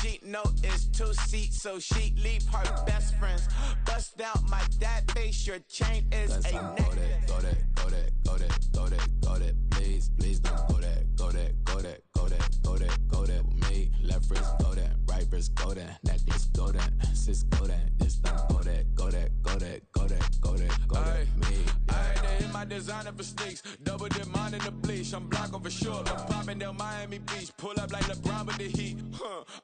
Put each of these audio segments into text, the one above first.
She know it's 2 seats, so she leave her best friends. Bust out my dad face, your chain is a neck. Go that, go that, go that, go that, go that, go that. Please, please don't go that, go that, go that, go that, go that, go that with me. Left wrist go that, right wrist go that, necklace go that, sis go that, this don't go that, go that, go that, go that, go that, go that with me. Ayy, they hit my designer for sneaks, double dip mine in the bleach. I'm blocking for sure, I'm popping down Miami Beach, pull up like LeBron with the heat.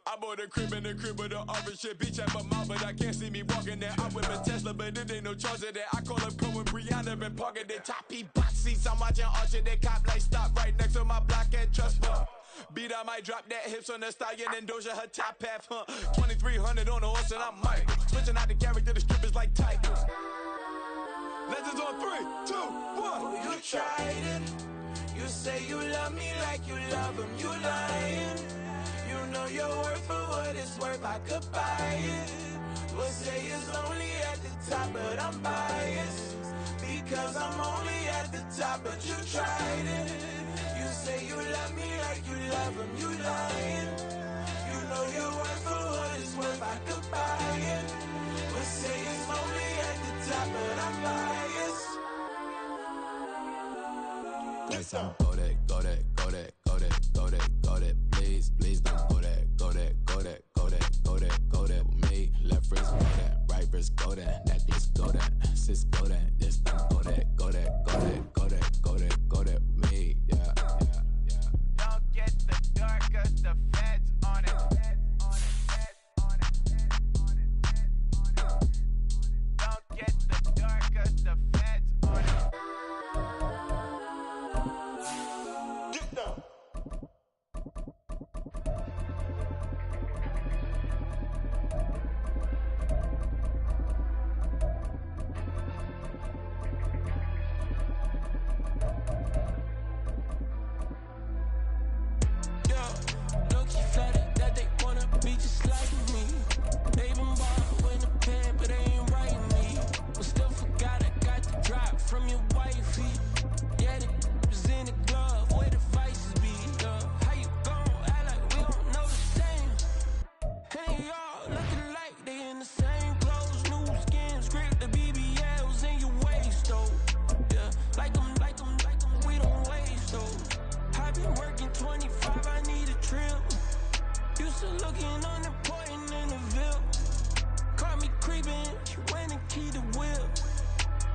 I bought a crib in the crib with the office shit, bitch at my mouth, but I can't see me walking there. I'm with a Tesla, but it ain't no charge of that. I call up Cohen, Brianna, been parking the top P box seats. I'm watching Archer, they cop like stop right next to my block and trust fund. Beat, I might drop that hips on the stallion and Doja her top half, 2300 on the horse and I'm Mike. Switching out the character, the strippers like Tigers. Legends on 3, 2, 1. Oh, you tried it. You say you love me like you love him, you lying. You know your worth for what it's worth, I could buy it. We'll say it's only at the top, but I'm biased. Because I'm only at the top, but you tried it. You say you love me like you love him, you lying. You know your worth for what it's worth, I could buy it. We'll say it's only at the top, but I'm biased. Yes, I'm go that, go that, go that, go that, go that, go that. Please, please don't go that, go that, go that, go that, go that, go that with me. Left wrist go that, right wrist go that, necklace go that, sis go that, this don't go that, go that, go that, go that, go that, go that with me. Yeah, yeah, yeah. Don't get the dark, cause the feds on it. Don't get the dark, cause the feds on it. Get down. From your wifey, yeah, the was in the glove, where the vices be, how you gon' act like we don't know the same? Hey, y'all looking like they in the same clothes, new skins, grip the BBLs in your waist, though, yeah, like them, we don't waste, though. I've been working 25, I need a trip, used to looking unimportant in the Ville, caught me creeping, she went and keyed the whip.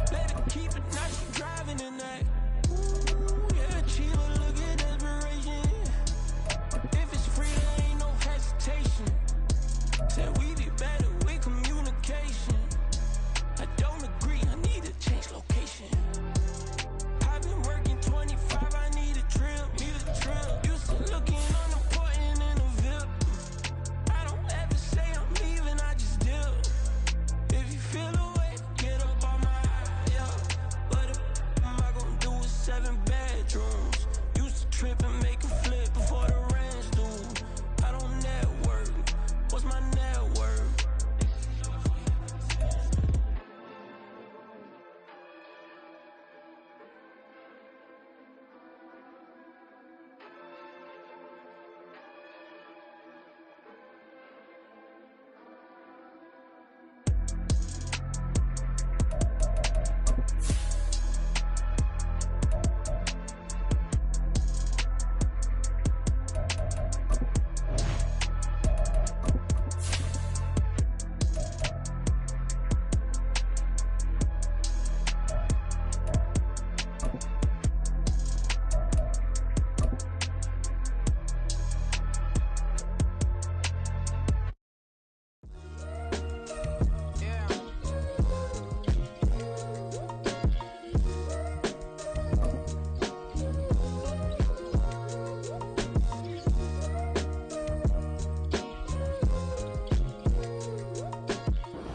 Let her keep it, now she driving tonight. Ooh, yeah, Chiva, look at desperation. If it's free, there ain't no hesitation. Said we be better with communication. I don't agree, I need to change location. I've been working 25, I need a trip, Used to looking unimportant in a VIP. I don't ever say I'm leaving, I just dip. If you feel away, get up on my 7 bedrooms. Used to trip and make a flip before the rent's due. I don't network. What's my net worth?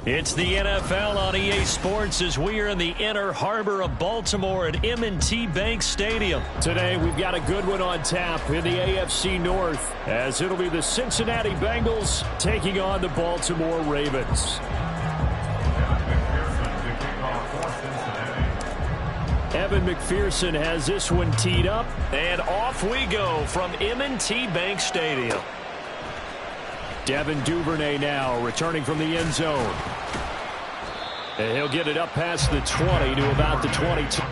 It's the NFL on EA Sports as we are in the inner harbor of Baltimore at M&T Bank Stadium. Today, we've got a good one on tap in the AFC North, as it'll be the Cincinnati Bengals taking on the Baltimore Ravens. Evan McPherson has this one teed up, and off we go from M&T Bank Stadium. Devin Duvernay now returning from the end zone. And he'll get it up past the 20 to about the 22.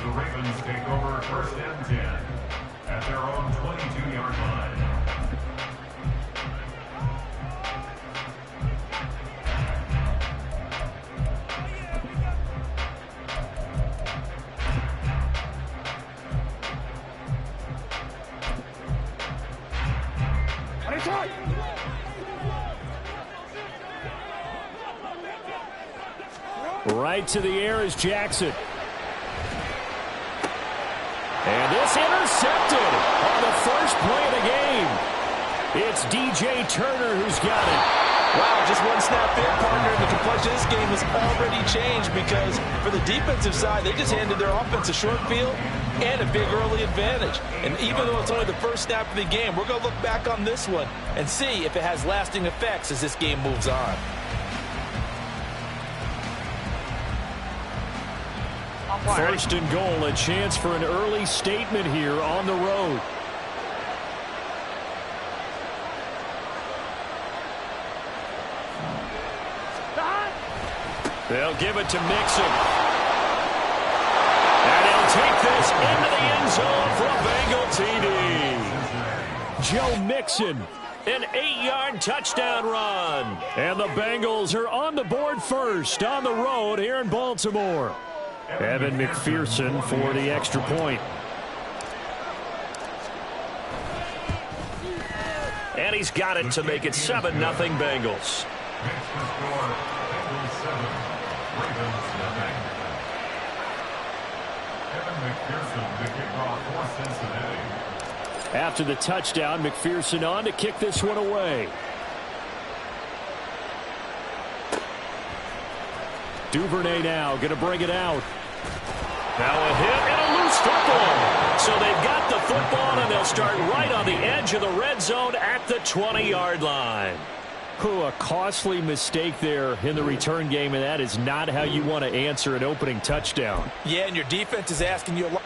The Ravens take over first and 10 at their own 22-yard line. Right to the air is Jackson. And this intercepted on the first play of the game. It's DJ Turner who's got it. Wow, just one snap there, partner. The complexion of this game has already changed because for the defensive side, they just handed their offense a short field and a big early advantage. And even though it's only the first snap of the game, we're going to look back on this one and see if it has lasting effects as this game moves on. First and goal, a chance for an early statement here on the road. They'll give it to Mixon. And he'll take this into the end zone for a Bengal TD. Joe Mixon, an 8-yard touchdown run. And the Bengals are on the board first on the road here in Baltimore. Evan McPherson for the extra point. And he's got it to make it 7-0 Bengals. After the touchdown, McPherson on to kick this one away. Duvernay now going to bring it out. Now a hit and a loose football. So they've got the football, and they'll start right on the edge of the red zone at the 20-yard line. A costly mistake there in the return game, and that is not how you want to answer an opening touchdown. Yeah, and your defense is asking you a lot.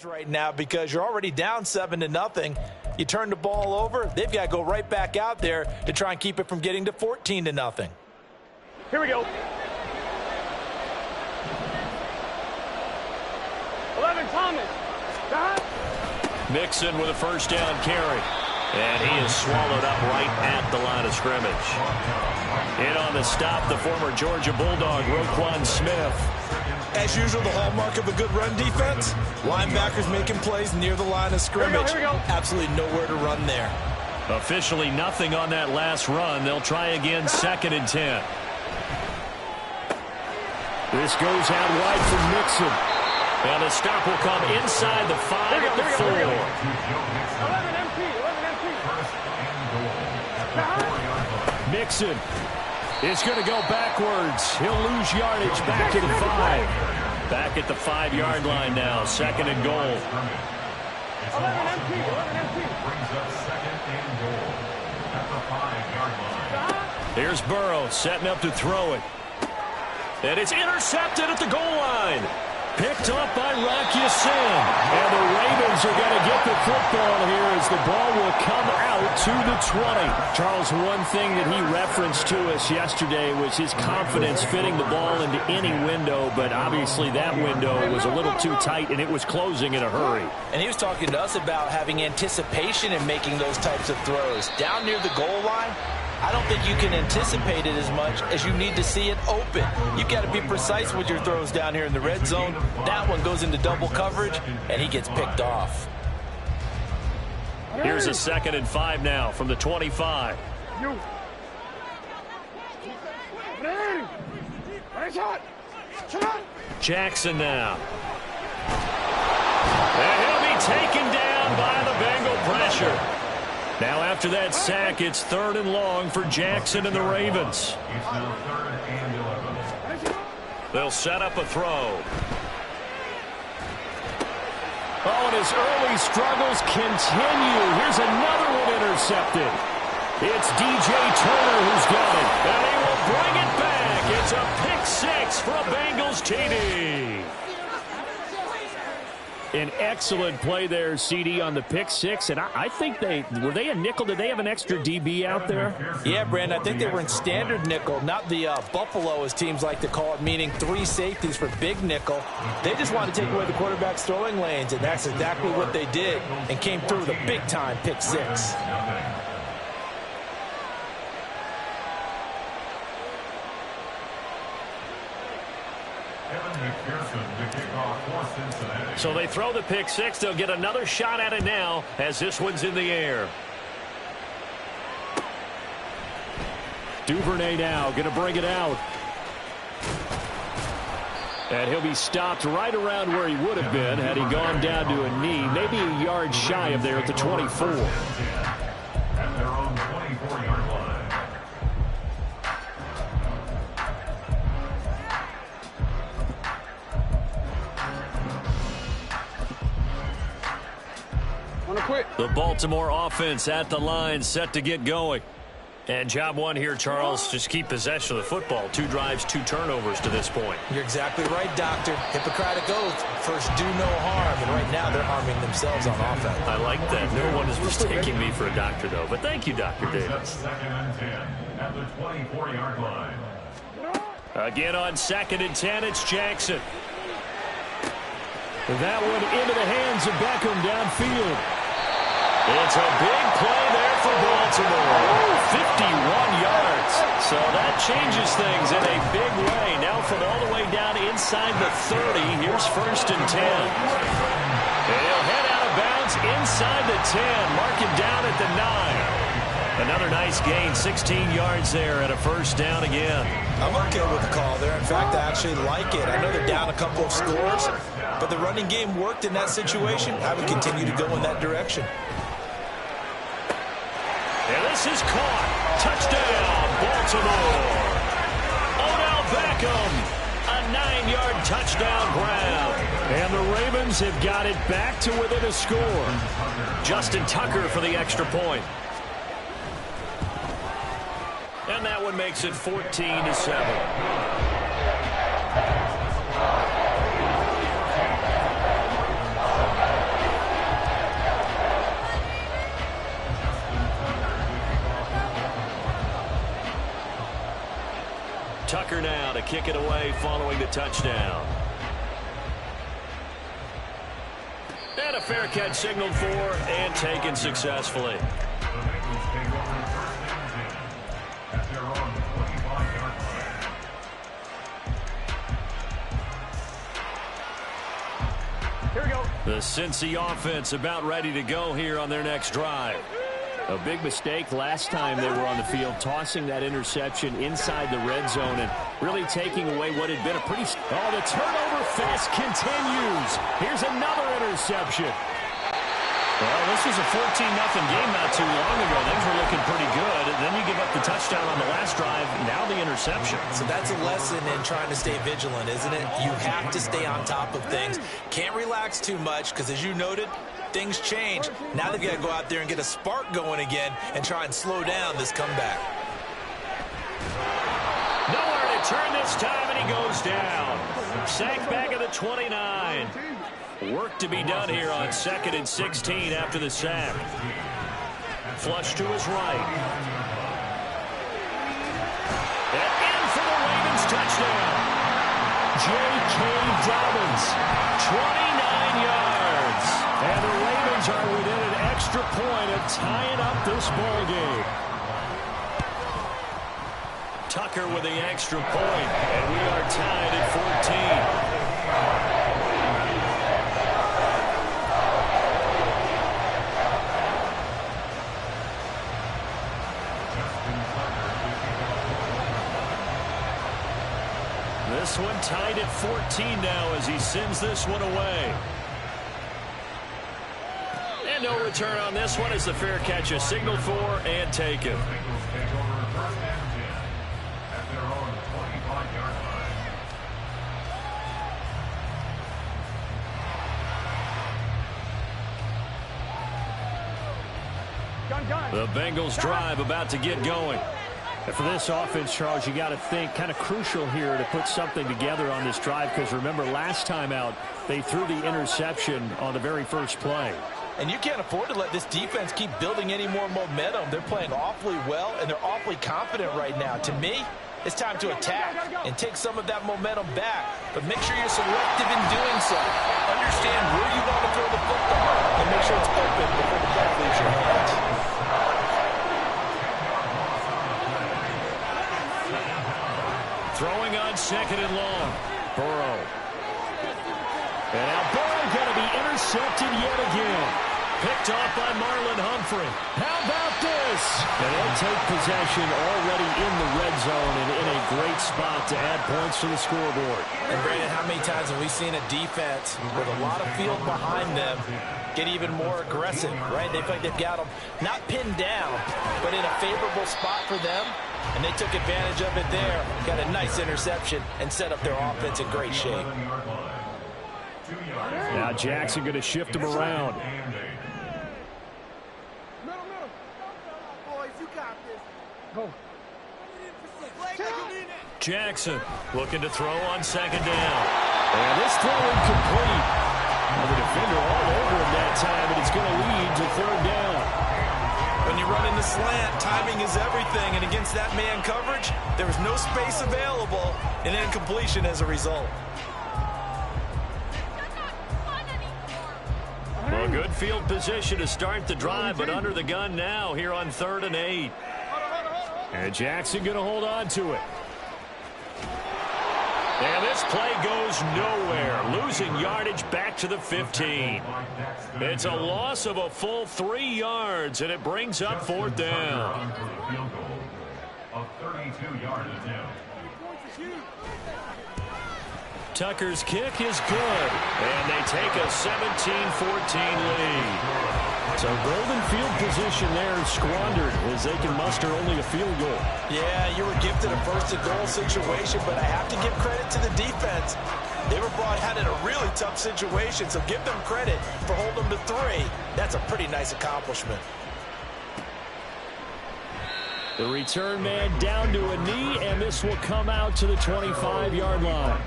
Right now, because you're already down 7-0. You turn the ball over, they've got to go right back out there to try and keep it from getting to 14-0. Here we go. 11, Thomas. Mixon with a first down carry. And he is swallowed up right at the line of scrimmage. In on the stop, the former Georgia Bulldog, Roquan Smith. As usual, the hallmark of a good run defense, linebackers making plays near the line of scrimmage. Here we go. Absolutely nowhere to run there. Officially nothing on that last run. They'll try again, 2nd and 10. This goes out wide for Mixon. And the stop will come inside the 5 at the 4. 11 empty. Mixon is going to go backwards. He'll lose yardage back to the 5. Back at the 5-yard line now. 2nd and goal. 11 empty. Brings up 2nd and goal at the 5-yard line. Here's Burrow setting up to throw it. And it's intercepted at the goal line. Picked up by Rock Ya-Sin. And the Ravens are going to get the football here as the ball will come out to the 20. Charles, one thing that he referenced to us yesterday was his confidence fitting the ball into any window, but obviously that window was a little too tight and it was closing in a hurry. And he was talking to us about having anticipation in making those types of throws. Down near the goal line, I don't think you can anticipate it as much as you need to see it open. You've got to be precise with your throws down here in the red zone. That one goes into double coverage, and he gets picked off. Here's a 2nd and 5 now from the 25. Jackson now. And he'll be taken down by the Bengal pressure. Now after that sack, it's 3rd and long for Jackson and the Ravens. It's now 3rd and 11. They'll set up a throw. Oh, and his early struggles continue. Here's another one intercepted. It's DJ Turner who's got it. And he will bring it back. It's a pick 6 for a Bengals TD. An excellent play there, CD, on the pick 6. And I think were they a nickel? Did they have an extra DB out there? Yeah, Brandon, I think they were in standard nickel, not the Buffalo, as teams like to call it, meaning 3 safeties for big nickel. They just wanted to take away the quarterback's throwing lanes, and that's exactly what they did, and came through with a big-time pick 6. So they throw the pick 6. They'll get another shot at it now as this one's in the air. Duvernay now going to bring it out. And he'll be stopped right around where he would have been had he gone down to a knee, maybe a yard shy of there at the 24. At their own 24-yard line. The Baltimore offense at the line, set to get going. And job one here, Charles, just keep possession of the football. 2 drives, 2 turnovers to this point. You're exactly right, Doctor. Hippocratic oath, first do no harm. And right now they're harming themselves on offense. I like that. No one is mistaking me for a doctor, though. But thank you, Dr. Davis. 2nd and 10 at the 24-yard line. Again on 2nd and 10, it's Jackson. That one into the hands of Beckham downfield. It's a big play there for Baltimore. 51 yards. So that changes things in a big way. Now from all the way down inside the 30, here's 1st and 10. And he'll head out of bounds inside the 10. Mark him down at the 9. Another nice gain, 16 yards there and a 1st down again. I'm okay with the call there. In fact, I actually like it. I know they're down a couple of scores, but the running game worked in that situation. I would continue to go in that direction. And this is caught. Touchdown, Baltimore. Odell Beckham, a 9-yard touchdown grab. And the Ravens have got it back to within a score. Justin Tucker for the extra point. And that one makes it 14-7. Tucker now to kick it away following the touchdown. And a fair catch signaled for and taken successfully. Here we go. The Cincy offense about ready to go here on their next drive. A big mistake last time they were on the field, tossing that interception inside the red zone and really taking away what had been a pretty... Oh, the turnover fest continues. Here's another interception. Well, this was a 14-0 game not too long ago. Things were looking pretty good. And then you give up the touchdown on the last drive. Now the interception. So that's a lesson in trying to stay vigilant, isn't it? You have to stay on top of things. Can't relax too much because, as you noted, things change. Now they've got to go out there and get a spark going again and try and slow down this comeback. Nowhere to turn this time, and he goes down. Sacked back at the 29. Work to be done here on 2nd and 16 after the sack. Flush to his right. And in for the Ravens touchdown. J.K. Dobbins, 29 yards. And the Ravens are within an extra point of tying up this ball game. Tucker with the extra point, and we are tied at 14. This one tied at 14 now as he sends this one away. And no return on this one as the fair catch is signaled for and taken. The Bengals drive about to get going. And for this offense, Charles, you got to think kind of crucial here to put something together on this drive because remember last time out they threw the interception on the very first play. And you can't afford to let this defense keep building any more momentum. They're playing awfully well, and they're awfully confident right now. To me, it's time to attack and take some of that momentum back. But make sure you're selective in doing so. Understand where you want to throw the football and make sure it's open before the ball leaves your hands. Throwing on 2nd and long. Burrow. And now Burrow going to be intercepted yet again. Picked off by Marlon Humphrey. How about this? And they'll take possession already in the red zone and in a great spot to add points to the scoreboard. And Brandon, how many times have we seen a defense with a lot of field behind them get even more aggressive, right? They feel like they've got them not pinned down, but in a favorable spot for them. And they took advantage of it there. Got a nice interception and set up their offense in great shape. Now Jackson going to shift him around. Jackson looking to throw on 2nd down. And this throw incomplete. And the defender all over him that time, and it's going to lead to 3rd down. When you run in the slant, timing is everything, and against that man coverage, there was no space available, and incompletion as a result. Well, good field position to start the drive, but under the gun now here on 3rd and 8. And Jackson going to hold on to it. And this play goes nowhere. Losing yardage back to the 15. It's a loss of a full 3 yards, and it brings up 4th down. Tucker's kick is good, and they take a 17-14 lead. So golden field position there squandered as they can muster only a field goal. Yeah, you were gifted a 1st and goal situation, but I have to give credit to the defense. They were brought out in a really tough situation, so give them credit for holding them to 3. That's a pretty nice accomplishment. The return man down to a knee, and this will come out to the 25-yard line.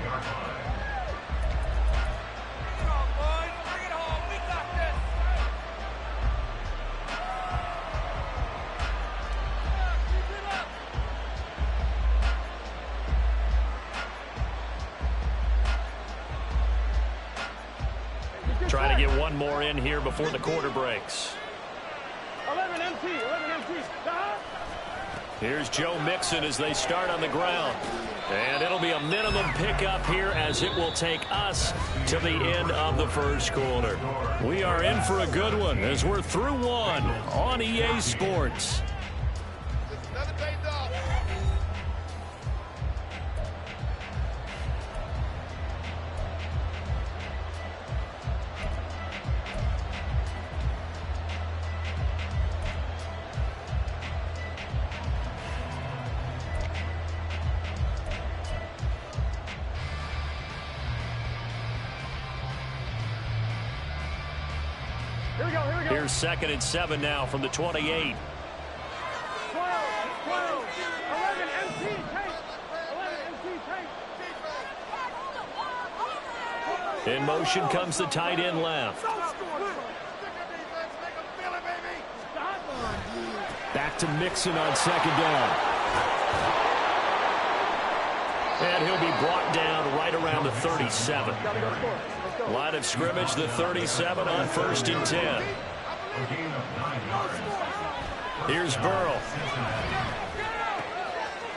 to get one more in here before the quarter breaks. 11 MT. 11 MT. Here's Joe Mixon as they start on the ground. And it'll be a minimum pickup here as it will take us to the end of the first quarter. We are in for a good one as we're through one on EA Sports. Here's 2nd and 7 now from the 28. 12, 11 MT. Tank. 11 MT. Tank. In motion comes the tight end left. Back to Mixon on 2nd down. And he'll be brought down right around the 37. Line of scrimmage, the 37 on 1st and 10. Here's Burrow.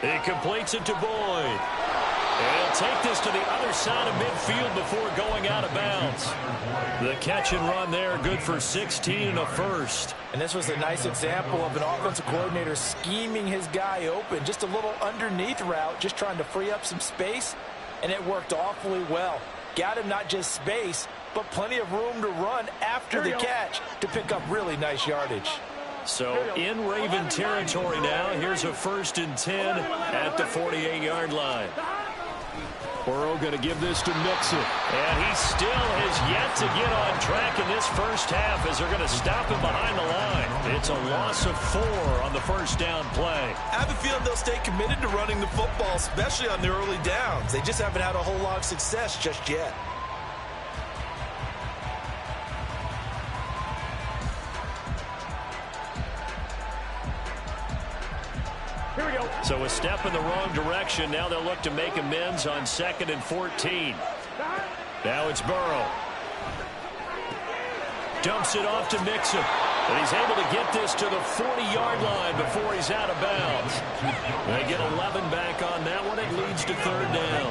He completes it to Boyd. And he'll take this to the other side of midfield before going out of bounds. The catch and run there, good for 16 and a first. And this was a nice example of an offensive coordinator scheming his guy open. Just a little underneath route, just trying to free up some space, and it worked awfully well. Got him not just space, but plenty of room to run after the catch to pick up really nice yardage. So in Raven territory now, here's a 1st and 10 at the 48-yard line. Burrow going to give this to Mixon. And he still has yet to get on track in this first half as they're going to stop him behind the line. It's a loss of 4 on the first down play. I have a feeling they'll stay committed to running the football, especially on the early downs. They just haven't had a whole lot of success just yet. Here we go. So a step in the wrong direction. Now they'll look to make amends on 2nd and 14. Now it's Burrow. Dumps it off to Mixon. And he's able to get this to the 40-yard line before he's out of bounds. They get 11 back on that one. It leads to 3rd down.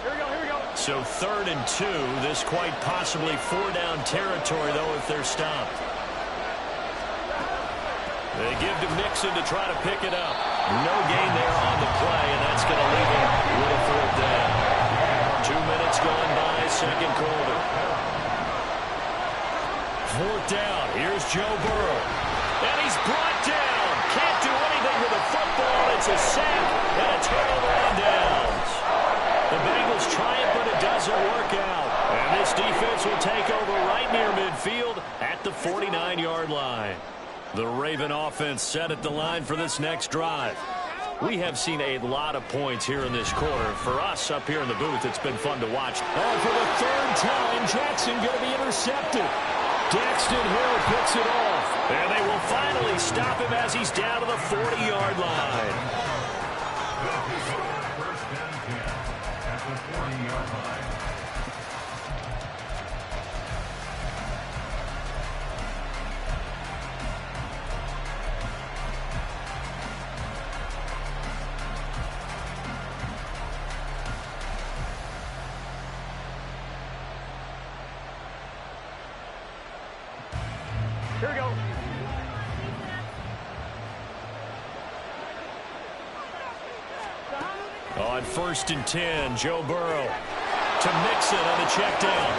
Here we go. So 3rd and 2. This quite possibly 4-down territory, though, if they're stopped. They give to Mixon to try to pick it up. No gain there on the play, and that's going to leave him with a 4th down. 2 minutes gone by, 2nd quarter. 4th down. Here's Joe Burrow. And he's brought down. Can't do anything with the football. It's a sack and a turnover on downs. The Bengals try it, but it doesn't work out. And this defense will take over right near midfield at the 49-yard line. The Raven offense set at the line for this next drive. We have seen a lot of points here in this quarter. For us up here in the booth, it's been fun to watch. And for the 3rd time, Jackson going to be intercepted. Daxton Hill picks it off. And they will finally stop him as he's down to the 40-yard line. First and 10 at the 40-yard line. Here we go. On 1st and 10, Joe Burrow to Mixon on the check down.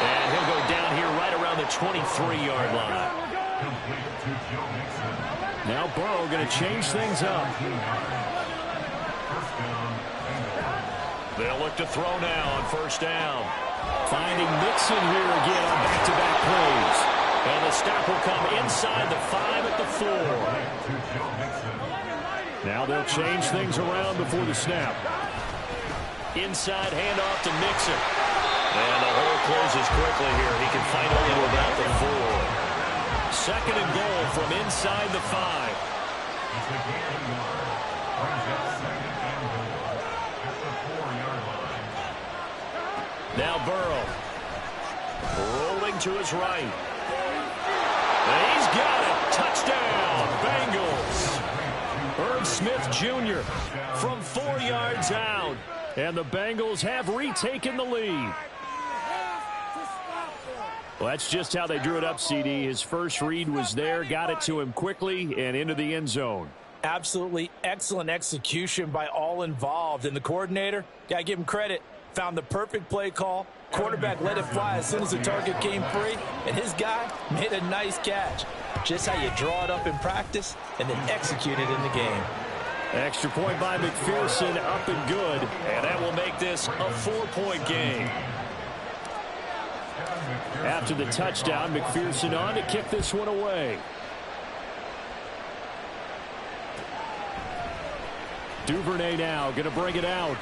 And he'll go down here right around the 23-yard line. Now Burrow going to change things up. They'll look to throw now on 1st down. Finding Mixon here again on back-to-back plays. And the stop will come inside the 5 at the 4. Now they'll change things around before the snap. Inside handoff to Mixon. And the hole closes quickly here. He can find only to about the 4. 2nd and goal from inside the 5. Now Burrow. Rolling to his right. And he's got it. Touchdown, Bengals. Irv Smith Jr. from 4 yards out. And the Bengals have retaken the lead. Well, that's just how they drew it up, CD. His first read was there, got it to him quickly, and into the end zone. Absolutely excellent execution by all involved. And the coordinator, got to give him credit, found the perfect play call. Quarterback let it fly as soon as the target came free, and his guy made a nice catch. Just how you draw it up in practice and then execute it in the game. Extra point by McPherson, up and good, and that will make this a 4-point game. After the touchdown, McPherson on to kick this one away. Duvernay now going to bring it out.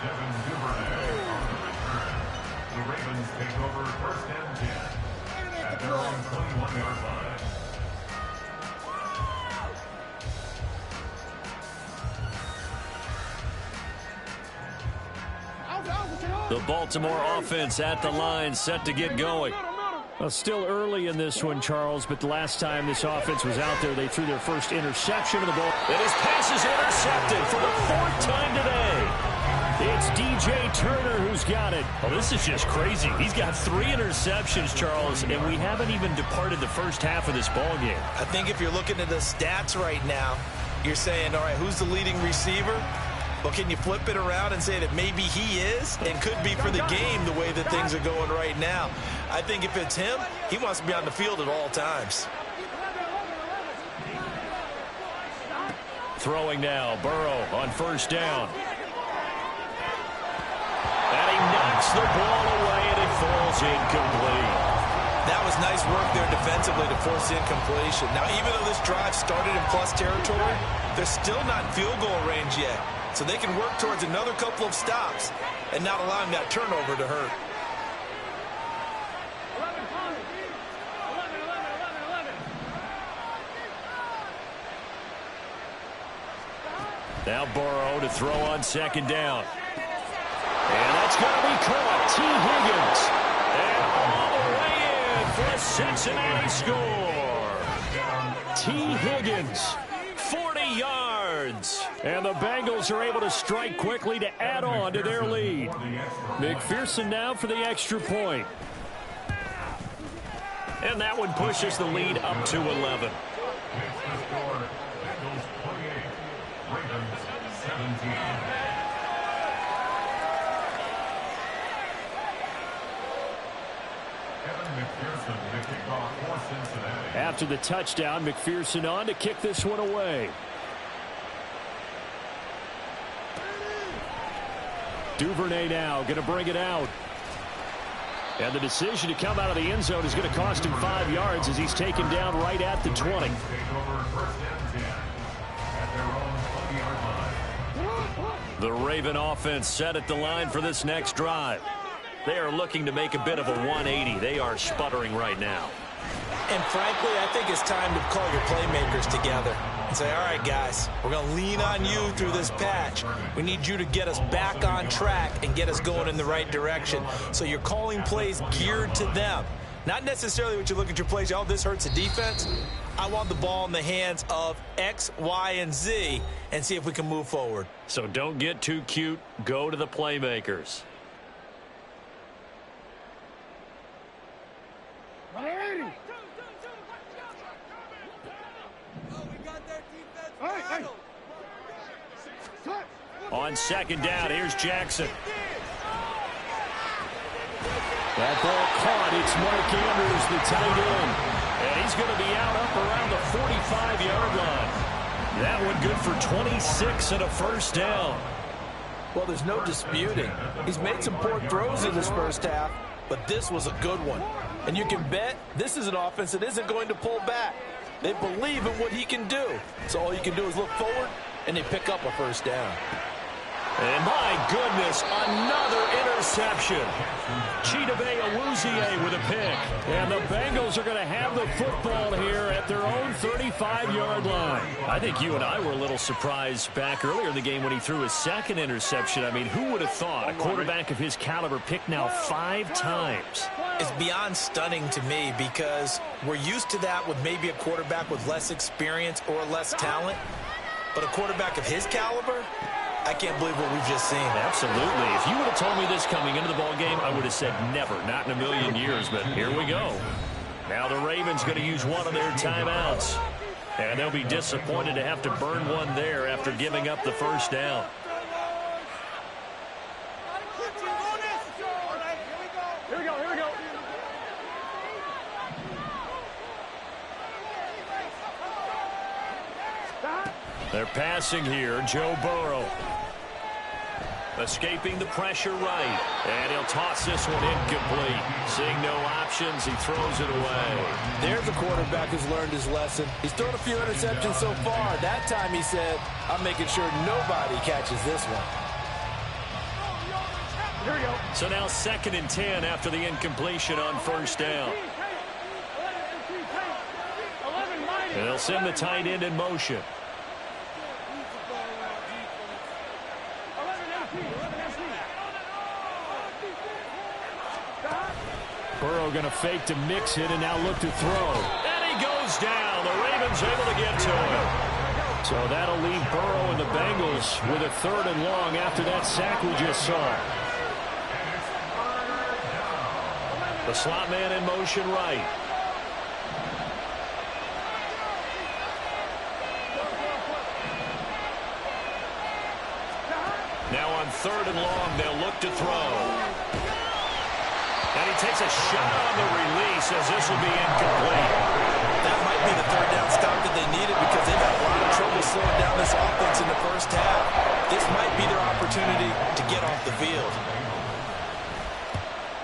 Devin Duvernay on the return. The Ravens take over 1st and 10 at their own 21-yard line. The Baltimore offense at the line, set to get going. Well, still early in this one, Charles, but the last time this offense was out there, they threw their first interception of the ball. And his pass is intercepted for the 4th time today. It's DJ Turner who's got it. Well, this is just crazy. He's got 3 interceptions, Charles, and we haven't even departed the first half of this ball game. I think if you're looking at the stats right now, you're saying, all right, who's the leading receiver? Well, can you flip it around and say that maybe he is and could be for the game the way that things are going right now? I think if it's him, he wants to be on the field at all times. Throwing now, Burrow on 1st down. And he knocks the ball away, and it falls incomplete. That was nice work there defensively to force incompletion. Now, even though this drive started in plus territory, they're still not in field goal range yet. So they can work towards another couple of stops and not allowing that turnover to hurt. Now Burrow to throw on 2nd down. And that's going to be caught. T. Higgins. And all the way in for a Cincinnati score. T. Higgins, 40 yards. And the Bengals are able to strike quickly to add on to their lead. McPherson now for the extra point. And that one pushes the lead up to 11. After the touchdown, McPherson on to kick this one away. Duvernay now going to bring it out. And the decision to come out of the end zone is going to cost him 5 yards as he's taken down right at the 20. The Raven offense set at the line for this next drive. They are looking to make a bit of a 180. They are sputtering right now. And frankly, I think it's time to call your playmakers together and say, all right, guys, we're going to lean on you through this patch. We need you to get us back on track and get us going in the right direction. So you're calling plays geared to them. Not necessarily what you look at your plays, oh, this hurts the defense. I want the ball in the hands of X, Y, and Z and see if we can move forward. So don't get too cute. Go to the playmakers. On 2nd down, here's Jackson. That ball caught. It's Mark Andrews, the tight end. And he's going to be out up around the 45-yard line. That one good for 26 and a 1st down. Well, there's no disputing. He's made some poor throws in this first half, but this was a good one. And you can bet this is an offense that isn't going to pull back. They believe in what he can do. So all you can do is look forward, and they pick up a 1st down. And my goodness, another interception. Chidobe Awuzie with a pick. And the Bengals are going to have the football here at their own 35-yard line. I think you and I were a little surprised back earlier in the game when he threw his second interception. I mean, who would have thought a quarterback of his caliber picked now 5 times? It's beyond stunning to me because we're used to that with maybe a quarterback with less experience or less talent. But a quarterback of his caliber, I can't believe what we've just seen. Absolutely. If you would have told me this coming into the ball game, I would have said never, not in a million years. But here we go. Now the Ravens going to use one of their timeouts. And they'll be disappointed to have to burn one there after giving up the first down. Here we go, here we go. They're passing here. Joe Burrow. Escaping the pressure right. And he'll toss this one incomplete. Seeing no options, he throws it away. There's a quarterback who's learned his lesson. He's thrown a few interceptions so far. That time he said, I'm making sure nobody catches this one. Here we go. So now 2nd and 10 after the incompletion on first down. And they'll send the tight end in motion. Burrow going to fake to mix it and now look to throw. And he goes down. The Ravens able to get to him. So that'll leave Burrow and the Bengals with a 3rd and long after that sack we just saw. The slot man in motion right. Now on 3rd and long, they'll look to throw. And he takes a shot on the release as this will be incomplete. That might be the 3rd down stop that they needed because they've had a lot of trouble slowing down this offense in the first half. This might be their opportunity to get off the field.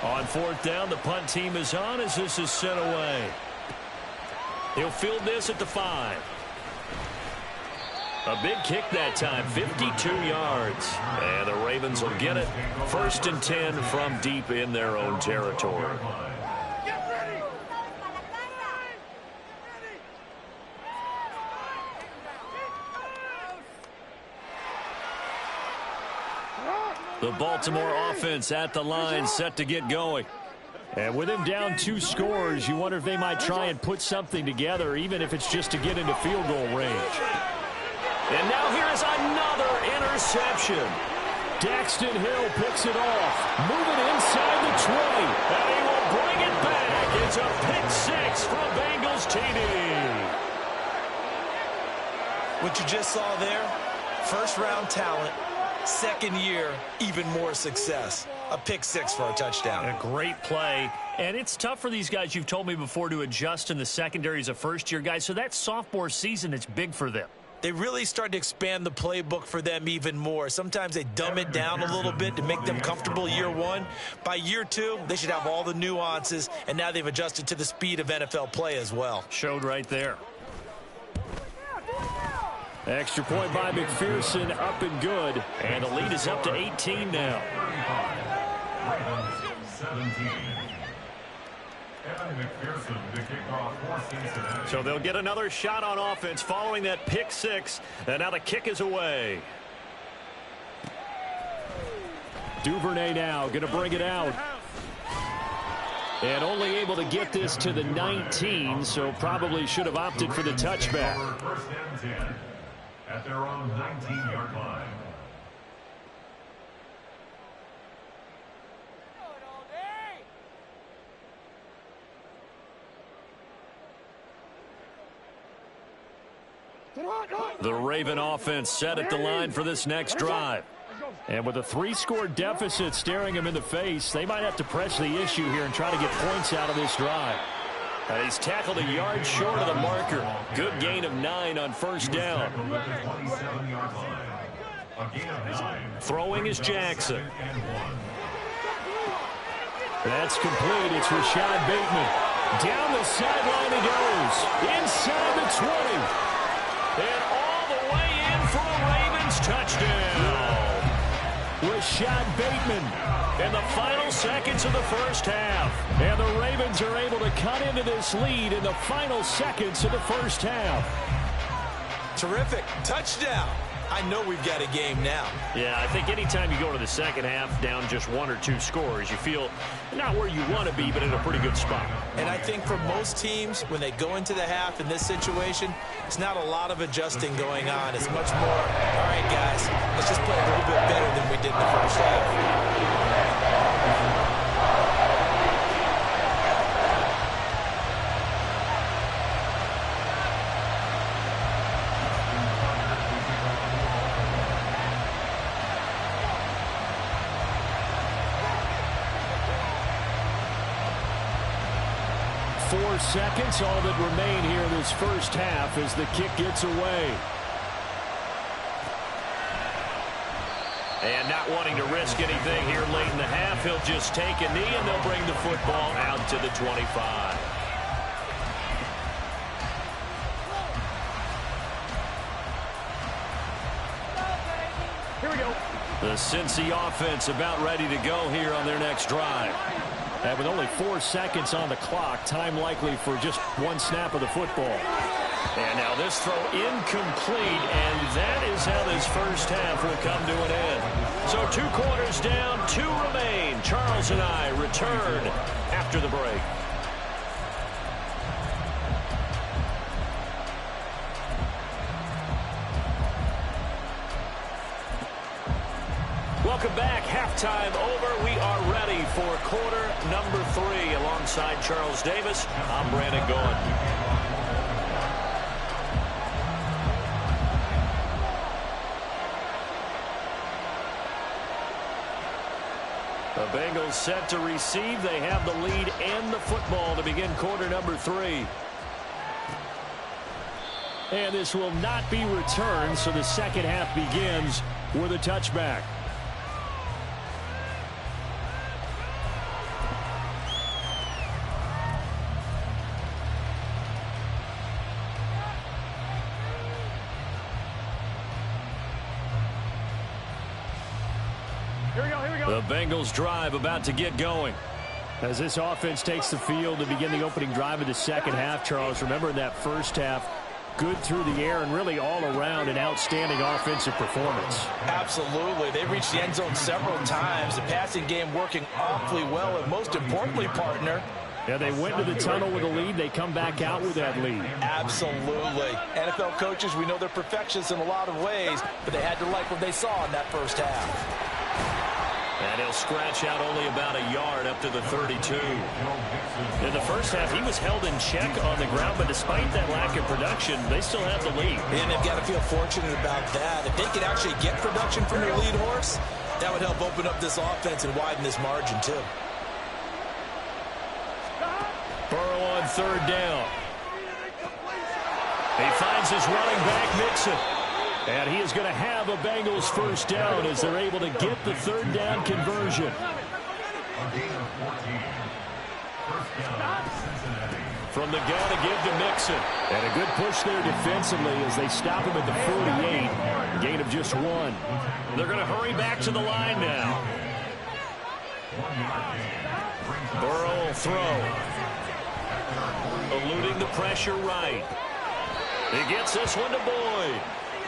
On 4th down, the punt team is on as this is sent away. He'll field this at the 5. A big kick that time, 52 yards. And the Ravens will get it. 1st and 10 from deep in their own territory. The Baltimore offense at the line, set to get going. And with him down 2 scores, you wonder if they might try and put something together, even if it's just to get into field goal range. And now here is another interception. Daxton Hill picks it off. Moving inside the 20. And he will bring it back. It's a pick 6 from Bengals TD. What you just saw there, 1st-round talent, 2nd year, even more success. A pick 6 for a touchdown. A great play. And it's tough for these guys, you've told me before, to adjust in the secondary as a first-year guy. So that sophomore season, it's big for them. They really start to expand the playbook for them even more. Sometimes they dumb it down a little bit to make them comfortable year 1. By year 2, they should have all the nuances, and now they've adjusted to the speed of NFL play as well. Showed right there. Extra point by McPherson, up and good. And the lead is up to 18 now. 17. Evan McPherson to kick off for Cincinnati. So they'll get another shot on offense following that pick 6. And now the kick is away. Duvernay now going to bring it out. And only able to get this to the 19, so probably should have opted for the touchback. 1st and 10 at their own 19-yard line. The Raven offense set at the line for this next drive. And with a 3-score deficit staring him in the face, they might have to press the issue here and try to get points out of this drive. And he's tackled a yard short of the marker. Good gain of 9 on 1st down. Throwing is Jackson. That's complete. It's Rashad Bateman. Down the sideline he goes. Inside the 20. And all the way in for a Ravens touchdown. Rashad Bateman in the final seconds of the first half. And the Ravens are able to cut into this lead in the final seconds of the first half. Terrific. Touchdown. I know we've got a game now. Yeah, I think anytime you go to the second half down just 1 or 2 scores, you feel not where you want to be, but in a pretty good spot. And I think for most teams, when they go into the half in this situation, it's not a lot of adjusting going on. It's much more, all right, guys, let's just play a little bit better than we did in the first half. 4 seconds, all that remain here in this first half as the kick gets away. And not wanting to risk anything here late in the half, he'll just take a knee and they'll bring the football out to the 25. Here we go. The Cincy offense about ready to go here on their next drive. And with only 4 seconds on the clock, time likely for just 1 snap of the football. And now this throw incomplete, and that is how this first half will come to an end. So 2 quarters down, 2 remain. Charles and I return after the break. Welcome back. Halftime over. We are ready for quarter number 3. Alongside Charles Davis, I'm Brandon Gaudin. The Bengals set to receive. They have the lead and the football to begin quarter number 3. And this will not be returned, so the second half begins with a touchback. The Bengals drive about to get going. As this offense takes the field to begin the opening drive of the second half, Charles, remember in that first half, good through the air and really all around an outstanding offensive performance. Absolutely. They reached the end zone several times. The passing game working awfully well, and most importantly, partner, yeah, they went to the tunnel with a lead. They come back out with that lead. Absolutely. NFL coaches, we know they're perfectionists in a lot of ways, but they had to like what they saw in that first half. And he'll scratch out only about a yard up to the 32. In the first half, he was held in check on the ground, but despite that lack of production, they still have the lead. And they've got to feel fortunate about that. If they could actually get production from their lead horse, that would help open up this offense and widen this margin, too. Burrow on third down. He finds his running back, Mixon. And he is going to have a Bengals first down as they're able to get the third down conversion. From the gun to give to Mixon. And a good push there defensively as they stop him at the 48. Gain of just 1. They're going to hurry back to the line now. Burrow will throw. Eluding the pressure right. He gets this one to Boyd.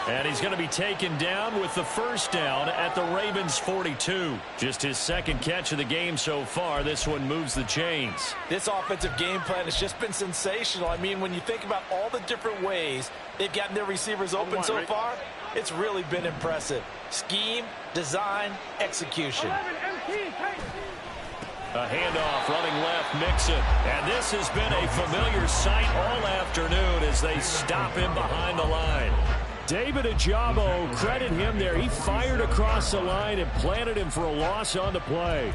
And he's going to be taken down with the first down at the Ravens 42. Just his second catch of the game so far. This one moves the chains. This offensive game plan has just been sensational. I mean, when you think about all the different ways they've gotten their receivers open so far, it's really been impressive. Scheme, design, execution. A handoff running left, Mixon. And this has been a familiar sight all afternoon as they stop him behind the line. David Ojabo, credit him there. He fired across the line and planted him for a loss on the play.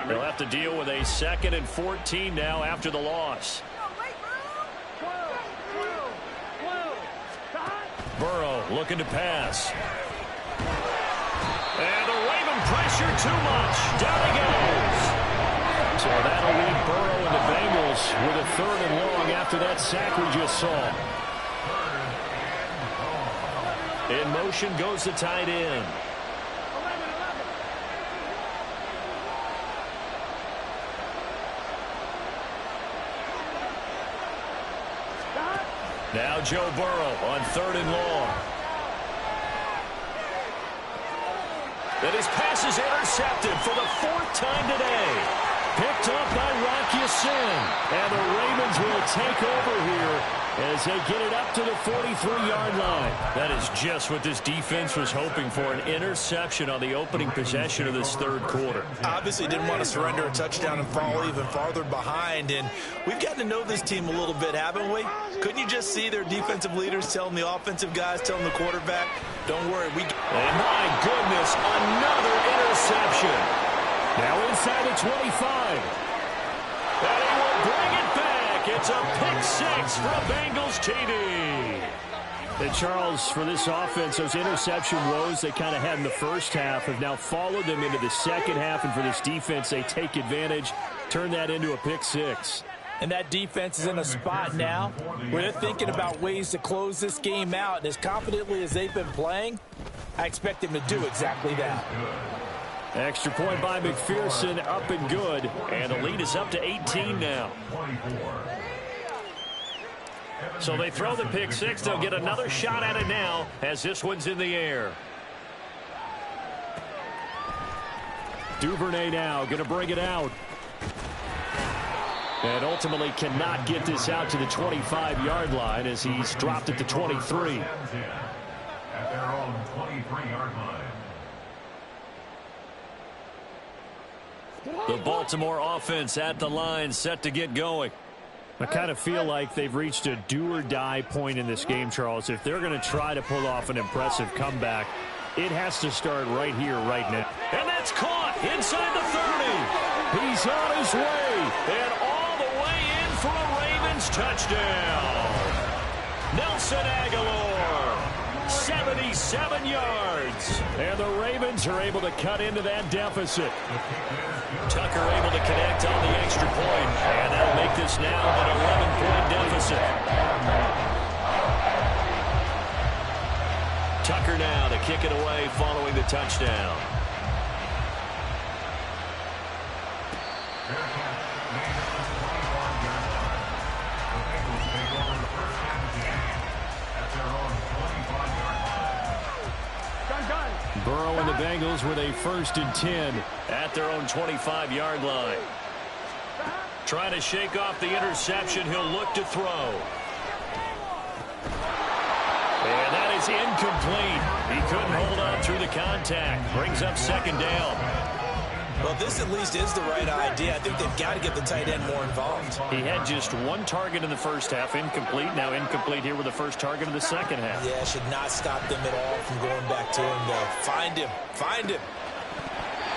They'll have to deal with a 2nd and 14 now after the loss. Burrow looking to pass. And the Raven pressure too much. Down he goes. So that'll leave Burrow and the Bengals with a 3rd and long after that sack we just saw. In motion goes the tight end. Now Joe Burrow on 3rd and long. And his pass is intercepted for the 4th time today. Picked up by Rock Ya-Sin. And the Ravens will take over here as they get it up to the 43-yard line. That is just what this defense was hoping for, an interception on the opening possession of this 3rd quarter. Obviously didn't want to surrender a touchdown and fall even farther behind. And we've gotten to know this team a little bit, haven't we? Couldn't you just see their defensive leaders telling the offensive guys, telling the quarterback, don't worry. And my goodness, another interception. Now inside the 25. And he will bring it back. It's a pick 6 for a Bengals TD. And Charles, for this offense, those interception woes they kind of had in the first half have now followed them into the second half. And for this defense, they take advantage, turn that into a pick 6. And that defense is in a spot now where they're thinking about ways to close this game out. And as confidently as they've been playing, I expect them to do exactly that. Extra point by McPherson, up and good. And the lead is up to 18 now. So they throw the pick 6. They'll get another shot at it now as this one's in the air. Duvernay now going to bring it out. And ultimately cannot get this out to the 25-yard line as he's dropped at the 23. At their own 23-yard line. The Baltimore offense at the line, set to get going. I kind of feel like they've reached a do-or-die point in this game, Charles. If they're going to try to pull off an impressive comeback, it has to start right here, right now. And that's caught inside the 30. He's on his way, and all the way in for a Ravens touchdown. Nelson Agholor, 77 yards. And the Ravens are able to cut into that deficit. Tucker able to connect on the extra point, and that'll make this now an 11-point deficit. Tucker now to kick it away following the touchdown. Burrow and the Bengals with a 1st and 10 at their own 25-yard line. Trying to shake off the interception. He'll look to throw. And that is incomplete. He couldn't hold on through the contact. Brings up 2nd down. Well, this at least is the right idea. I think they've got to get the tight end more involved. He had just 1 target in the first half, incomplete. Now incomplete here with the first target of the second half. Yeah, should not stop them at all from going back to him, though. Find him. Find him.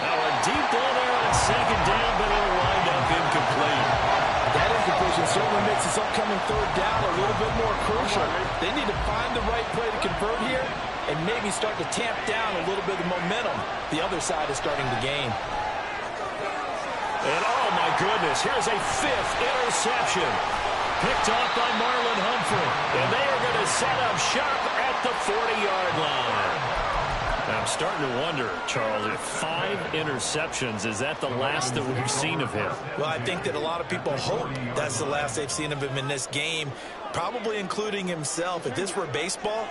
Now a deep ball there on 2nd down, but it'll wind up incomplete. That incompletion certainly makes this upcoming 3rd down a little bit more crucial. They need to find the right play to convert here and maybe start to tamp down a little bit of the momentum the other side is starting to gain. And oh my goodness, here's a 5th interception. Picked off by Marlon Humphrey. And they are going to set up shop at the 40-yard line. I'm starting to wonder, Charles, if 5 interceptions, is that the last that we've seen of him? Well, I think that a lot of people hope that's the last they've seen of him in this game, probably including himself. If this were baseball,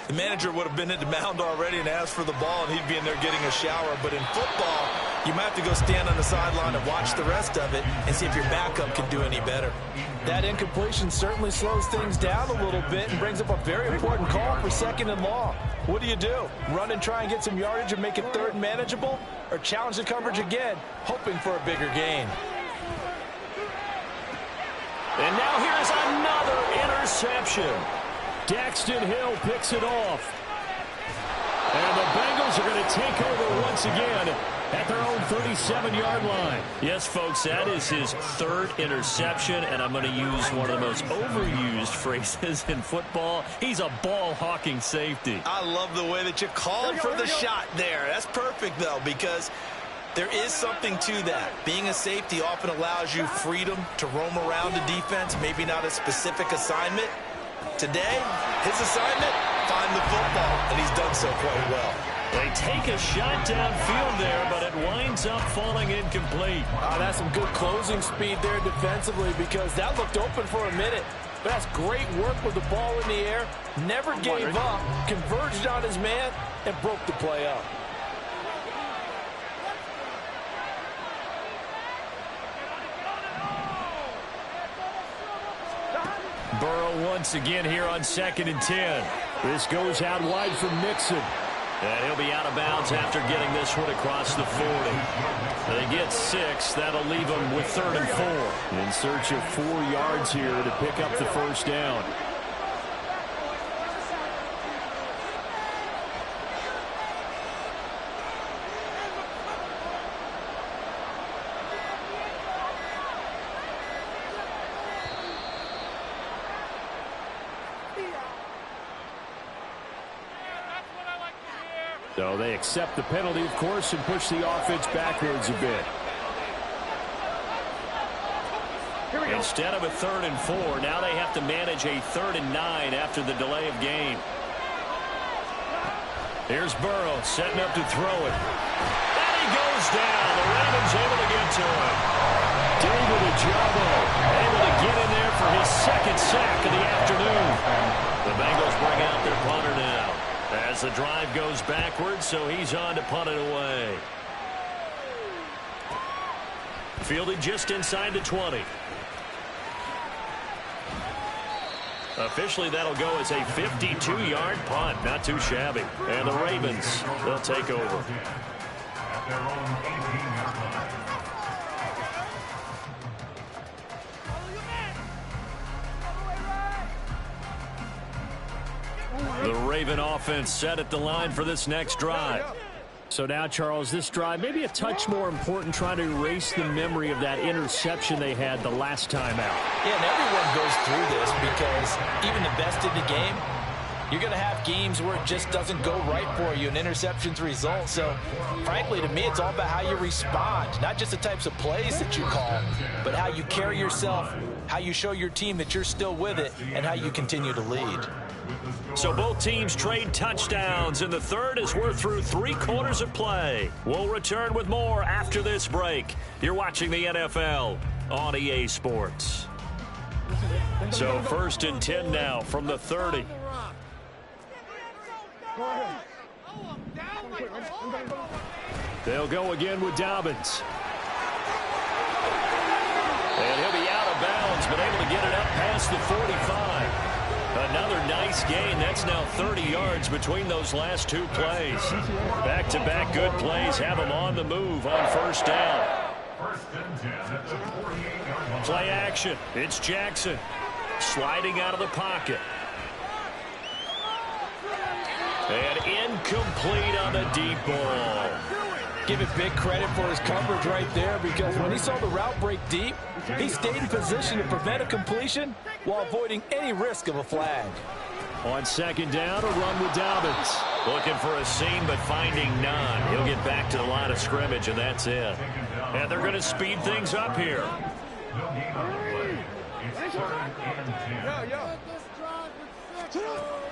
the manager would have been at the mound already and asked for the ball, and he'd be in there getting a shower. But in football, you might have to go stand on the sideline and watch the rest of it and see if your backup can do any better. That incompletion certainly slows things down a little bit and brings up a very important call for 2nd and long. What do? Run and try and get some yardage and make it 3rd and manageable? Or challenge the coverage again, hoping for a bigger gain? And now here's another interception. Daxton Hill picks it off. And the Bengals are going to take over once again at their own 37-yard line. Yes, folks, that is his third interception, and I'm going to use one of the most overused phrases in football. He's a ball-hawking safety. I love the way that you called for the shot there. That's perfect, though, because there is something to that. Being a safety often allows you freedom to roam around the defense, maybe not a specific assignment. Today, his assignment, find the football, and he's done so quite well. They take a shot downfield there, but it winds up falling incomplete. That's some good closing speed there defensively, because that looked open for a minute. But that's great work with the ball in the air. Never gave up, converged on his man, and broke the play up. Burrow once again here on 2nd and 10. This goes out wide from Mixon. And he'll be out of bounds after getting this one across the 40. They get 6. That'll leave them with 3rd and 4. In search of 4 yards here to pick up the first down. So they accept the penalty, of course, and push the offense backwards a bit. Instead of a 3rd and 4, now they have to manage a 3rd and 9 after the delay of game. Here's Burrow setting up to throw it. And he goes down. The Ravens able to get to it. David Ojabo able to get in there for his 2nd sack of the afternoon. The Bengals bring out their punter now, as the drive goes backwards, so he's on to punt it away. Fielded just inside the 20. Officially, that'll go as a 52-yard punt. Not too shabby. And the Ravens, they'll take over. At their own 18-yard line. The Raven offense set at the line for this next drive. So now, Charles, this drive maybe a touch more important, trying to erase the memory of that interception they had the last time out. Yeah, and everyone goes through this, because even the best in the game, you're going to have games where it just doesn't go right for you, and interceptions result. So, frankly, to me, it's all about how you respond, not just the types of plays that you call, but how you carry yourself, how you show your team that you're still with it, and how you continue to lead. So both teams trade touchdowns in the third as we're through 3 quarters of play. We'll return with more after this break. You're watching the NFL on EA Sports. So 1st and 10 now from the 30. They'll go again with Dobbins. And he'll be out of bounds, but able to get it up past the 45. Another nice gain. That's now 30 yards between those last 2 plays. Back-to-back good plays have them on the move on 1st down. 1st and 10 at the 48-yard line. Play action. It's Jackson sliding out of the pocket. And incomplete on the deep ball. Give it big credit for his coverage right there, because when he saw the route break deep, he stayed in position to prevent a completion while avoiding any risk of a flag. On 2nd down, a run with Dobbins. Looking for a seam, but finding none. He'll get back to the line of scrimmage, and that's it. And they're going to speed things up here. No gain on the play. It's 3rd and 10.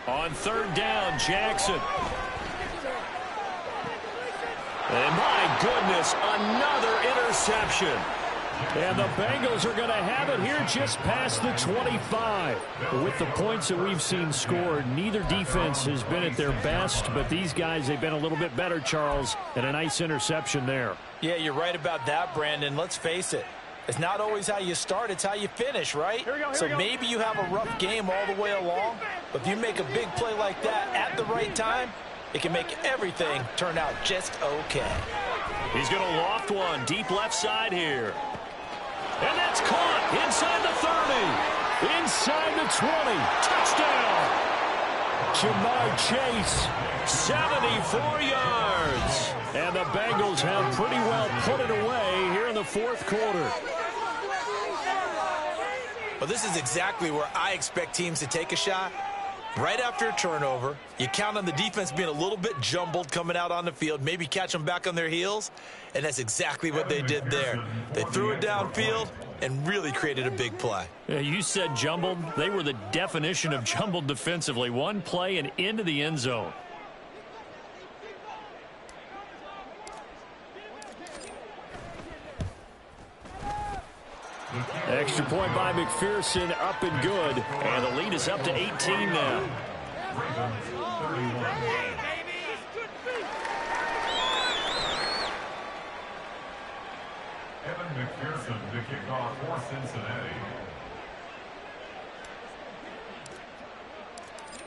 On 3rd down, Jackson. And my goodness, another interception. And the Bengals are going to have it here just past the 25. With the points that we've seen scored, neither defense has been at their best, but these guys, they've been a little bit better, Charles, and a nice interception there. Yeah, you're right about that, Brandon. Let's face it. It's not always how you start, it's how you finish, right? So maybe you have a rough game all the way along, but if you make a big play like that at the right time, it can make everything turn out just okay. He's going to loft one deep left side here. And that's caught inside the 30. Inside the 20. Touchdown. Jamar Chase, 74 yards. And the Bengals have pretty well put it away here in the fourth quarter. Well, this is exactly where I expect teams to take a shot. Right after a turnover, you count on the defense being a little bit jumbled coming out on the field, maybe catch them back on their heels, and that's exactly what they did there. They threw it downfield and really created a big play. Yeah, you said jumbled. They were the definition of jumbled defensively. One play and into the end zone. Extra point by McPherson, up and good. And the lead is up to 18 now. Evan McPherson to kick off for Cincinnati.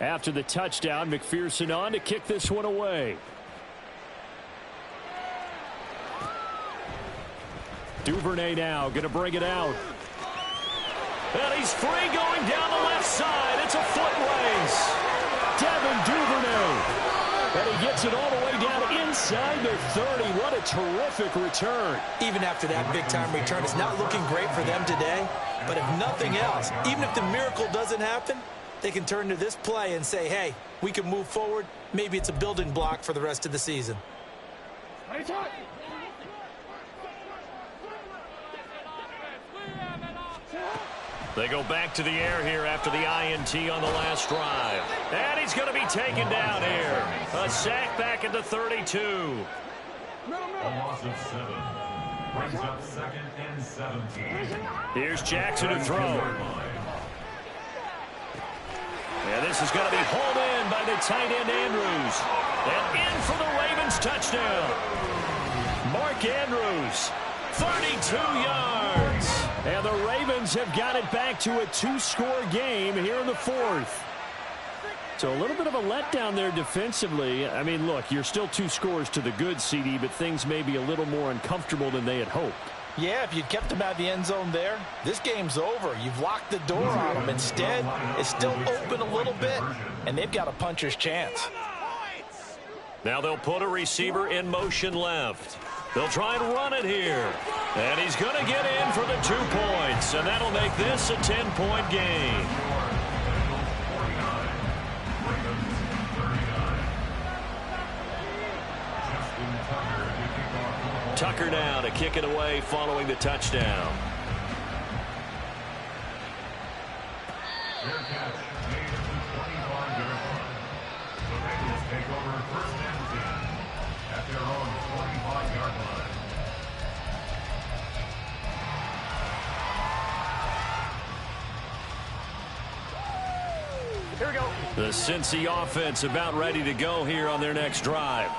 After the touchdown, McPherson on to kick this one away. Duvernay now going to bring it out. And he's free going down the left side. It's a foot race. Devin Duvernay. And he gets it all the way down inside the 30. What a terrific return. Even after that big-time return, it's not looking great for them today. But if nothing else, even if the miracle doesn't happen, they can turn to this play and say, hey, we can move forward. Maybe it's a building block for the rest of the season. They go back to the air here after the INT on the last drive. And he's going to be taken down here. A sack back at the 32. A loss of 7. Brings up 2nd and 17. Here's Jackson to throw. And this is going to be hauled in by the tight end Andrews. And in for the Ravens touchdown. Mark Andrews, 32 yards. And the Ravens have got it back to a 2-score game here in the fourth. So a little bit of a letdown there defensively. I mean, look, you're still 2 scores to the good, CD, but things may be a little more uncomfortable than they had hoped. Yeah, if you'd kept them out of the end zone there, this game's over. You've locked the door on them. Instead, it's still open a little bit, and they've got a puncher's chance. Now they'll put a receiver in motion left. They'll try and run it here. And he's going to get in for the 2 points, and that'll make this a 10-point game. Tucker now to kick it away following the touchdown. Fair catch made at the 25-yard line. The Bengals take over 1st and 10 at their own 25-yard line. Here we go. The Cincy offense about ready to go here on their next drive.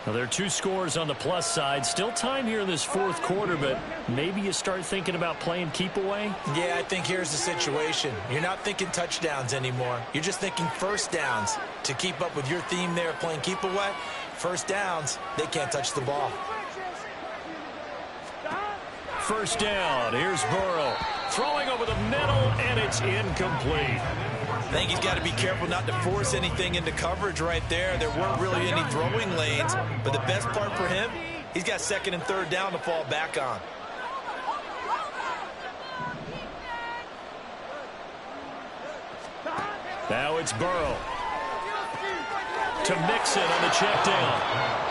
Now, there are 2 scores on the plus side. Still time here in this fourth quarter, but maybe you start thinking about playing keep away? Yeah, I think here's the situation. You're not thinking touchdowns anymore. You're just thinking first downs. To keep up with your theme there, playing keep away, first downs, they can't touch the ball. First down, here's Burrow. Throwing over the middle, and it's incomplete. I think he's got to be careful not to force anything into coverage right there. There weren't really any throwing lanes, but the best part for him, he's got 2nd and 3rd down to fall back on. Now it's Burrow. To Mixon on the check down.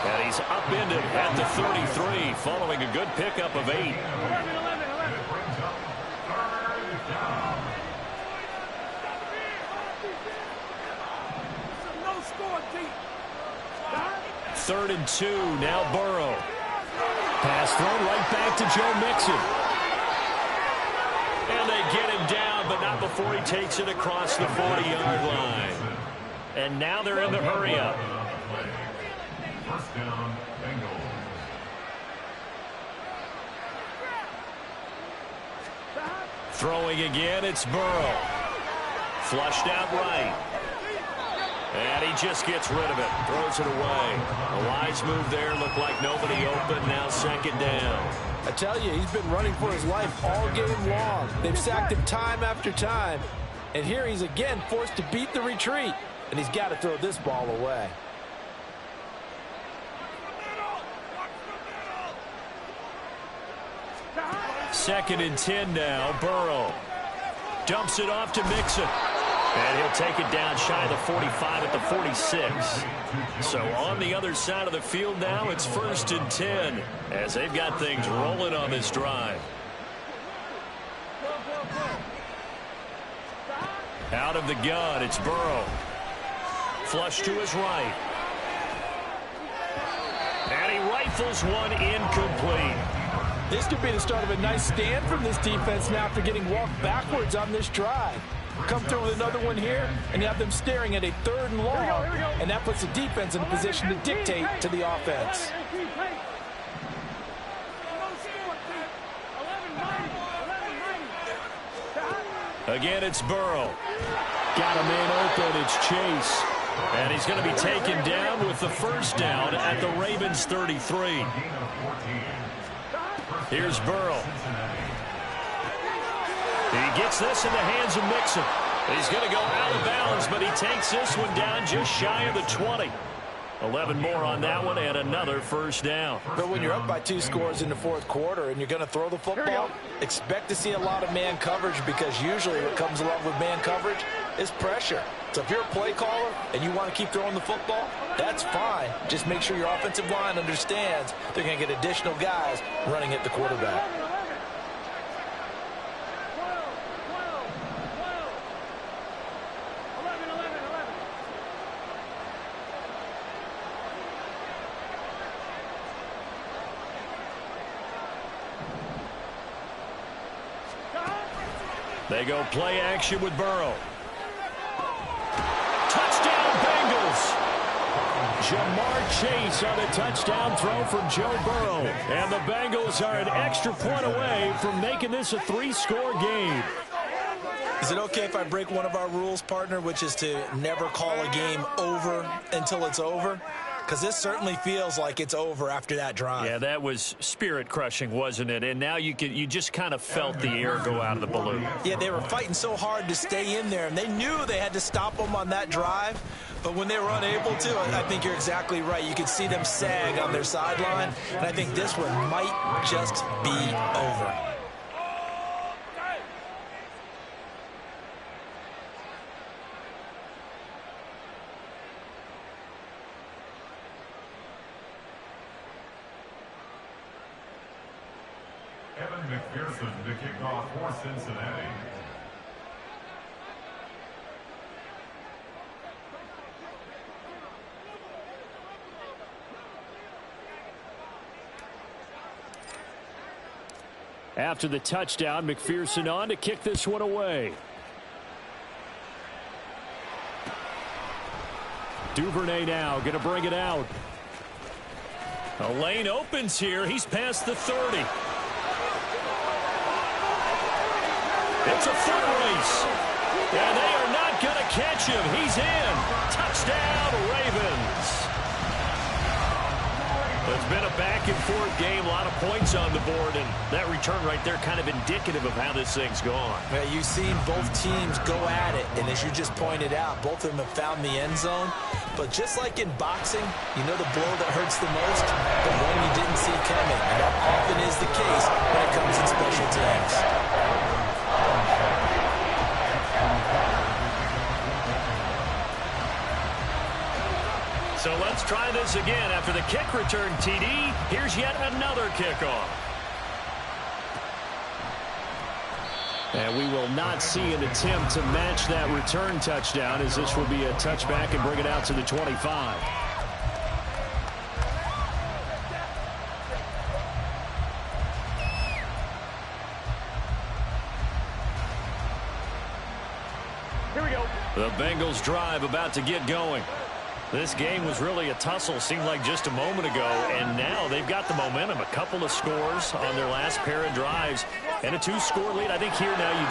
And he's upended at the 33, following a good pickup of 8. Third and 2, now Burrow. Pass thrown right back to Joe Mixon. And they get him down, but not before he takes it across the 40-yard line. And now they're in the hurry-up. First down, Bengals. Throwing again, it's Burrow. Flushed out right. And he just gets rid of it. Throws it away. A wise move there. Looked like nobody open. Now 2nd down. I tell you, he's been running for his life all game long. They've sacked him time after time. And here he's again forced to beat the retreat. and he's got to throw this ball away. Second and 10 now. Burrow dumps it off to Mixon. And he'll take it down shy of the 45 at the 46. So on the other side of the field now, it's 1st and 10 as they've got things rolling on this drive. Out of the gun, it's Burrow. Flush to his right. And he rifles one incomplete. This could be the start of a nice stand from this defense now after getting walked backwards on this drive. Come through with another one here, and you have them staring at a 3rd and long, and that puts the defense in a position to dictate to the offense. Again, it's Burrow. Got a man open. It's Chase. And he's going to be taken down with the 1st down at the Ravens 33. Here's Burrow. He gets this in the hands of Mixon. He's going to go out of bounds, but he takes this one down just shy of the 20. 11 more on that one and another 1st down. But when you're up by 2 scores in the 4th quarter and you're going to throw the football, expect to see a lot of man coverage, because usually what comes along with man coverage is pressure. So if you're a play caller and you want to keep throwing the football, that's fine. Just make sure your offensive line understands they're going to get additional guys running at the quarterback. They go play action with Burrow. Touchdown Bengals. Jamar Chase on a touchdown throw from Joe Burrow. And the Bengals are an extra point away from making this a 3-score game. Is it okay if I break one of our rules, partner, which is to never call a game over until it's over? Because this certainly feels like it's over after that drive. Yeah, that was spirit-crushing, wasn't it? And now you just kind of felt the air go out of the balloon. Yeah, they were fighting so hard to stay in there, and they knew they had to stop them on that drive. But when they were unable to, I think you're exactly right. You could see them sag on their sideline, and I think this one might just be over. Evan McPherson to kick off for Cincinnati. After the touchdown, McPherson on to kick this one away. Duvernay now going to bring it out. A lane opens here. He's past the 30. It's a foot race. And they are not going to catch him. He's in. Touchdown, Ravens. It's been a back-and-forth game, a lot of points on the board, and that return right there kind of indicative of how this thing's gone. Yeah, you've seen both teams go at it, and as you just pointed out, both of them have found the end zone. But just like in boxing, you know the blow that hurts the most? The one you didn't see coming, and that often is the case when it comes in special teams. So let's try this again. After the kick return, TD, here's yet another kickoff. And we will not see an attempt to match that return touchdown, as this will be a touchback and bring it out to the 25. Here we go. The Bengals drive about to get going. This game was really a tussle, seemed like just a moment ago, and now they've got the momentum. A couple of scores on their last pair of drives. And a 2-score lead. I think here now you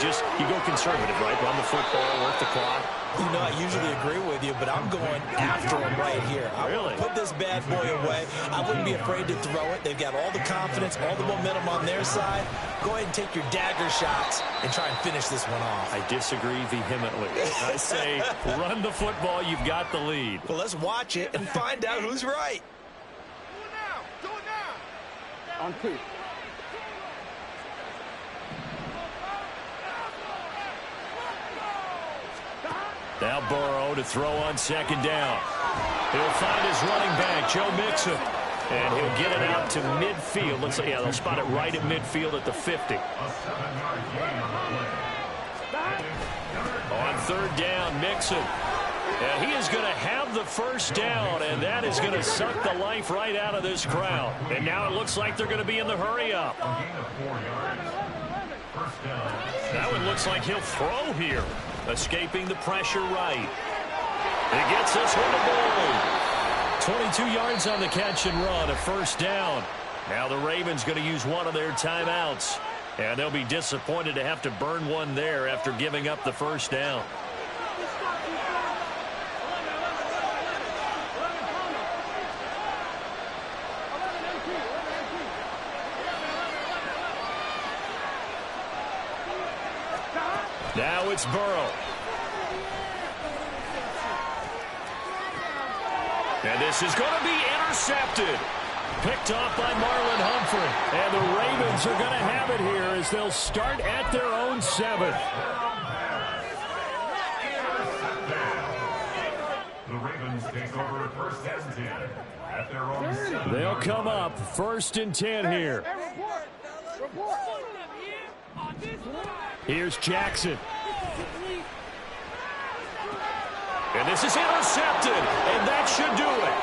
go conservative, right? Run the football, work the clock. You know, I usually agree with you, but I'm going after him right here. I want to put this bad boy away. I wouldn't be afraid to throw it. They've got all the confidence, all the momentum on their side. Go ahead and take your dagger shots and try and finish this one off. I disagree vehemently. I say run the football. You've got the lead. Well, let's watch it and find out who's right. Do it now. On 2. Now Burrow to throw on 2nd down. He'll find his running back, Joe Mixon. And he'll get it out to midfield. Looks like, they'll spot it right at midfield at the 50. On 3rd down, Mixon. And he is going to have the first down, and that is going to suck the life right out of this crowd. And now it looks like they're going to be in the hurry-up. That one looks like he'll throw here. Escaping the pressure right. He gets this one to goal. 22 yards on the catch and run, a first down. Now the Ravens going to use one of their timeouts. And they'll be disappointed to have to burn one there after giving up the first down. Now it's Burrow. And this is going to be intercepted. Picked off by Marlon Humphrey. And the Ravens are going to have it here as they'll start at their own 7. The Ravens take over 1st and 10 at their own 7. They'll come up 1st and 10 here. Here's Jackson. And this is intercepted, and that should do it.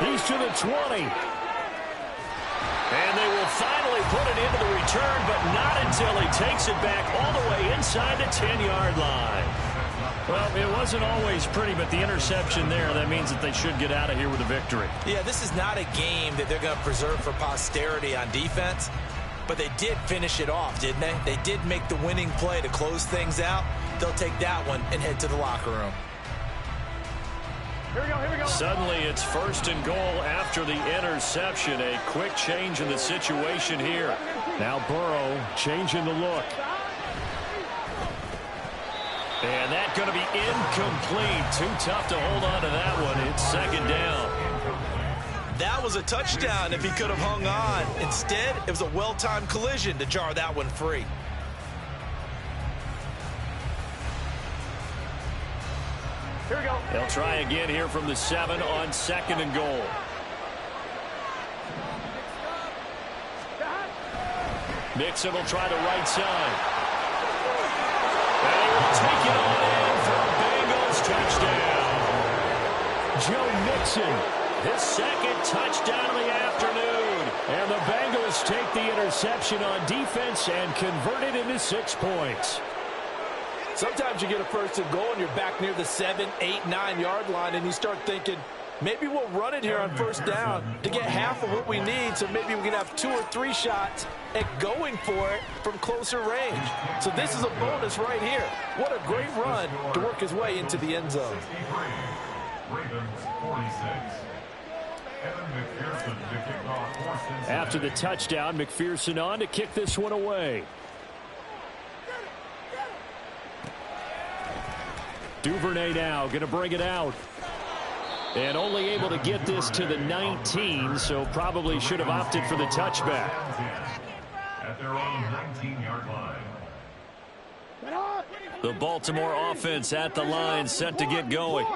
He's to the 20. And they will finally put it into the return, but not until he takes it back all the way inside the 10-yard line. Well, it wasn't always pretty, but the interception there, that means that they should get out of here with a victory. Yeah, this is not a game that they're going to preserve for posterity on defense. But they did finish it off, didn't they? They did make the winning play to close things out. They'll take that one and head to the locker room. Here we go. Suddenly it's 1st and goal after the interception. A quick change in the situation here. Now Burrow changing the look. And that's going to be incomplete. Too tough to hold on to that one. It's 2nd down. That was a touchdown if he could have hung on. Instead, it was a well-timed collision to jar that one free. Here we go. They'll try again here from the 7 on 2nd and goal. Mixon will try the right side. And he will take it on in for a Bengals touchdown. Joe Mixon. His 2nd touchdown of the afternoon. And the Bengals take the interception on defense and convert it into 6 points. Sometimes you get a 1st and goal and you're back near the 7, 8, 9-yard line and you start thinking, maybe we'll run it here on 1st down to get half of what we need, so maybe we can have 2 or 3 shots at going for it from closer range. So this is a bonus right here. What a great run to work his way into the end zone. Ravens 46. After the touchdown, McPherson on to kick this one away. Duvernay now going to bring it out. And only able to get this to the 19, so probably should have opted for the touchback. At their own 19-yard line. The Baltimore offense at the line, set to get going.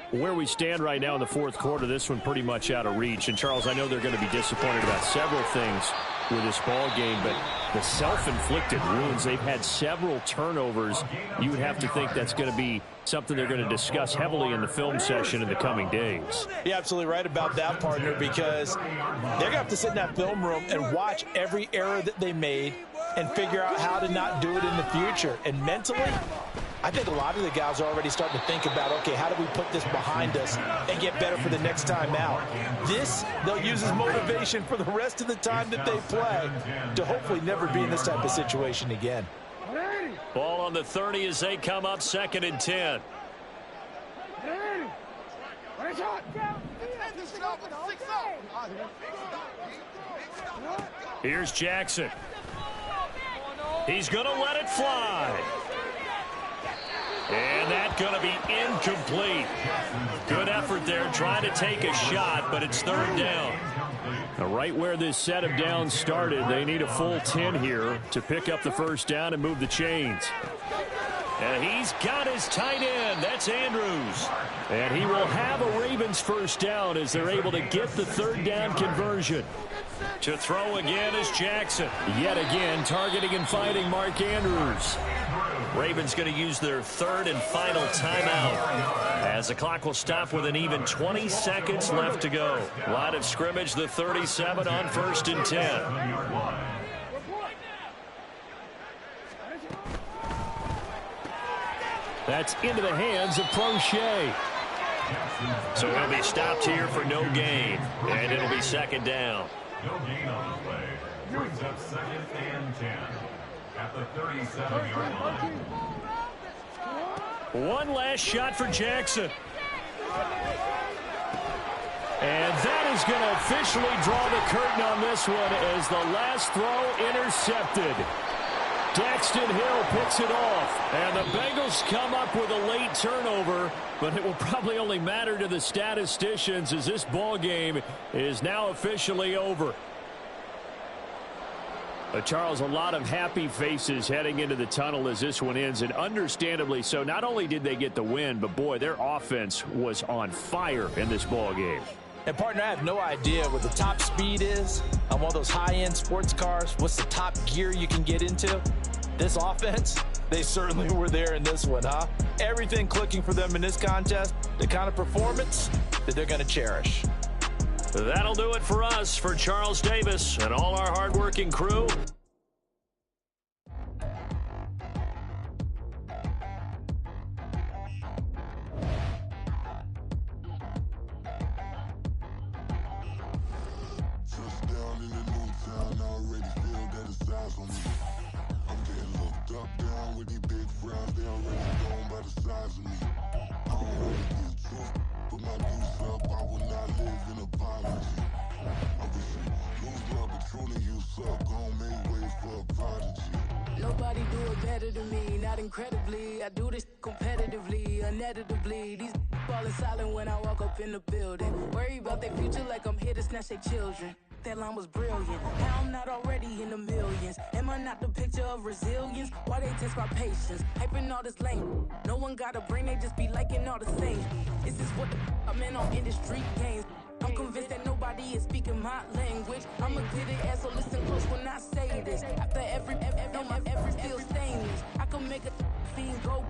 Where we stand right now in the 4th quarter, this one pretty much out of reach. And, Charles, I know they're going to be disappointed about several things with this ball game, but the self-inflicted wounds, they've had several turnovers. You would have to think that's going to be something they're going to discuss heavily in the film session in the coming days. You're absolutely right about that, partner, because they're going to have to sit in that film room and watch every error that they made and figure out how to not do it in the future. And mentally, I think a lot of the guys are already starting to think about, okay, how do we put this behind us and get better for the next time out? This, they'll use as motivation for the rest of the time that they play to hopefully never be in this type of situation again. Ball on the 30 as they come up 2nd and 10. Here's Jackson. He's going to let it fly. And that's going to be incomplete. Good effort there trying to take a shot, but it's 3rd down. Now, right where this set of downs started, they need a full 10 here to pick up the 1st down and move the chains. And he's got his tight end. That's Andrews. And he will have a Ravens 1st down as they're able to get the 3rd down conversion. To throw again is Jackson. Yet again, targeting and finding Mark Andrews. Ravens going to use their 3rd and final timeout as the clock will stop with an even 20 seconds left to go. Line of scrimmage, the 37 on 1st and 10. That's into the hands of Prochet. So he'll be stopped here for no gain, and it'll be 2nd down. No gain on the play. Brings up 2nd and 10 at the 37-yard line. One last shot for Jackson. And that is going to officially draw the curtain on this one as the last throw intercepted. Daxton Hill picks it off, and the Bengals come up with a late turnover, but it will probably only matter to the statisticians as this ball game is now officially over. Charles, a lot of happy faces heading into the tunnel as this one ends, and understandably so. Not only did they get the win, but boy, their offense was on fire in this ball game. And, partner, I have no idea what the top speed is on one of those high-end sports cars. What's the top gear you can get into? This offense, they certainly were there in this one, huh? Everything clicking for them in this contest, the kind of performance that they're going to cherish. That'll do it for us. For Charles Davis and all our hardworking crew, Nobody do it better than me, not incredibly. I do this competitively, uneditably. These falling silent when I walk up in the building. Worry about their future like I'm here to snatch their children. That line was brilliant. How I'm not already in the millions. Am I not the picture of resilience? Why they test my patience? Hyping all this lame. No one got a brain, they just be liking all the same. Is this what the I'm in on industry games? I'm convinced that nobody is speaking my language. I'm a good ass, so listen close when I say this. After every feel stainless. I can make a fiend go.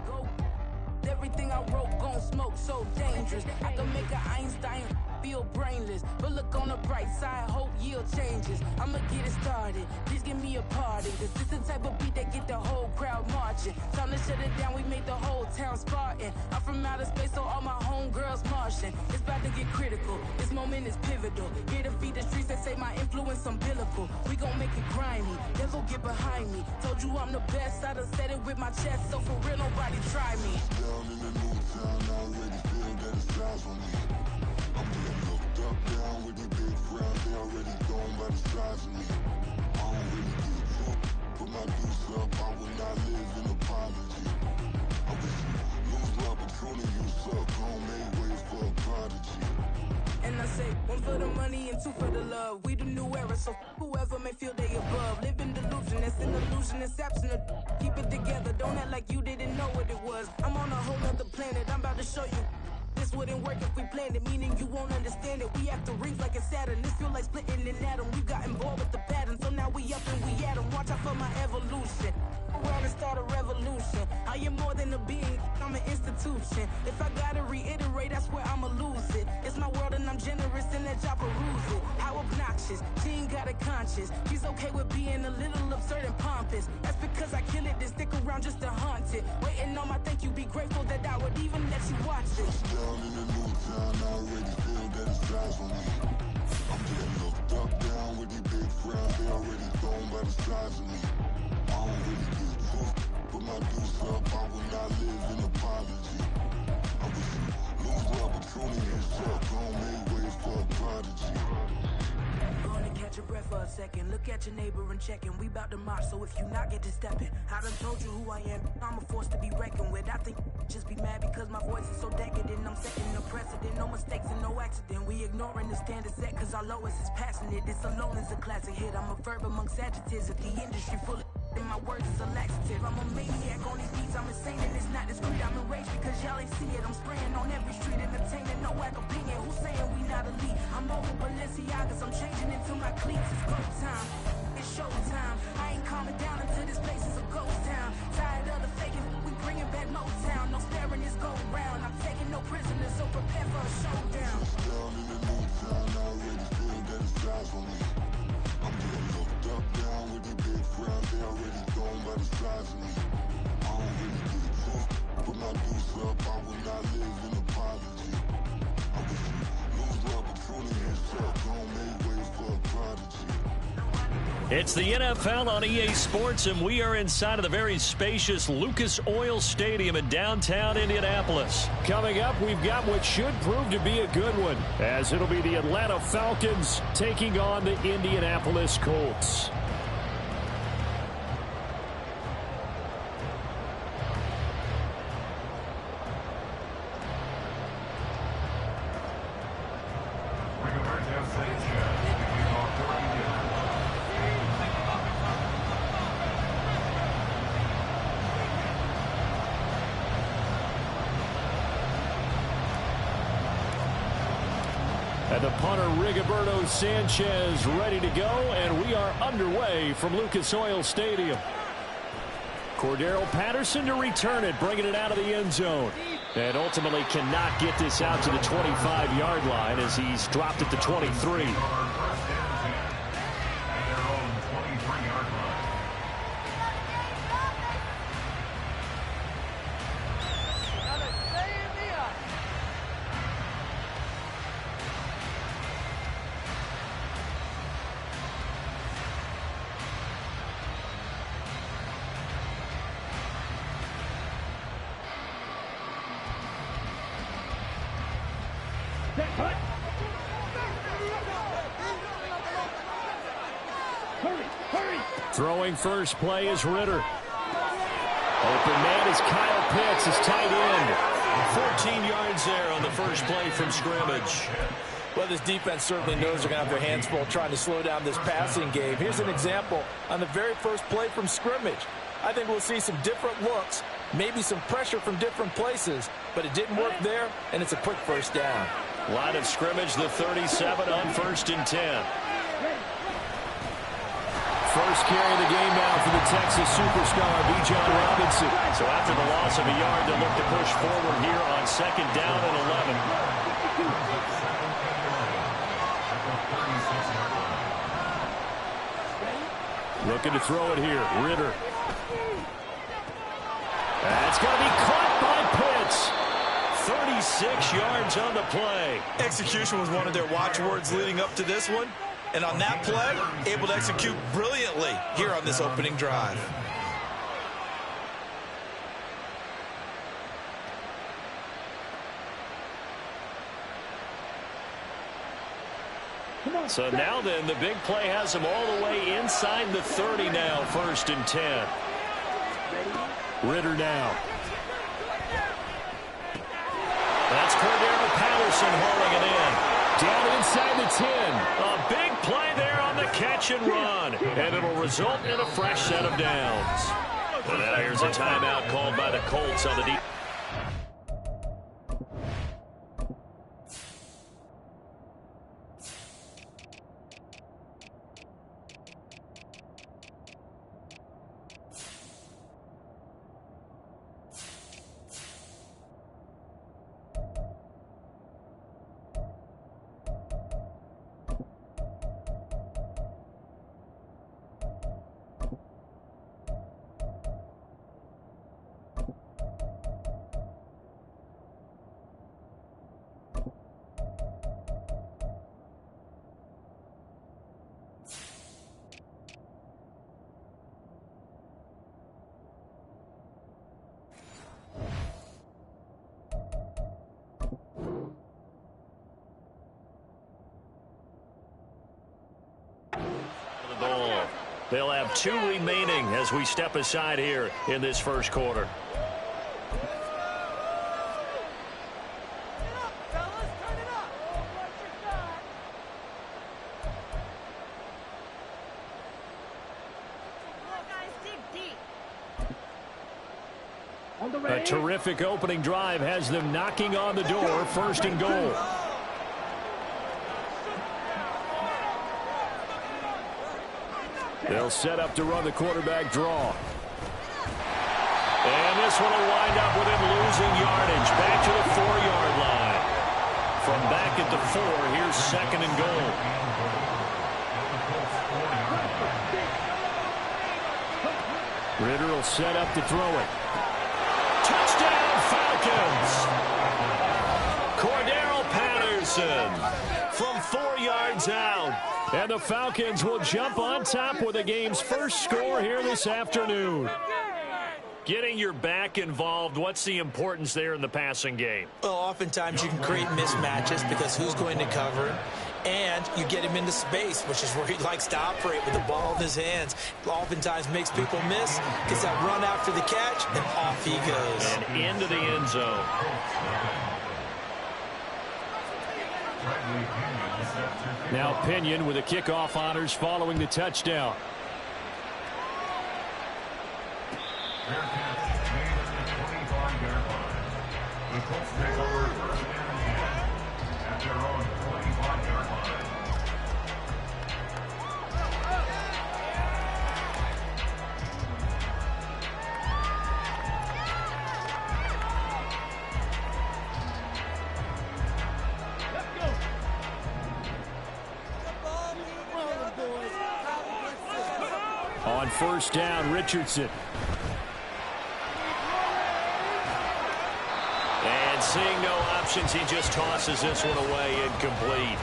Everything I wrote gon' smoke, so dangerous. I can make an Einstein feel brainless. But look on the bright side, hope yield changes. I'ma get it started, please give me a party. Cause this the type of beat that get the whole crowd marching. Time to shut it down, we made the whole town Spartan. I'm from outer space, so all my homegirls Martian. It's about to get critical, this moment is pivotal. Here to feed the streets that say my influence umbilical. We gon' make it grimy, never get behind me. Told you I'm the best, I done said it with my chest. So for real, nobody try me. Down in the new town, I already feel that it's eyes on me. I'm getting looked up, down with these big crowds, they already gone by the size of me. I don't really get drunk, put my deuce up, I will not live in apology. I wish you lose love, but truly you suck, gon' make way for a prodigy. And I say, one for the money and two for the love. We the new era, so whoever may feel they above. Live in delusion, that's an illusion, that's absent of. Keep it together, don't act like you didn't know what it was. I'm on a whole nother planet, I'm about to show you. This wouldn't work if we planned it, meaning you won't understand it. We have to rings like a Saturn, this feel like splitting an atom. We got involved with the pattern, so now we up and we at 'em. Watch out for my evolution. Around and start a revolution. I am more than a being, I'm an institution. If I gotta reiterate, I swear I'ma lose it. It's my world and I'm generous in that job peruse it. How obnoxious. conscious. She ain't got a conscience. She's okay with being a little absurd and pompous. That's because I kill it, then stick around just to haunt it. Waiting on my thank you, be grateful that I would even let you watch this. Down in the new town, I already feel that it's time for me. I'm getting looked up, down with these big crowds. They already thrown by the size of me. I don't really give a fuck. Put my deuce up, I will not live in apology. I wish you lose the opportunity and shut. Don't make ways for a prodigy. Gonna catch your breath for a second. Look at your neighbor and check in. We bout to march, so if you not get to stepping. I done told you who I am. I'm a force to be reckoned with. I think just be mad because my voice is so decadent. I'm setting the precedent. No mistakes and no accident. We ignoring the standard set cause our lowest is passionate. This alone is a classic hit. I'm a verb amongst adjectives. If the industry full of and my words is a laxative. I'm a maniac on these beats. I'm insane and it's not discreet. I'm enraged because y'all ain't see it. I'm spraying on every street, entertaining no whack opinion. Who's saying we not elite? I'm over Balenciagas. I'm changing into my cleats. It's go time. It's showtime. I ain't calming down until this place is a ghost town. Tired of the faking. We bringing back Motown. No sparing this go round. I'm taking no prisoners, so prepare for a showdown. Down in the new town, I already feel that it's time for me. I'm getting looked up, down with these big crowds. They already thrown by the size of me. I don't really give a fuck. Put my deuce up, I will not live in apology. I wish you lose the opportunity and shut. Don't make ways for a prodigy. It's the NFL on EA Sports, and we are inside of the very spacious Lucas Oil Stadium in downtown Indianapolis. Coming up, we've got what should prove to be a good one, as it'll be the Atlanta Falcons taking on the Indianapolis Colts. And the punter, Rigoberto Sanchez, ready to go, and we are underway from Lucas Oil Stadium. Cordero Patterson to return it, bringing it out of the end zone. And ultimately cannot get this out to the 25-yard line as he's dropped it to 23. Throwing first play is Ritter. Open man is Kyle Pitts, his tight end. 14 yards there on the first play from scrimmage. Well, this defense certainly knows they're going to have their hands full trying to slow down this passing game. Here's an example on the very first play from scrimmage. I think we'll see some different looks, maybe some pressure from different places, but it didn't work there, and it's a quick first down. Line of scrimmage, the 37 on 1st and 10. First carry of the game now for the Texas superstar, Bijan Robinson. So after the loss of a yard, they'll look to push forward here on 2nd down and 11. Looking to throw it here, Ritter. That's going to be caught by Pitts. 36 yards on the play. Execution was one of their watchwords leading up to this one. And on that play, able to execute brilliantly here on this opening drive. So now then, the big play has them all the way inside the 30 now, 1st and 10. Ritter now. That's Cordero Patterson hauling it in. Down inside the 10. A big play there on the catch and run. And it'll result in a fresh set of downs. And now here's a timeout called by the Colts on the deep. They'll have 2 remaining as we step aside here in this first quarter. A terrific opening drive has them knocking on the door, 1st and goal. They'll set up to run the quarterback draw. And this one will wind up with him losing yardage. Back to the 4-yard line. From back at the 4, here's 2nd and goal. Ritter will set up to throw it. Touchdown, Falcons! Cordero Patterson from 4 yards out. And the Falcons will jump on top with the game's first score here this afternoon. Getting your back involved, what's the importance there in the passing game? Well, oftentimes you can create mismatches because who's going to cover, and you get him into space, which is where he likes to operate with the ball in his hands. Oftentimes makes people miss, gets that run after the catch, and off he goes. And into the end zone. Now Pinion with the kickoff honors following the touchdown. The Colts take over 1st and 10 at their own 25-yard line. On 1st down, Richardson. And seeing no options, he just tosses this one away, incomplete.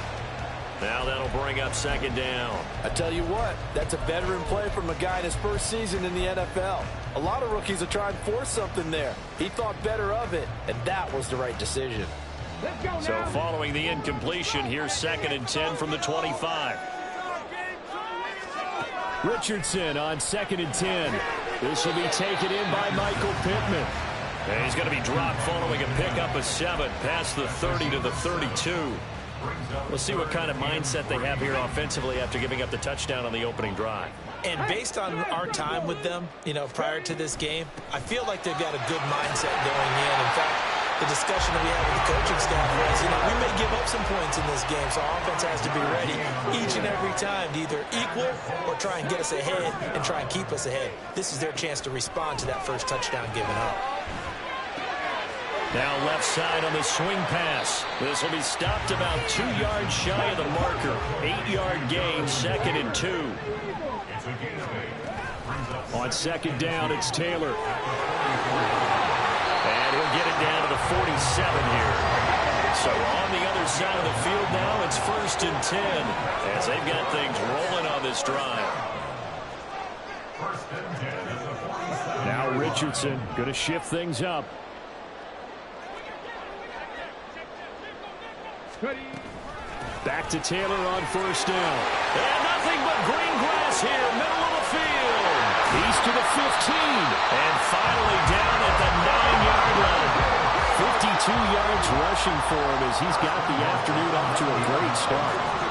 Now that'll bring up 2nd down. I tell you what, that's a veteran play from a guy in his first season in the NFL. A lot of rookies will try and force something there. He thought better of it, and that was the right decision. So following the incompletion, here's 2nd and 10 from the 25. Richardson on 2nd and 10. This will be taken in by Michael Pittman. And he's going to be dropped following a pickup of 7 past the 30 to the 32. We'll see what kind of mindset they have here offensively after giving up the touchdown on the opening drive. And based on our time with them, prior to this game, I feel like they've got a good mindset going in. In fact, the discussion that we had with the coaching staff was, we may give up some points in this game, so our offense has to be ready each and every time to either equal or try and get us ahead and try and keep us ahead. This is their chance to respond to that first touchdown given up. Now left side on the swing pass. This will be stopped about 2 yards shy of the marker. 8-yard gain, 2nd and 2. On 2nd down, it's Taylor. And he'll get it down to the 47 here. So on the other side of the field now, it's 1st and 10 as they've got things rolling on this drive. Now Richardson going to shift things up. Back to Taylor on 1st down. And nothing but green grass here, middle of the field. He's to the 15. And finally down at the 9-yard line. 52 yards rushing for him as he's got the afternoon off to a great start.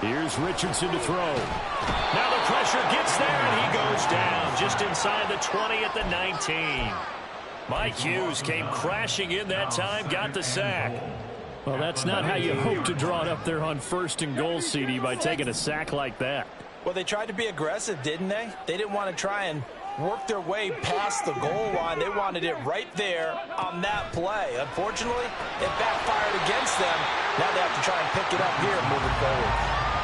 Here's Richardson to throw. Now the pressure gets there, and he goes down just inside the 20 at the 19. Mike Hughes came crashing in that time, got the sack. Well, that's not how you hope to draw it up there on 1st and goal, CD, by taking a sack like that. Well, they tried to be aggressive, didn't they? They didn't want to try and work their way past the goal line. They wanted it right there on that play. Unfortunately, it backfired against them. Now they have to try and pick it up here moving forward.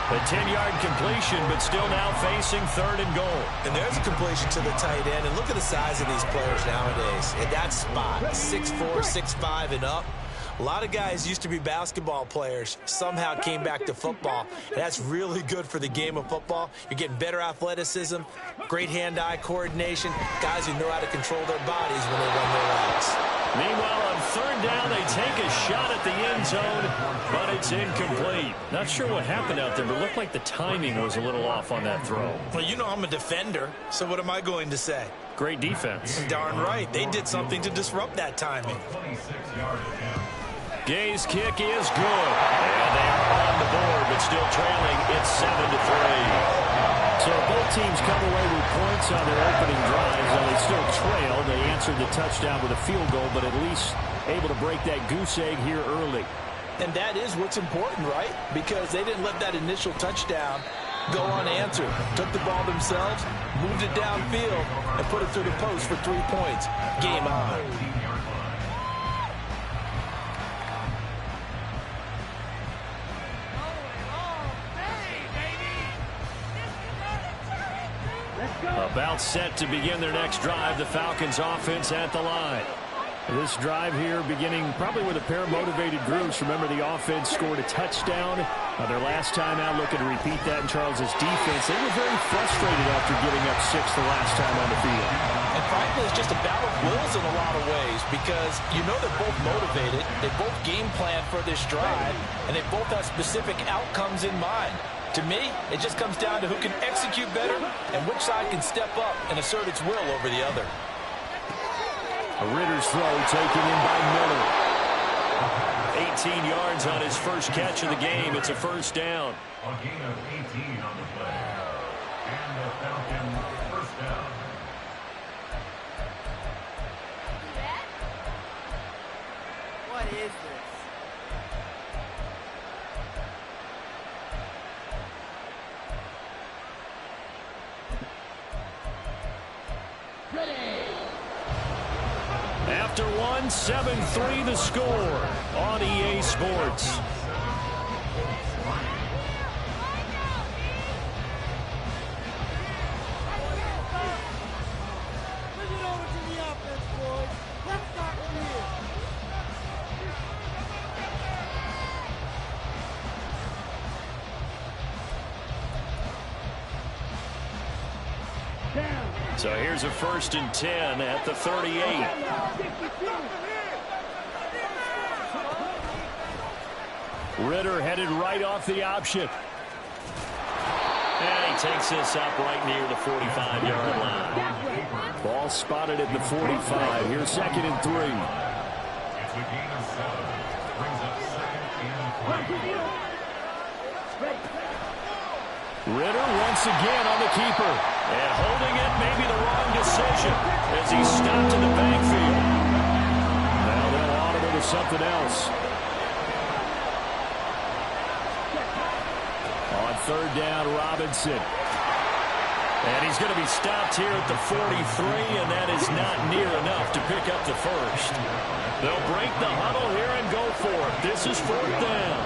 A 10-yard completion, but still now facing 3rd and goal. And there's a completion to the tight end. And look at the size of these players nowadays. At that spot, 6'4", 6'5", and up. A lot of guys used to be basketball players, somehow came back to football. And that's really good for the game of football. You're getting better athleticism, great hand-eye coordination, guys who know how to control their bodies when they run their routes. Meanwhile, on third down, they take a shot at the end zone, but it's incomplete. Not sure what happened out there, but it looked like the timing was a little off on that throw. Well, you know I'm a defender, so what am I going to say? Great defense. Darn right. They did something to disrupt that timing. Gay's kick is good. And they are on the board, but still trailing. It's 7-3. So both teams come away with points on their opening drives. Though they still trail. They answered the touchdown with a field goal, but at least able to break that goose egg here early. And that is what's important, right? Because they didn't let that initial touchdown go unanswered. Took the ball themselves, moved it downfield, and put it through the post for 3 points. Game on. About set to begin their next drive. The Falcons offense at the line. This drive here beginning probably with a pair of motivated groups. Remember, the offense scored a touchdown. Their last time out, looking to repeat that in Charles's defense. They were very frustrated after giving up 6 the last time on the field. And frankly, it's just a battle of wills in a lot of ways because you know they're both motivated. They both game plan for this drive, and they both have specific outcomes in mind. To me, it just comes down to who can execute better and which side can step up and assert its will over the other. A Ritter's throw taken in by Miller. 18 yards on his first catch of the game. It's a first down. A gain of 18 on the play. And the Falcons first down. What is this? After one, 7-3 the score on EA Sports. So here's a 1st and 10 at the 38. Ritter headed right off the option. And he takes this up right near the 45-yard line. Ball spotted at the 45. Here's 2nd and 3. It's a gain of 7. Brings up 2nd and 3. Ritter once again on the keeper. And holding it may be the wrong decision as he stopped in the backfield. Now they'll audible to something else. On 3rd down, Robinson. And he's going to be stopped here at the 43, and that is not near enough to pick up the first. They'll break the huddle here and go for it. This is 4th down.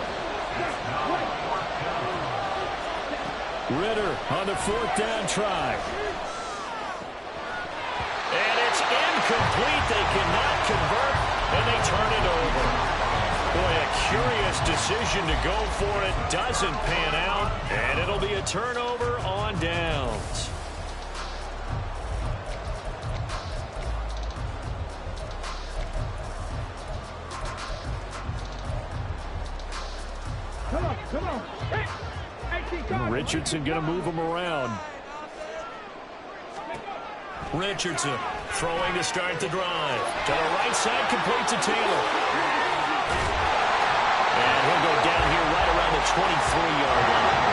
Ritter on the 4th down try. And it's incomplete. They cannot convert, and they turn it over. Boy, a curious decision to go for it. Doesn't pan out, and it'll be a turnover on downs. Come on, come on. Hey. Richardson going to move him around. Richardson throwing to start the drive. To the right side, complete to Taylor. And he'll go down here right around the 23-yard line.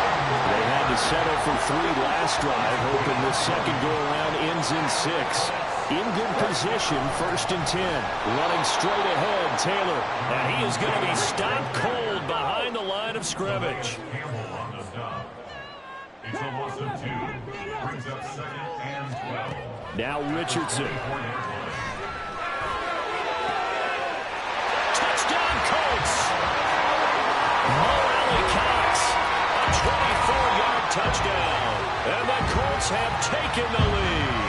They had to settle for 3 last drive, hoping the second go-around ends in 6. In good position, 1st and 10. Running straight ahead, Taylor. And he is going to be stopped cold behind the line of scrimmage. It's a loss of 2. Brings up 2nd and 12. Now Richardson. Touchdown, Colts. Mo Alley-Cox. A 24-yard touchdown. And the Colts have taken the lead.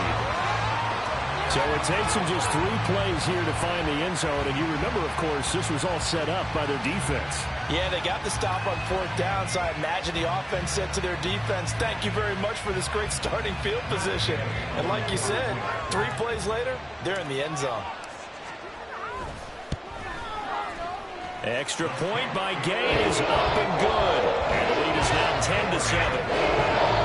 So it takes them just 3 plays here to find the end zone. And you remember, of course, this was all set up by their defense. Yeah, they got the stop on 4th down, so I imagine the offense said to their defense, thank you very much for this great starting field position. And like you said, 3 plays later, they're in the end zone. Extra point by Gay is up and good. And the lead is now 10-7.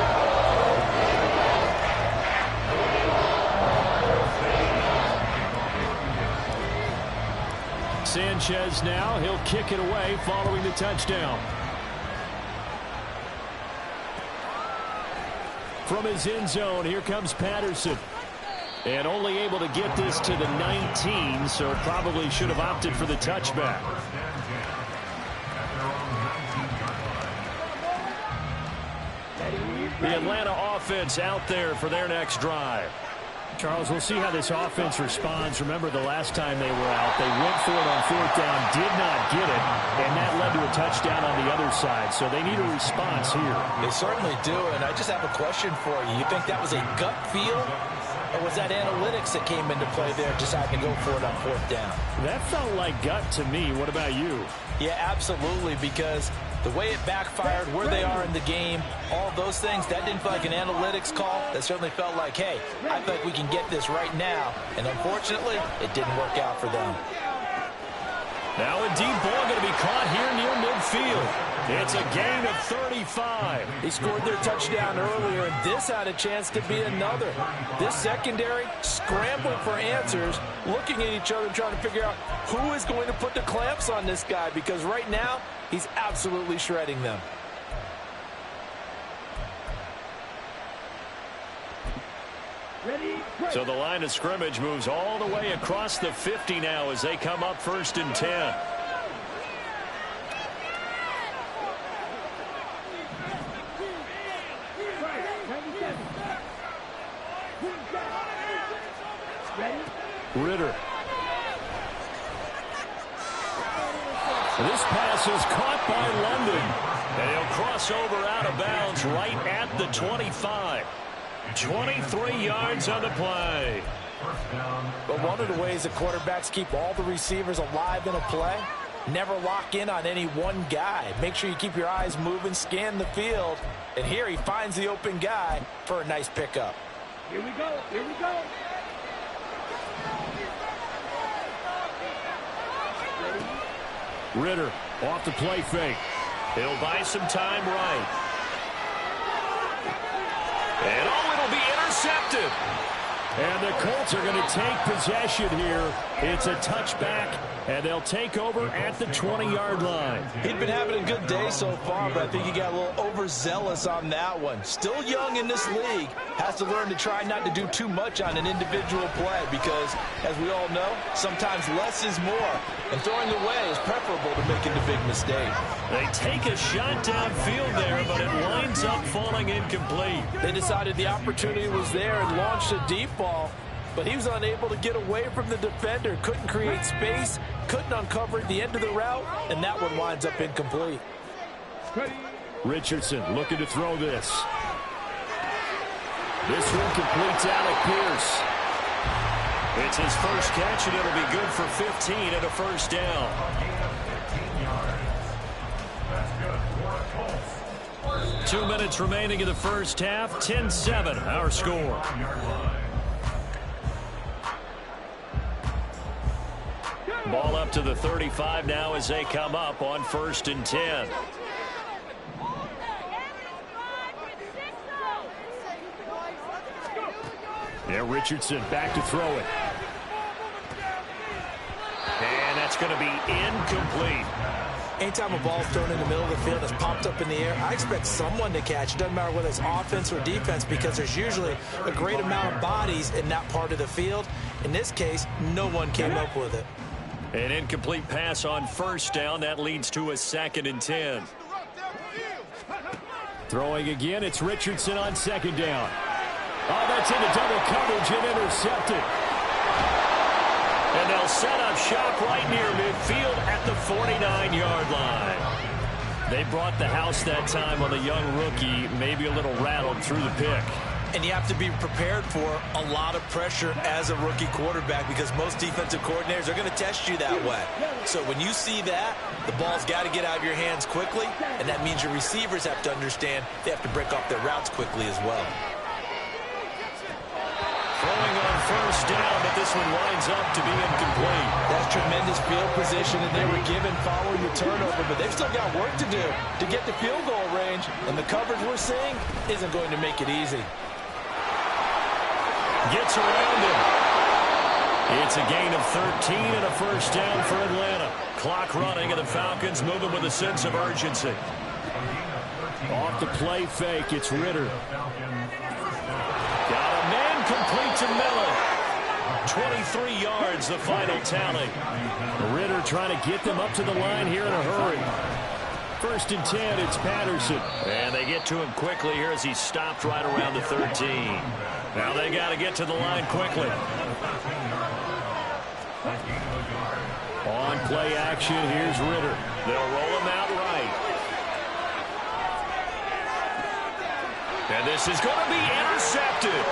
Sanchez now, he'll kick it away following the touchdown. From his end zone, here comes Patterson. And only able to get this to the 19, so probably should have opted for the touchback. The Atlanta offense out there for their next drive. Charles, we'll see how this offense responds. Remember, the last time they were out, they went for it on 4th down, did not get it, and that led to a touchdown on the other side. So they need a response here. They certainly do, and I just have a question for you. You think that was a gut feel, or was that analytics that came into play there, deciding to go for it on 4th down? That felt like gut to me. What about you? Yeah, absolutely, because the way it backfired, where they are in the game, all those things, that didn't feel like an analytics call. That certainly felt like, hey, I think we can get this right now. And unfortunately, it didn't work out for them. Now a deep ball going to be caught here near midfield. It's a gain of 35. He scored their touchdown earlier, and this had a chance to be another. This secondary scrambling for answers, looking at each other, trying to figure out who is going to put the clamps on this guy, because right now, he's absolutely shredding them. So the line of scrimmage moves all the way across the 50 now as they come up 1st and 10. Ritter. This pass is caught by London. And he'll cross over out of bounds right at the 25. 23 yards on the play. But one of the ways that quarterbacks keep all the receivers alive in a play, never lock in on any one guy. Make sure you keep your eyes moving, scan the field. And here he finds the open guy for a nice pickup. Here we go. Here we go. Ritter off the play fake. He'll buy some time right. And it'll be intercepted. And the Colts are going to take possession here. It's a touchback, and they'll take over at the 20-yard line. He'd been having a good day so far, but I think he got a little overzealous on that one. Still young in this league. Has to learn to try not to do too much on an individual play because, as we all know, sometimes less is more. And throwing away is preferable to making the big mistake. They take a shot downfield there, but it winds up falling incomplete. They decided the opportunity was there and launched a deep ball, but he was unable to get away from the defender, couldn't create space, couldn't uncover the end of the route, and that one winds up incomplete. Richardson looking to throw this. This one completes Alec Pierce. It's his first catch, and it'll be good for 15 and a first down. 2 minutes remaining in the first half. 10-7, our score. Ball up to the 35 now as they come up on 1st and 10. Yeah, Richardson back to throw it. And that's going to be incomplete. Anytime a ball is thrown in the middle of the field that's popped up in the air, I expect someone to catch. It doesn't matter whether it's offense or defense because there's usually a great amount of bodies in that part of the field. In this case, no one came up with it. An incomplete pass on 1st down. That leads to a 2nd and 10. Throwing again, it's Richardson on 2nd down. Oh, that's into double coverage and intercepted. And they'll set up shop right near midfield at the 49-yard line. They brought the house that time on the young rookie, maybe a little rattled through the pick. And you have to be prepared for a lot of pressure as a rookie quarterback because most defensive coordinators are going to test you that way. So when you see that, the ball's got to get out of your hands quickly, and that means your receivers have to understand they have to break off their routes quickly as well. Throwing on first down, but this one winds up to be incomplete. That's tremendous field position, and they were given following the turnover, but they've still got work to do to get the field goal range, and the coverage we're seeing isn't going to make it easy. Gets around him. It's a gain of 13 and a first down for Atlanta. Clock running, and the Falcons moving with a sense of urgency. Off the play fake, it's Ritter. Got a man complete to Miller. 23 yards, the final tally. Ritter trying to get them up to the line here in a hurry. First and 10, it's Patterson. And they get to him quickly here as he stopped right around the 13. Now they got to get to the line quickly. On play action, here's Ritter. They'll roll him out right. And this is going to be intercepted.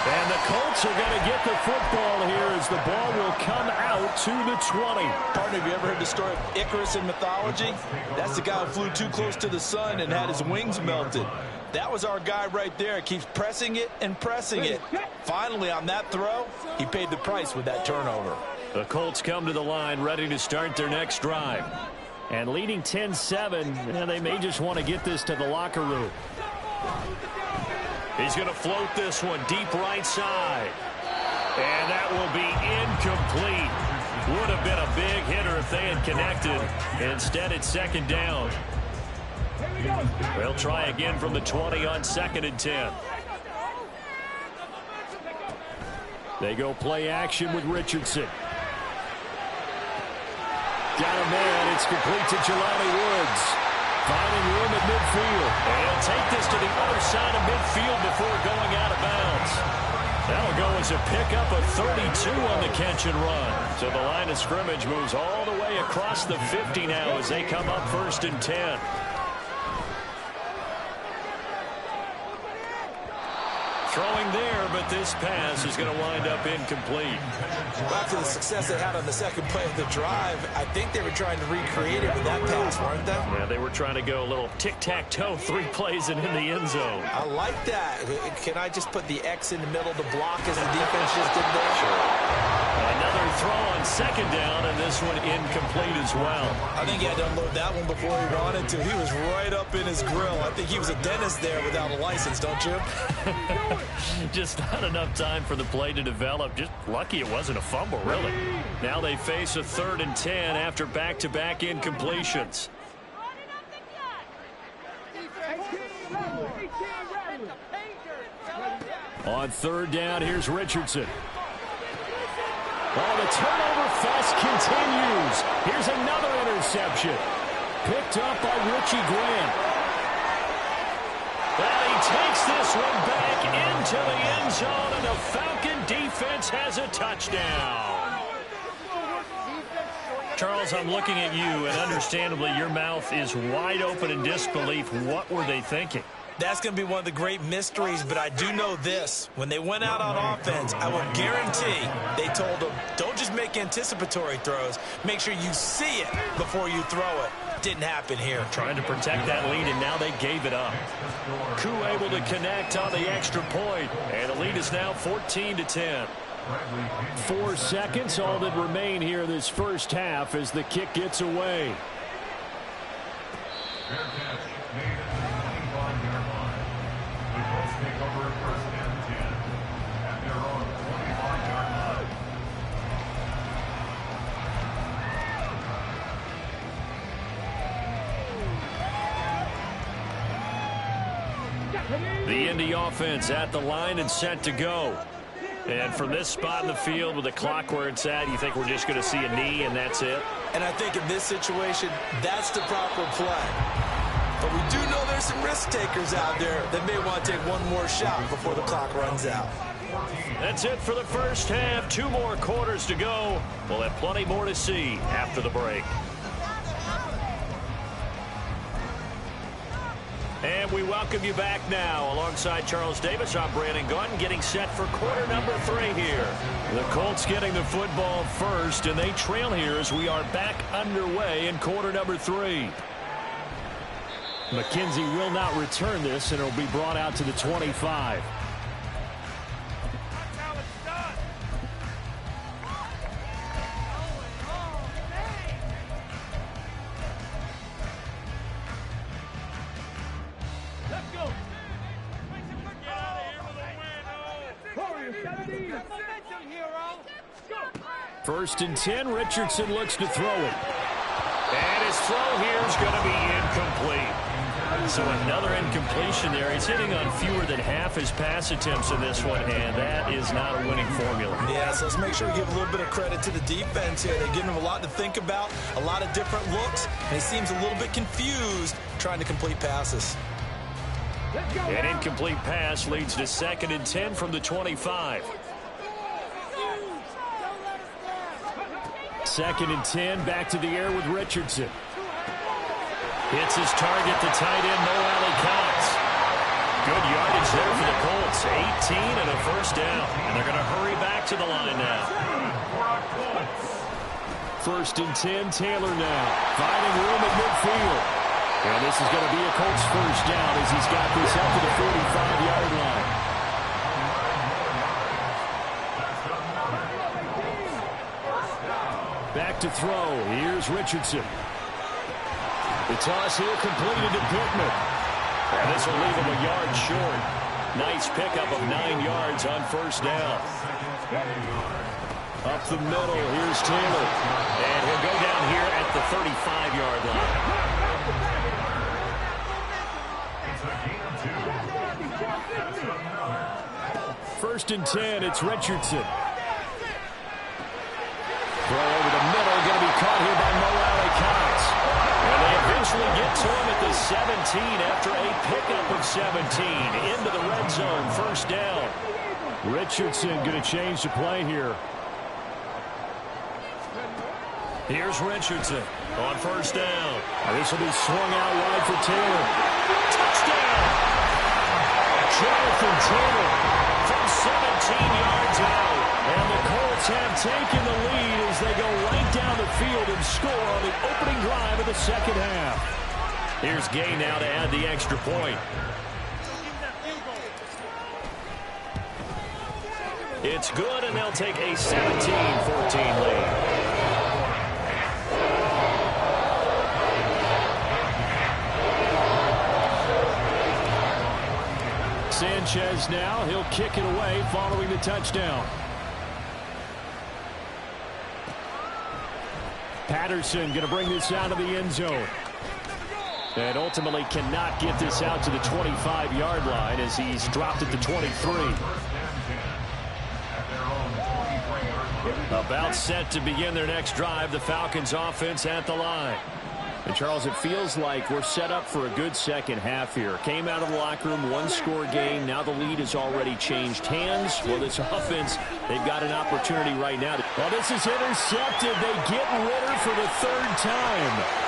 And the Colts are going to get the football here as the ball will come out to the 20. Partner, have you ever heard the story of Icarus in mythology? That's the guy who flew too close to the sun and had his wings melted. That was our guy right there. Keeps pressing it and pressing it. Finally, on that throw, he paid the price with that turnover. The Colts come to the line ready to start their next drive. And leading 10-7, and they may just want to get this to the locker room. He's going to float this one deep right side. And that will be incomplete. Would have been a big hitter if they had connected. Instead, it's second down. They'll try again from the 20 on second and 10. They go play action with Richardson. Got a man. It's complete to Jelani Woods. Finding room at midfield. And he'll take this to the other side of midfield before going out of bounds. That'll go as a pickup of 32 on the catch and run. So the line of scrimmage moves all the way across the 50 now as they come up first and 10. Throwing there, but this pass is going to wind up incomplete. After the success they had on the second play of the drive, I think they were trying to recreate it with that pass, weren't they? Yeah, they were trying to go a little tic-tac-toe, 3 plays and in the end zone. I like that. Can I just put the X in the middle to block as the defense just did there? Sure. Another throw on second down, and this one incomplete as well. I think he had to unload that one before he wanted to. He was right up in his grill. I think he was a dentist there without a license, don't you? Just not enough time for the play to develop. Just lucky it wasn't a fumble, really. Now they face a 3rd and 10 after back-to-back incompletions. On 3rd down, here's Richardson. Oh, the turnover fest continues. Here's another interception. Picked up by Richie Grant. And he takes this one back into the end zone, and the Falcon defense has a touchdown. Charles, I'm looking at you, and understandably your mouth is wide open in disbelief. What were they thinking? That's going to be one of the great mysteries, but I do know this. When they went out on offense, I will guarantee they told them, don't just make anticipatory throws. Make sure you see it before you throw it. Didn't happen here. Trying to protect that lead, and now they gave it up. Koo able to connect on the extra point, and the lead is now 14-10. 4 seconds, all that remain here this first half as the kick gets away. Fair catch made at the 25-yard line. The Colts take over first and 10 at their own 25-yard line. The Indy offense at the line and set to go. And from this spot in the field with the clock where it's at, you think we're just going to see a knee and that's it? And I think in this situation, that's the proper play. But we do know there's some risk takers out there that may want to take one more shot before the clock runs out. That's it for the first half. 2 more quarters to go. We'll have plenty more to see after the break. And And we welcome you back now. Alongside Charles Davis, I'm Brandon Gaudin, getting set for quarter number 3 here. The Colts getting the football first, and they trail here as we are back underway in quarter number 3. McKenzie will not return this, and it will be brought out to the 25. First and 10, Richardson looks to throw it. And his throw here is going to be incomplete. So another incompletion there. He's hitting on fewer than half his pass attempts in this one, and that is not a winning formula. Yeah, so let's make sure we give a little bit of credit to the defense here. They're giving him a lot to think about, a lot of different looks, and he seems a little bit confused trying to complete passes. An incomplete pass leads to 2nd and 10 from the 25. 2nd and 10, back to the air with Richardson. Hits his target, the tight end, Mo Alley-Cox. Good yardage there for the Colts. 18 and a first down. And they're going to hurry back to the line now. 1st and 10, Taylor now. Finding room at midfield. And this is going to be a Colts first down as he's got this up to the 45-yard line. Back to throw. Here's Richardson. The toss here completed to Pittman. And this will leave him a yard short. Nice pickup of 9 yards on first down. Up the middle, here's Taylor. And he'll go down here at the 35-yard line. 1st and 10, it's Richardson. Throw over the middle, going to be caught here by Mo Alley-Cox. And they eventually get to him at the 17 after a pickup of 17. Into the red zone, first down. Richardson going to change the play here. Here's Richardson on first down. This will be swung out wide for Taylor. Touchdown! Jonathan Taylor from 17 yards out. And the Colts have taken the lead as they go right down the field and score on the opening drive of the second half. Here's Gay now to add the extra point. It's good, and they'll take a 17-14 lead. Sanchez now, he'll kick it away following the touchdown. Patterson going to bring this out of the end zone. And ultimately cannot get this out to the 25-yard line as he's dropped at the 23. About set to begin their next drive, the Falcons offense at the line. And Charles, it feels like we're set up for a good second half here. Came out of the locker room, one-score game. Now the lead has already changed hands. Well, this offense, they've got an opportunity right now. Well, this is intercepted. They get Ritter for the 3rd time.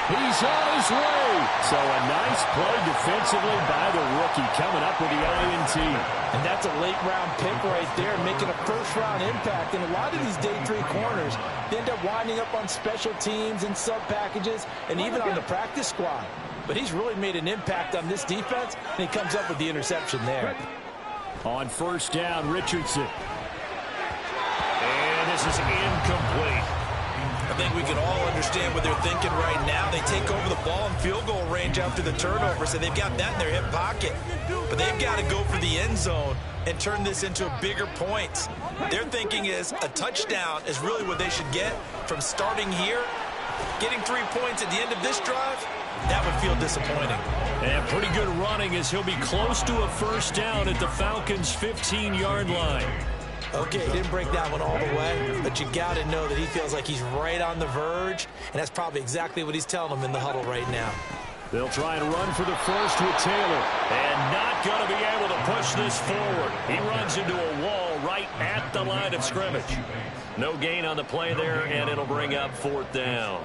He's on his way. So a nice play defensively by the rookie coming up with the INT. And that's a late-round pick right there, making a first-round impact. And a lot of these day 3 corners, they end up winding up on special teams and sub-packages and even on the practice squad. But he's really made an impact on this defense, and he comes up with the interception there. On first down, Richardson. And this is incomplete. I think we can all understand what they're thinking right now. They take over the ball in field goal range after the turnover, so they've got that in their hip pocket. But they've got to go for the end zone and turn this into bigger points. Their thinking is a touchdown is really what they should get from starting here. Getting 3 points at the end of this drive, that would feel disappointing. And pretty good running as he'll be close to a first down at the Falcons' 15-yard line. Okay, he didn't break that one all the way, but you got to know that he feels like he's right on the verge, and that's probably exactly what he's telling them in the huddle right now. They'll try and run for the first with Taylor, and not going to be able to push this forward. He runs into a wall right at the line of scrimmage. No gain on the play there, and it'll bring up 4th down.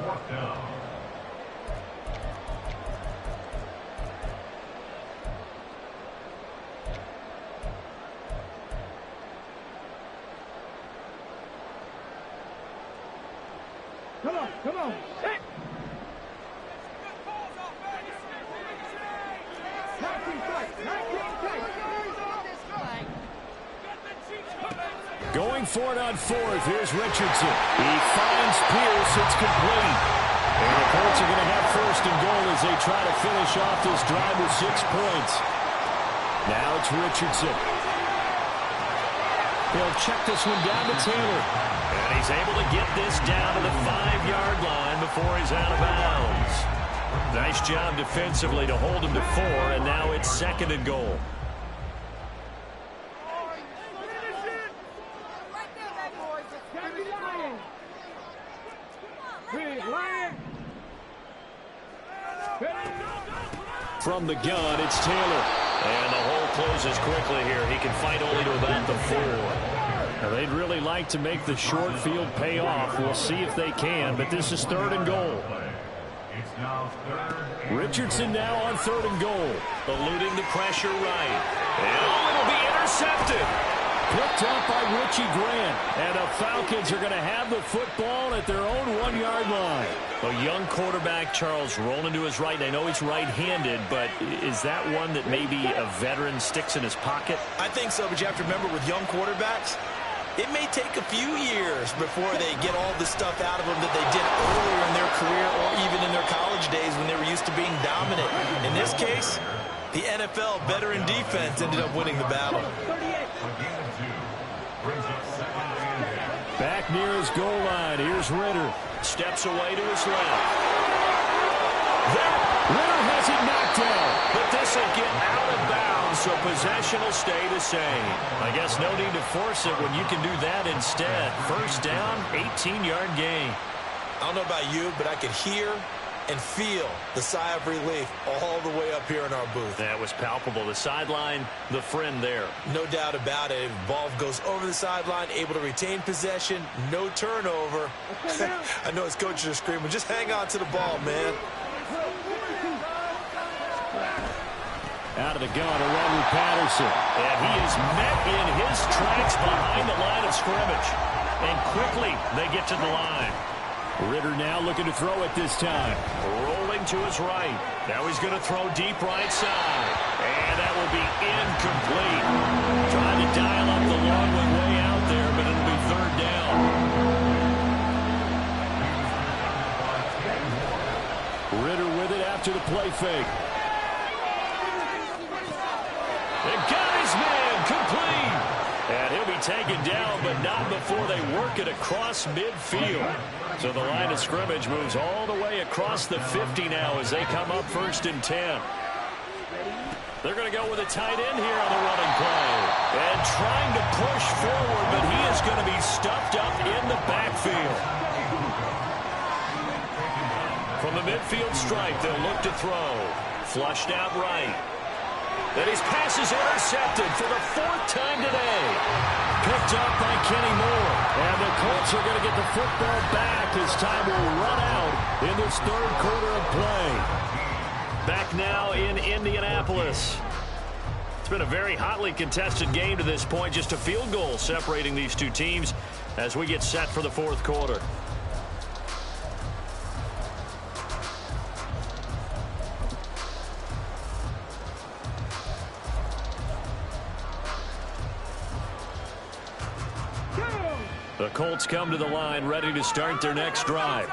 Come on, come on. Hey. Going for it on fourth. Here's Richardson. He finds Pierce. It's complete. And the Colts are going to have first and goal as they try to finish off this drive with 6 points. Now it's Richardson. He'll check this one down to Taylor. And he's able to get this down to the 5-yard line before he's out of bounds. Nice job defensively to hold him to 4, and now it's second and goal. From the gun, it's Taylor. And the hole closes quickly here. He can fight only to about the 4. Now, they'd really like to make the short field pay off. We'll see if they can, but this is third and goal. Richardson now on third and goal. Eluding the pressure right. And it'll be intercepted. Picked up by Richie Grant. And the Falcons are going to have the football at their own 1-yard line. A young quarterback, Charles, rolling to his right. I know he's right-handed, but is that one that maybe a veteran sticks in his pocket? I think so, but you have to remember with young quarterbacks, it may take a few years before they get all the stuff out of them that they did earlier in their career or even in their college days when they were used to being dominant. In this case, the NFL veteran defense ended up winning the battle. Back near his goal line. Here's Ritter. Steps away to his left. Ritter has it knocked down. But this will get out of bounds, so possession will stay the same. I guess no need to force it when you can do that instead. First down, 18-yard gain. I don't know about you, but I could hear and feel the sigh of relief all the way up here in our booth. That was palpable. The sideline, the friend there. No doubt about it. Ball goes over the sideline, able to retain possession, no turnover. I know his coaches are screaming, just hang on to the ball, man. Out of the gun, a run with Patterson. And he is met in his tracks behind the line of scrimmage. And quickly, they get to the line. Ritter now looking to throw it this time. Rolling to his right. Now he's going to throw deep right side. And that will be incomplete. Trying to dial up the long way out there, but it'll be third down. Ritter with it after the play fake. They got his man complete. And he'll be taken down, but not before they work it across midfield. So the line of scrimmage moves all the way across the 50 now as they come up first and 10. They're going to go with a tight end here on the running play. And trying to push forward, but he is going to be stuffed up in the backfield. From the midfield stripe, they'll look to throw. Flushed out right. And his pass is intercepted for the 4th time today. Picked up by Kenny Moore. And the Colts are going to get the football back as time will run out in this third quarter of play. Back now in Indianapolis. It's been a very hotly contested game to this point. Just a field goal separating these two teams as we get set for the fourth quarter. The Colts come to the line ready to start their next drive.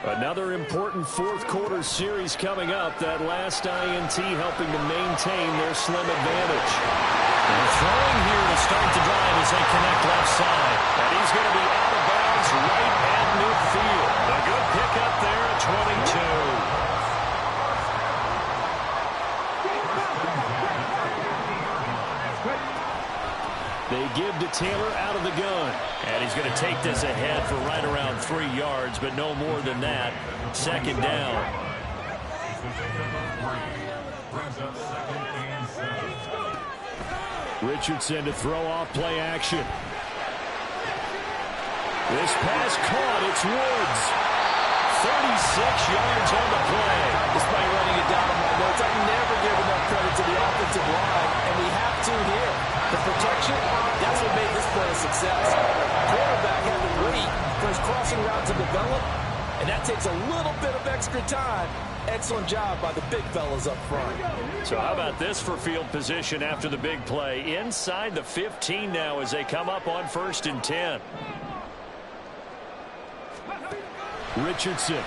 Another important fourth quarter series coming up. That last INT helping to maintain their slim advantage. And throwing here to start the drive as they connect left side. And he's going to be out of bounds right at midfield. A good pickup there at 22. They give to Taylor out of the gun. And he's going to take this ahead for right around 3 yards, but no more than that. Second down. Richardson to throw off play action. This pass caught. It's Woods. 36 yards on the play. Despite running it down on my notes, I never give enough credit to the offensive line, and we have to here. The protection, that's what made this play a success. Quarterback had to wait for his crossing route to develop, and that takes a little bit of extra time. Excellent job by the big fellas up front. So how about this for field position after the big play? Inside the 15 now as they come up on 1st and 10. Richardson.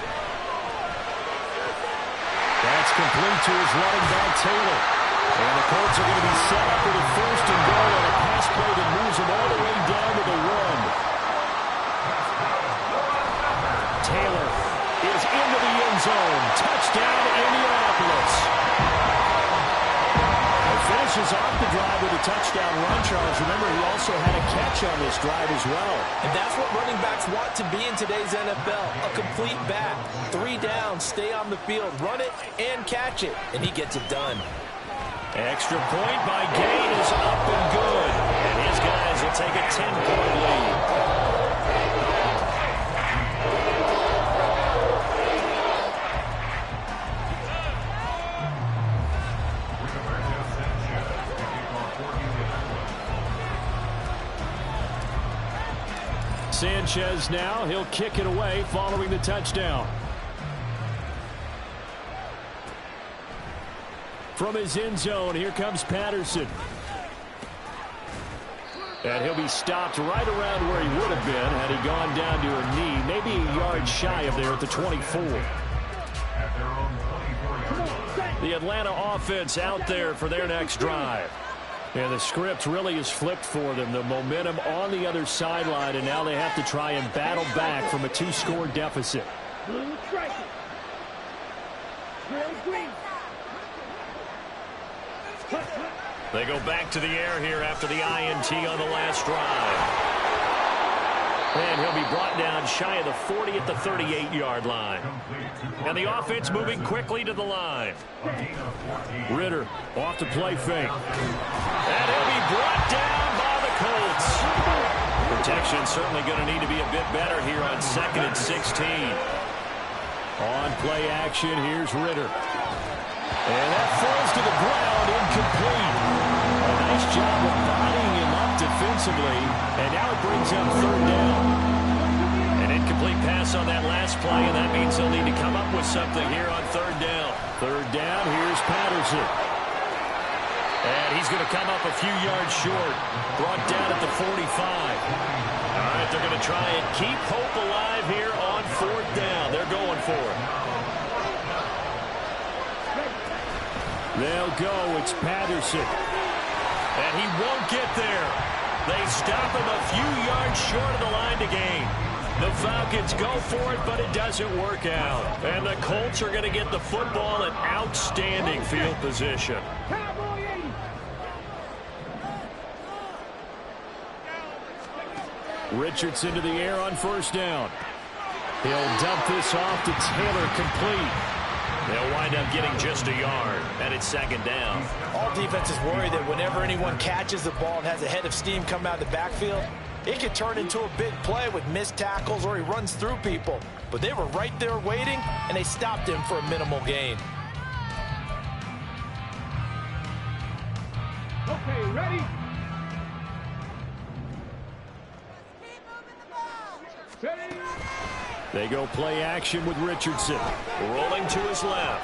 That's complete to his running back, Taylor. And the Colts are going to be set up with a 1st and goal on a pass play that moves them all the way down to the 1. Taylor is into the end zone. Touchdown, Indianapolis. He finishes off the drive with a touchdown run, Charles. Remember, he also had a catch on this drive as well. And that's what running backs want to be in today's NFL, a complete back. 3 down, stay on the field, run it and catch it, and he gets it done. Extra point by Gain is up and good. And his guys will take a 10-point lead. Sanchez now, he'll kick it away following the touchdown. From his end zone, here comes Patterson. And he'll be stopped right around where he would have been had he gone down to a knee, maybe a yard shy of there at the 24. The Atlanta offense out there for their next drive. And the script really is flipped for them. The momentum on the other sideline, and now they have to try and battle back from a 2-score deficit. Blue striker. Green. They go back to the air here after the INT on the last drive. And he'll be brought down shy of the 40 at the 38-yard line. And the offense moving quickly to the line. Ritter off the play fake. And he'll be brought down by the Colts. Protection certainly going to need to be a bit better here on 2nd and 16. On play action, here's Ritter. And that falls to the ground, incomplete. A nice job of bodying him up defensively, and now it brings up 3rd down. An incomplete pass on that last play, and that means they'll need to come up with something here on 3rd down. 3rd down, here's Patterson. And he's going to come up a few yards short, brought down at the 45. All right, they're going to try and keep hope alive here on 4th down. They're going for it. They'll go. It's Patterson. And he won't get there. They stop him a few yards short of the line to gain. The Falcons go for it, but it doesn't work out. And the Colts are going to get the football in outstanding field position. Richardson to the air on 1st down. He'll dump this off to Taylor, complete. They'll wind up getting just a yard, and it's 2nd down. All defenses worry that whenever anyone catches the ball and has a head of steam come out of the backfield, it could turn into a big play with missed tackles or he runs through people. But they were right there waiting, and they stopped him for a minimal gain. Okay, ready? They go play action with Richardson. Rolling to his left.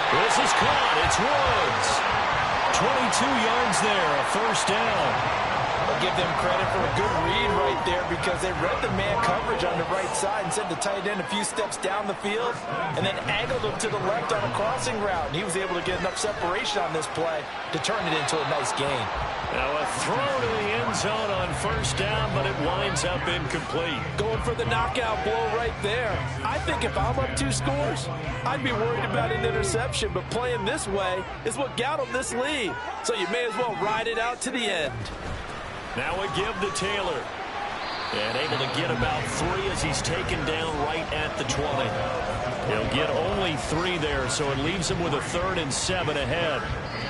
This is caught. It's Woods. 22 yards there, a 1st down. I'll give them credit for a good read right there because they read the man coverage on the right side and sent the tight end a few steps down the field and then angled him to the left on a crossing route. And he was able to get enough separation on this play to turn it into a nice gain. Now a throw to the end zone on 1st down, but it winds up incomplete. Going for the knockout blow right there. I think if I'm up 2 scores, I'd be worried about an interception, but playing this way is what got them this lead. So you may as well ride it out to the end. Now a give to Taylor. And able to get about 3 as he's taken down right at the 20. He'll get only 3 there, so it leaves him with a 3rd and 7 ahead.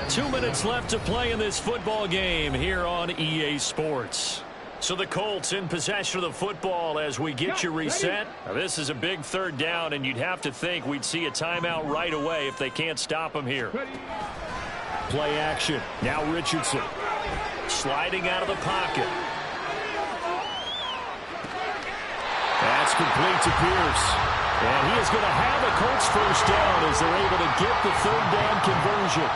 2 minutes left to play in this football game here on EA Sports. So the Colts in possession of the football as we get you reset. Now this is a big 3rd down, and you'd have to think we'd see a timeout right away if they can't stop him here. Play action. Now Richardson. Sliding out of the pocket. That's It's complete to Pierce. And he is going to have a Colts first down as they're able to get the third down conversion.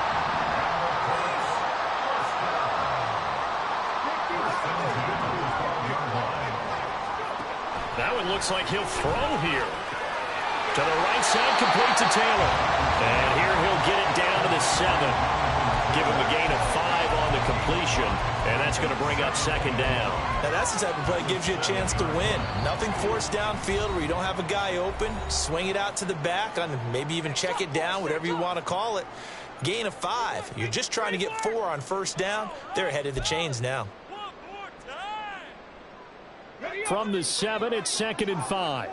That one looks like he'll throw here. To the right side, complete to Taylor. And here he'll get it down to the 7. Give him a gain of 5 on the completion, and that's going to bring up second down. Now that's the type of play that gives you a chance to win. Nothing forced downfield where you don't have a guy open. Swing it out to the back, and maybe even check it down, whatever you want to call it. Gain of 5. You're just trying to get 4 on first down. They're ahead of the chains now. From the 7, it's 2nd and 5.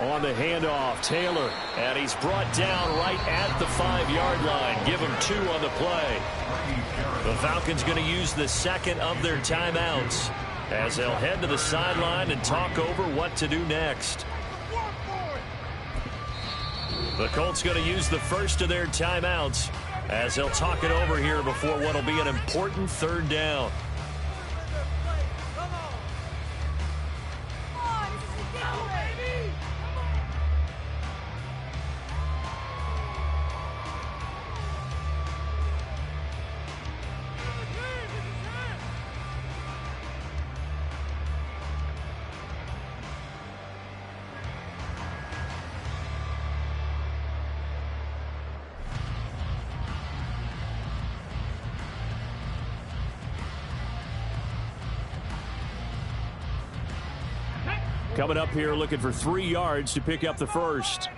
On the handoff, Taylor, and he's brought down right at the 5-yard line. Give him 2 on the play. The Falcons going to use the second of their timeouts as they'll head to the sideline and talk over what to do next. The Colts going to use the first of their timeouts as they'll talk it over here before what will be an important third down. Coming up here looking for 3 yards to pick up the first.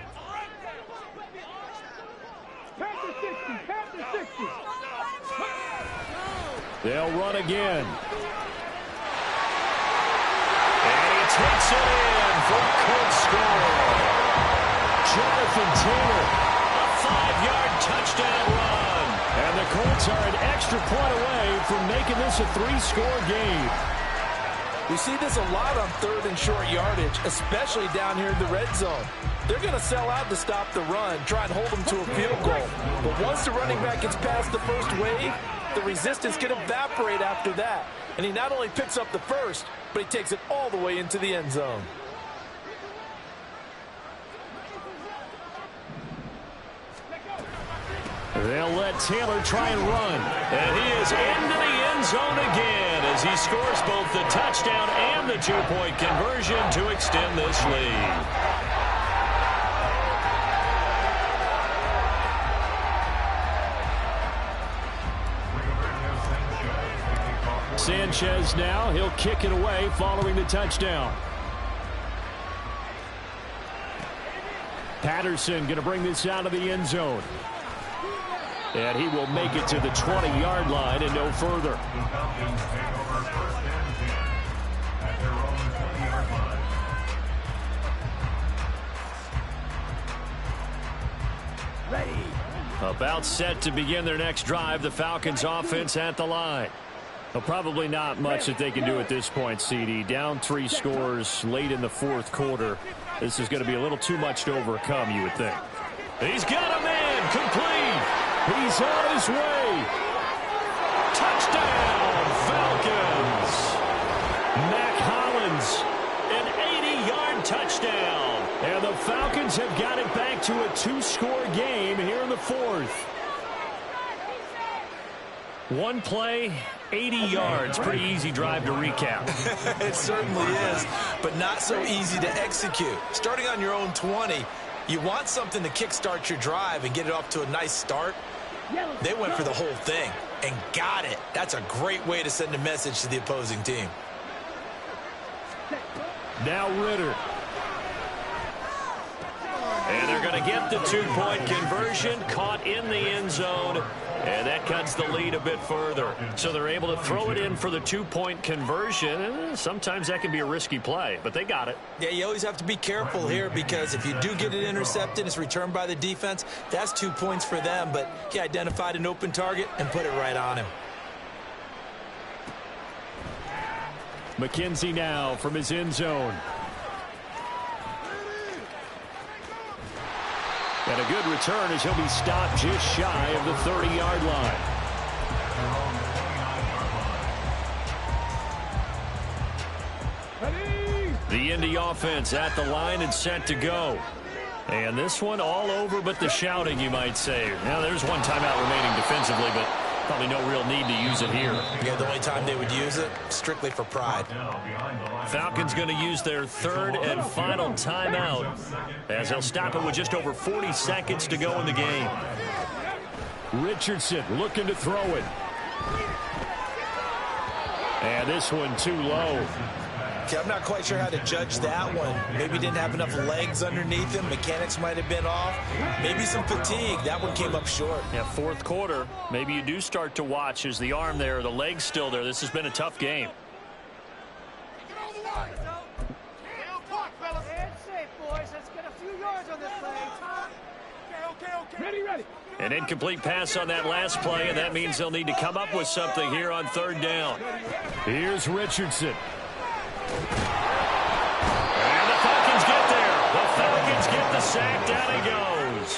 They'll run again. And he takes it in for a quick score. Jonathan Taylor, a 5-yard touchdown run. And the Colts are an extra point away from making this a 3-score game. We see this a lot on 3rd and short yardage, especially down here in the red zone. They're going to sell out to stop the run, try and hold them to a field goal. But once the running back gets past the first wave, the resistance can evaporate after that. And he not only picks up the first, but he takes it all the way into the end zone. They'll let Taylor try and run. And he is into the end zone again as he scores both the touchdown and the 2-point conversion to extend this lead. Sanchez now, he'll kick it away following the touchdown. Patterson going to bring this out of the end zone. And he will make it to the 20-yard line and no further. Ready. About set to begin their next drive, the Falcons offense at the line. Well, probably not much that they can do at this point, CD. Down 3 scores late in the 4th quarter. This is going to be a little too much to overcome, you would think. He's got a man complete. He's on his way. Touchdown, Falcons. Mac Hollins, an 80-yard touchdown. And the Falcons have got it back to a 2-score game here in the 4th. 1 play, 80 yards. Pretty easy drive to recap. It certainly is, but not so easy to execute. Starting on your own 20, you want something to kickstart your drive and get it off to a nice start. They went for the whole thing and got it. That's a great way to send a message to the opposing team. Now Ritter. And they're going to get the 2-point conversion, caught in the end zone, and that cuts the lead a bit further. So they're able to throw it in for the 2-point conversion. Sometimes that can be a risky play, but they got it. Yeah, you always have to be careful here because if you do get it intercepted, it's returned by the defense. That's 2 points for them, but he identified an open target and put it right on him. McKenzie now from his end zone. And a good return as he'll be stopped just shy of the 30-yard line. The Indy offense at the line and set to go. And this one all over but the shouting, you might say. Now, there's one timeout remaining defensively, but probably no real need to use it here. Yeah, the only time they would use it, strictly for pride. Falcons going to use their third and final timeout as they'll stop it with just over 40 seconds to go in the game. Richardson looking to throw it. And this one too low. Okay, I'm not quite sure how to judge that one. Maybe didn't have enough legs underneath him. Mechanics might have been off. Maybe some fatigue. That one came up short. Yeah, fourth quarter. Maybe you do start to watch as the arm there, the leg's still there. This has been a tough game. An incomplete pass on that last play, and that means they'll need to come up with something here on third down. Here's Richardson. And the Falcons get there. The Falcons get the sack. Down he goes.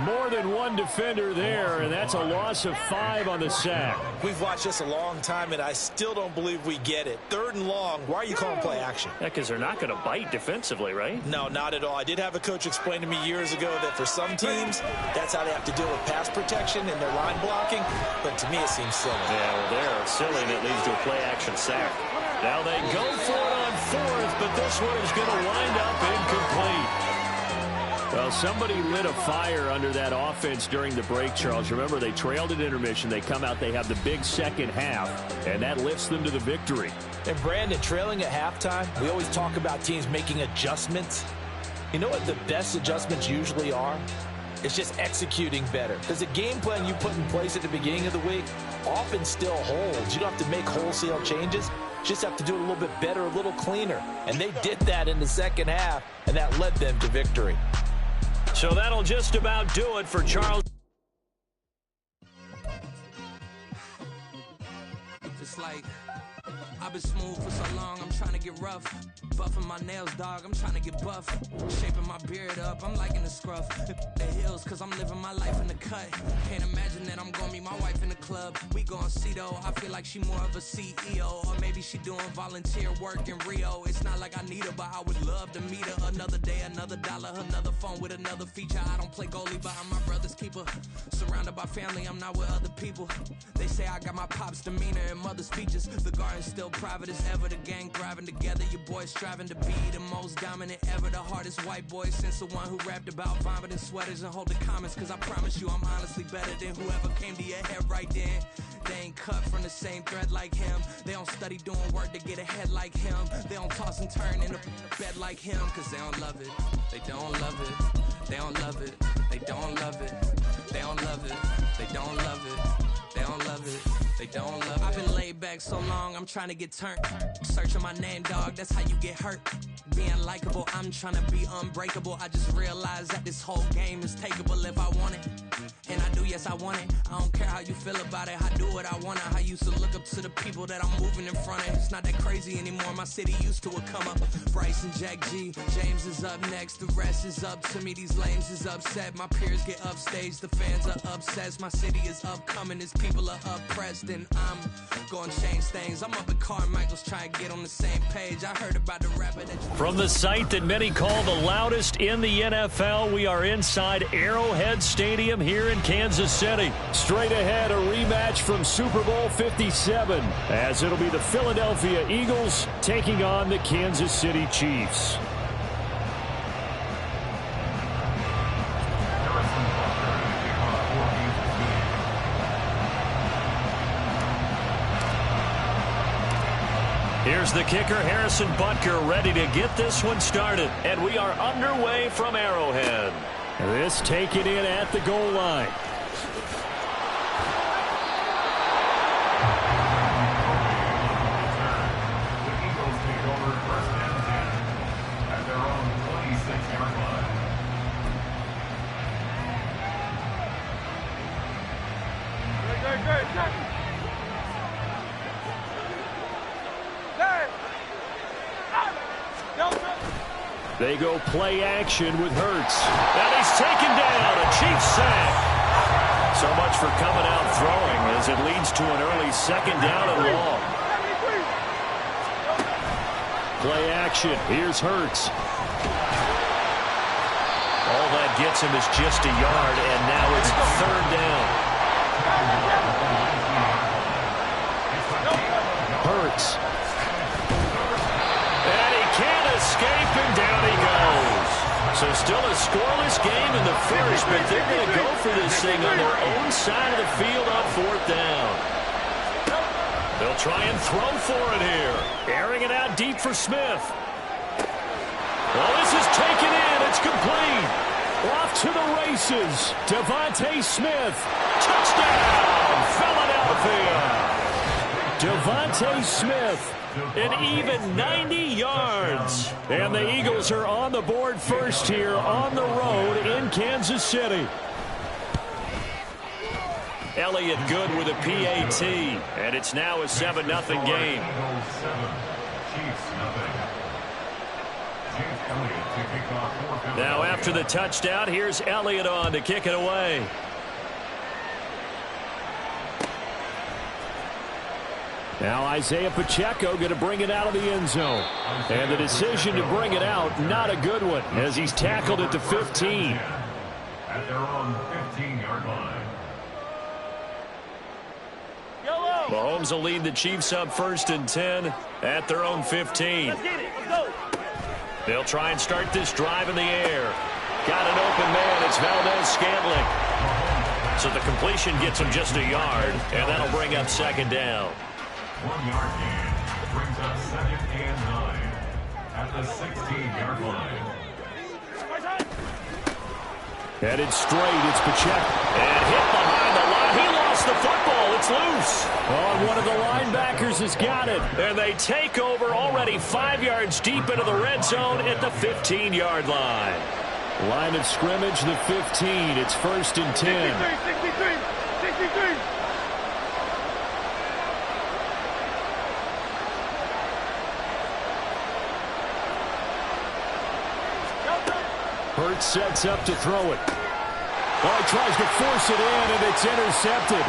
More than one defender there, and that's a loss of 5 on the sack. We've watched this a long time, and I still don't believe we get it. Third and long, why are you calling play action? Yeah, because they're not going to bite defensively, right? No, not at all. I did have a coach explain to me years ago that for some teams, that's how they have to deal with pass protection and their line blocking, but to me it seems silly. Yeah, well, they're silly, and it leads to a play action sack. Now they go for it on fourth, but this one is going to wind up incomplete. Well, somebody lit a fire under that offense during the break, Charles. Remember, they trailed at intermission. They come out, they have the big second half, and that lifts them to the victory. And, Brandon, trailing at halftime, we always talk about teams making adjustments. You know what the best adjustments usually are? It's just executing better. Because the game plan you put in place at the beginning of the week often still holds. You don't have to make wholesale changes. Just have to do it a little bit better, a little cleaner. And they did that in the second half, and that led them to victory. So that'll just about do it for Charles. It's like I've been smooth for so long, I'm trying to get rough. Buffing my nails, dog, I'm trying to get buff. Shaping my beard up, I'm liking the scruff. The hills, cause I'm living my life in the cut. Can't imagine that I'm gonna meet my wife in the club. We gon' see though, I feel like she more of a CEO. Or maybe she doing volunteer work in Rio. It's not like I need her, but I would love to meet her. Another day, another dollar, another phone with another feature. I don't play goalie, but I'm my brother's keeper. Surrounded by family, I'm not with other people. They say I got my pop's demeanor and mother's features. The garden's still private as ever, the gang thriving together. Your boys striving to be the most dominant ever. The hardest white boy since the one who rapped about vomiting sweaters and hold the comments. Cause I promise you I'm honestly better than whoever came to your head right then. They ain't cut from the same thread like him. They don't study doing work to get ahead like him. They don't toss and turn in the bed like him. Cause they don't love it, they don't love it. They don't love it, they don't love it. They don't love it, they don't love it. They don't love it, they don't love it. I've been laid back so long, I'm trying to get turned. Searching my name, dog, that's how you get hurt. Being likable, I'm trying to be unbreakable. I just realized that this whole game is takeable if I want it. And I do, yes, I want it. I don't care how you feel about it, I do what I want it. I used to look up to the people that I'm moving in front of. It's not that crazy anymore, my city used to a come up. Bryce and Jack G, James is up next. The rest is up to me, these lames is upset. My peers get upstage, the fans are obsessed. My city is upcoming, its people are oppressed. And I'm gonna change things. I'm up at Carmichael's trying to get on the same page. I heard about the rapper that you... From the site that many call the loudest in the NFL, we are inside Arrowhead Stadium here in Kansas City. Straight ahead, a rematch from Super Bowl 57, as it'll be the Philadelphia Eagles taking on the Kansas City Chiefs. Here's the kicker, Harrison Butker, ready to get this one started. And we are underway from Arrowhead. This taken in at the goal line. The Eagles take over first and 10 at their own 26-yard line. Good. They go play action with Hurts. And he's he's taken down. A Chiefs sack. So much for coming out throwing as it leads to an early second down and long. Play action. Here's Hurts. All that gets him is just a yard, and now it's third down. Hurts. And he can't escape, and down he goes. So still a scoreless game in the first, but they're going to go for this thing on their own side of the field on fourth down. They'll try and throw for it here. Airing it out deep for Smith. Well, this is taken in. It's complete. Off to the races. Devontae Smith. Touchdown, Philadelphia. Devontae Smith. An even 90 yards. And the Eagles are on the board first here on the road in Kansas City. Elliott good with a PAT. And it's now a 7-0 game. Now after the touchdown, here's Elliott on to kick it away. Now Isaiah Pacheco going to bring it out of the end zone. And the decision to bring it out, not a good one, as he's tackled at the 15. At their own 15-yard line. Mahomes will lead the Chiefs up 1st and 10 at their own 15. Let's get it. Let's go. They'll try and start this drive in the air. Got an open man. It's Valdez-Scantling. So the completion gets him just a yard, and that'll bring up second down. 1-yard gain brings up 2nd and 9 at the 16-yard line. Headed straight, it's Pacheco. And hit behind the line. He lost the football. It's loose. Oh, and one of the linebackers has got it. And they take over already 5 yards deep into the red zone at the 15-yard line. Line of scrimmage, the 15. It's 1st and 10. 63. Hurts sets up to throw it. Oh, he tries to force it in, and it's intercepted.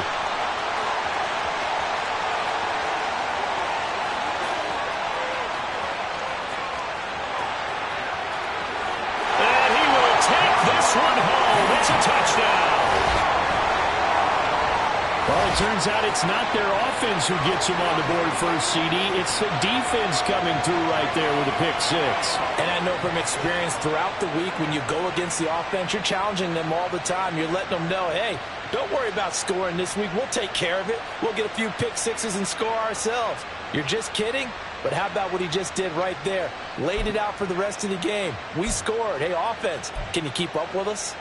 And he will take this one home. It's a touchdown. Well, it turns out it's not their offense who gets him on the board first, CD. It's the defense coming through right there with a pick six. And I know from experience throughout the week, when you go against the offense, you're challenging them all the time. You're letting them know, hey, don't worry about scoring this week. We'll take care of it. We'll get a few pick sixes and score ourselves. You're just kidding? But how about what he just did right there? Laid it out for the rest of the game. We scored. Hey, offense, can you keep up with us?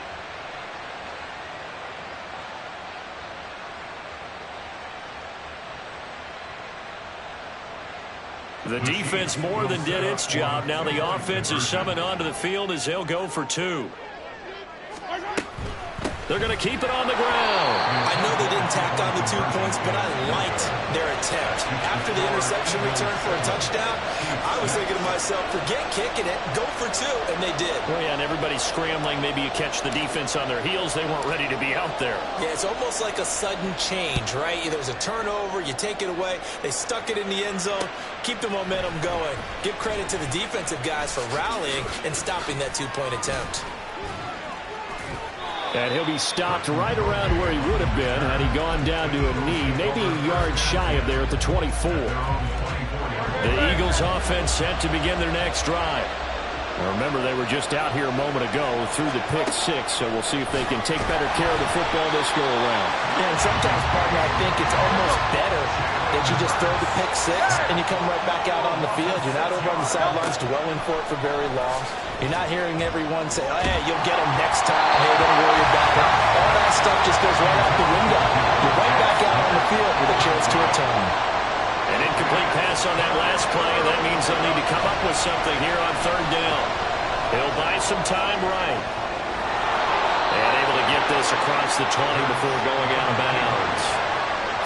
The defense more than did its job. Now the offense is summoned onto the field as they'll go for 2. They're going to keep it on the ground. I know they didn't tack on the 2 points, but I liked their attempt. After the interception return for a touchdown, I was thinking to myself, forget kicking it, go for 2, and they did. Well, yeah, and everybody's scrambling. Maybe you catch the defense on their heels. They weren't ready to be out there. Yeah, it's almost like a sudden change, right? There's a turnover, you take it away, they stuck it in the end zone, keep the momentum going. Give credit to the defensive guys for rallying and stopping that 2-point attempt. And he'll be stopped right around where he would have been had he gone down to a knee, maybe a yard shy of there at the 24. The Eagles offense set to begin their next drive. Now remember, they were just out here a moment ago through the pick six, so we'll see if they can take better care of the football this go around. Yeah, and sometimes, partner, I think it's almost better that you just throw the pick six and you come right back out on the field. You're not over on the sidelines dwelling for it for very long. You're not hearing everyone say, oh, hey, you'll get them next time. Hey, don't worry about it. All that stuff just goes right out the window. You're right back out on the field with a chance to return. An incomplete pass on that last play. That means they'll need to come up with something here on third down. He'll buy some time right. And able to get this across the 20 before going out of bounds.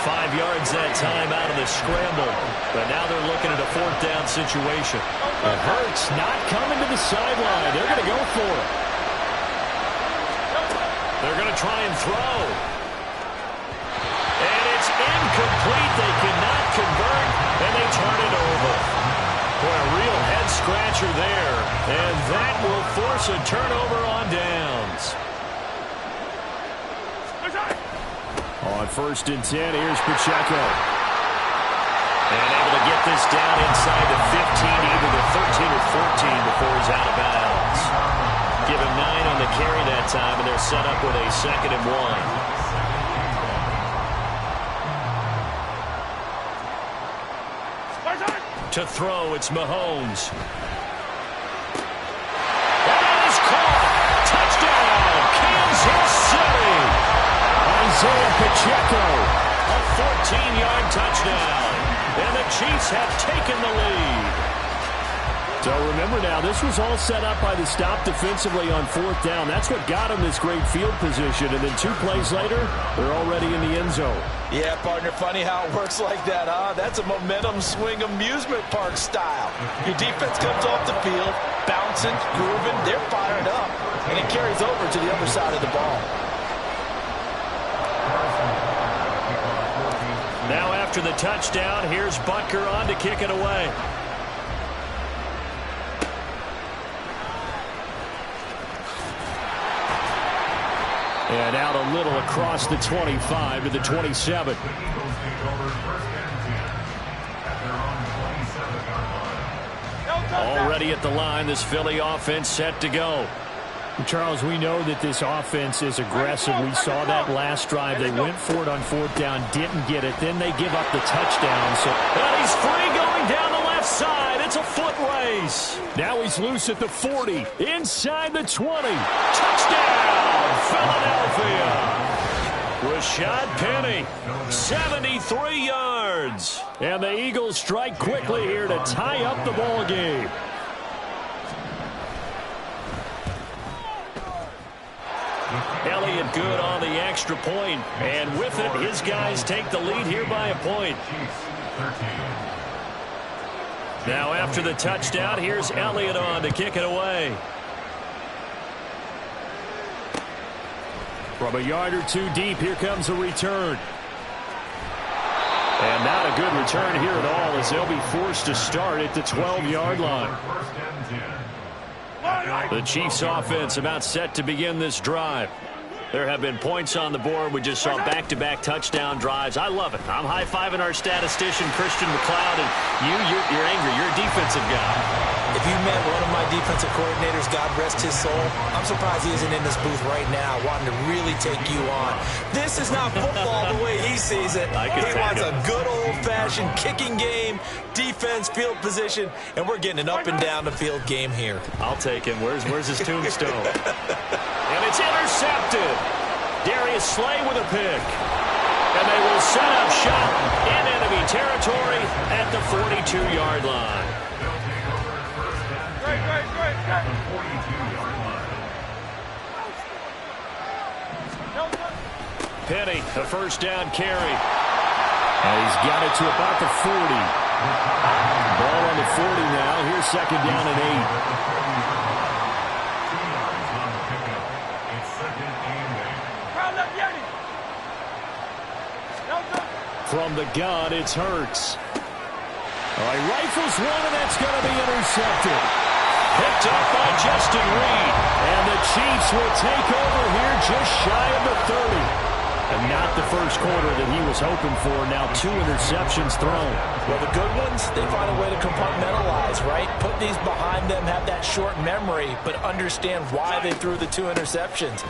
5 yards that time out of the scramble. But now they're looking at a fourth down situation. And Hurts not coming to the sideline. They're going to go for it. They're going to try and throw. And it's incomplete. They cannot convert, and they turn it over. Boy, a real head-scratcher there. And that will force a turnover on downs. On 1st and 10, here's Pacheco. And able to get this down inside the 15, either the 13 or 14 before he's out of bounds. Give him 9 on the carry that time, and they're set up with a 2nd and 1. To throw, it's Mahomes. That is caught. Touchdown, Kansas City. Isaiah Pacheco. A 14-yard touchdown. And the Chiefs have taken the lead. So remember now, this was all set up by the stop defensively on 4th down. That's what got them this great field position. And then 2 plays later, they're already in the end zone. Yeah, partner, funny how it works like that, huh? That's a momentum swing amusement park style. Your defense comes off the field, bouncing, grooving, they're fired up, and it carries over to the other side of the ball. Now after the touchdown, here's Butker on to kick it away. And out a little across the 25 to the 27. Already at the line, this Philly offense set to go. Charles, we know that this offense is aggressive. We saw that last drive. They went for it on 4th down, didn't get it. Then they give up the touchdown. And he's free going down the left side. It's a foot race. Now he's loose at the 40, inside the 20. Touchdown, Philadelphia. Rashad Penny, 73 yards. And the Eagles strike quickly here to tie up the ball game. Elliott good on the extra point, and with it, his guys take the lead here by a point. Now after the touchdown, here's Elliott on to kick it away. From a yard or 2 deep, here comes a return. And not a good return here at all, as they'll be forced to start at the 12-yard line. The Chiefs offense about set to begin this drive. There have been points on the board. We just saw back-to-back touchdown drives. I love it. I'm high-fiving our statistician, Christian McLeod, and you're angry. You're a defensive guy. If you met one of my defensive coordinators, God rest his soul, I'm surprised he isn't in this booth right now wanting to really take you on. This is not football the way he sees it. He wants a good old-fashioned kicking game, defense, field position, and we're getting an up-and-down-the-field game here. I'll take him. Where's his tombstone? And it's intercepted. Darius Slay with a pick. And they will set up shop in enemy territory at the 42-yard line. Penny, a first down carry. And he's got it to about the 40. Ball on the 40 now. Here's 2nd down and 8. From the gun, it's Hurts. All right, rifles one, and that's going to be intercepted. Picked up by Justin Reed. And the Chiefs will take over here just shy of the 30. And not the first quarter that he was hoping for. Now 2 interceptions thrown. Well, the good ones, they find a way to compartmentalize, right? Put these behind them, have that short memory, but understand why they threw the 2 interceptions.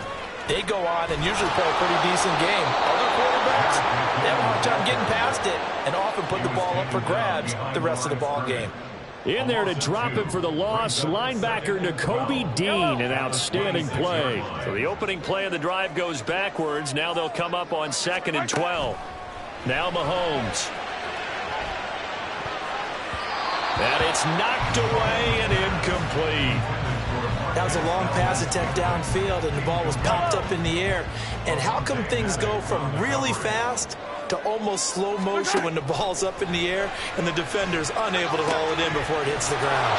They go on and usually play a pretty decent game. Other quarterbacks, they have a hard time getting past it and often put the ball up for grabs the rest of the ball game. In there to drop him for the loss, linebacker Nakobe Dean, an outstanding play. So the opening play of the drive goes backwards. Now they'll come up on 2nd and 12. Now Mahomes. And it's knocked away and incomplete. That was a long pass attempt downfield, and the ball was popped up in the air. And how come things go from really fast to almost slow motion when the ball's up in the air and the defender's unable to haul it in before it hits the ground?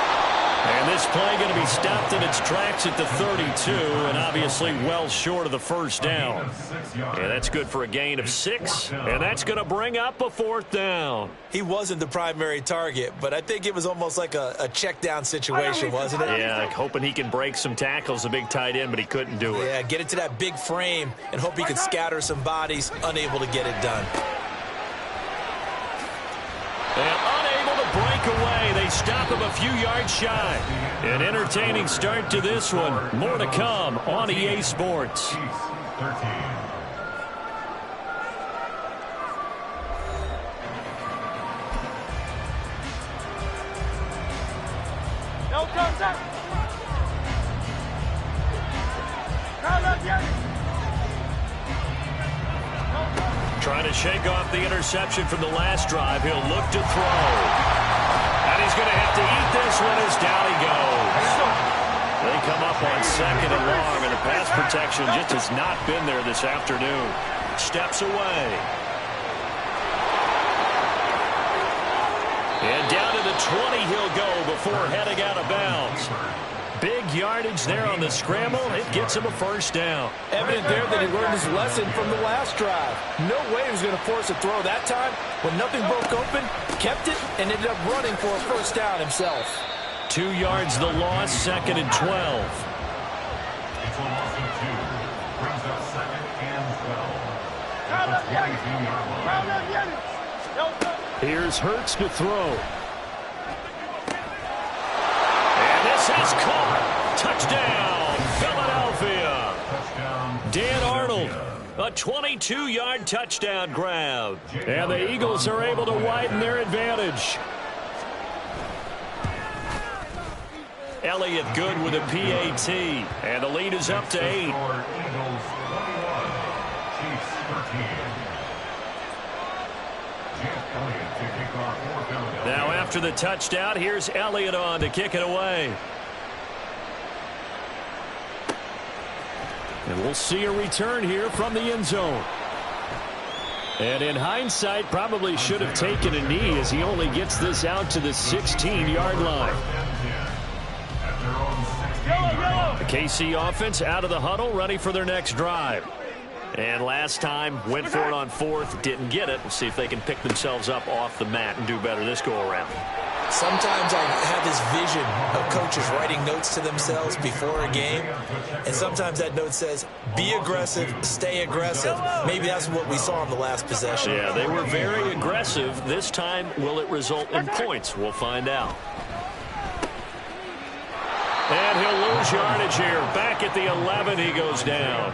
And this play going to be stopped in its tracks at the 32, and obviously well short of the first down. And that's good for a gain of 6, and that's going to bring up a 4th down. He wasn't the primary target, but I think it was almost like a check down situation, wasn't it? Yeah, like hoping he can break some tackles, a big tight end, but he couldn't do it. Yeah, get it to that big frame and hope he could scatter some bodies, unable to get it done. And unable to break away. They stop him a few yards shy. An entertaining start to this one. More to come on EA Sports. 13. No, go. Trying to shake off the interception from the last drive. He'll look to throw. And he's going to have to eat this one as down he goes. They come up on 2nd and long, and the pass protection just has not been there this afternoon. Steps away. And down to the 20 he'll go before heading out of bounds. Big yardage there on the scramble. It gets him a 1st down. Evident there that he learned his lesson from the last drive. No way he was going to force a throw that time. When nothing broke open, kept it, and ended up running for a 1st down himself. 2 yards the loss, 2nd and 12. It's a loss of 2. Brings up 2nd and 12. At the 22-yard line. Here's Hurts to throw. This is caught. Touchdown, Philadelphia. Touchdown. Dan Arnold, a 22-yard touchdown grab. And the Eagles are able to widen their advantage. Elliott good with a PAT. And the lead is up to 8. Eagles 21, Chiefs 13. Jeff Elliott to kick off for Philadelphia. Now after the touchdown, here's Elliott on to kick it away. And we'll see a return here from the end zone. And in hindsight, probably should have taken a knee as he only gets this out to the 16-yard line. The KC offense out of the huddle, ready for their next drive. And last time, went for it on 4th, didn't get it. We'll see if they can pick themselves up off the mat and do better this go-around. Sometimes I have this vision of coaches writing notes to themselves before a game, and sometimes that note says, be aggressive, stay aggressive. Maybe that's what we saw in the last possession. Yeah, they were very aggressive. This time, will it result in points? We'll find out. And he'll lose yardage here. Back at the 11, he goes down.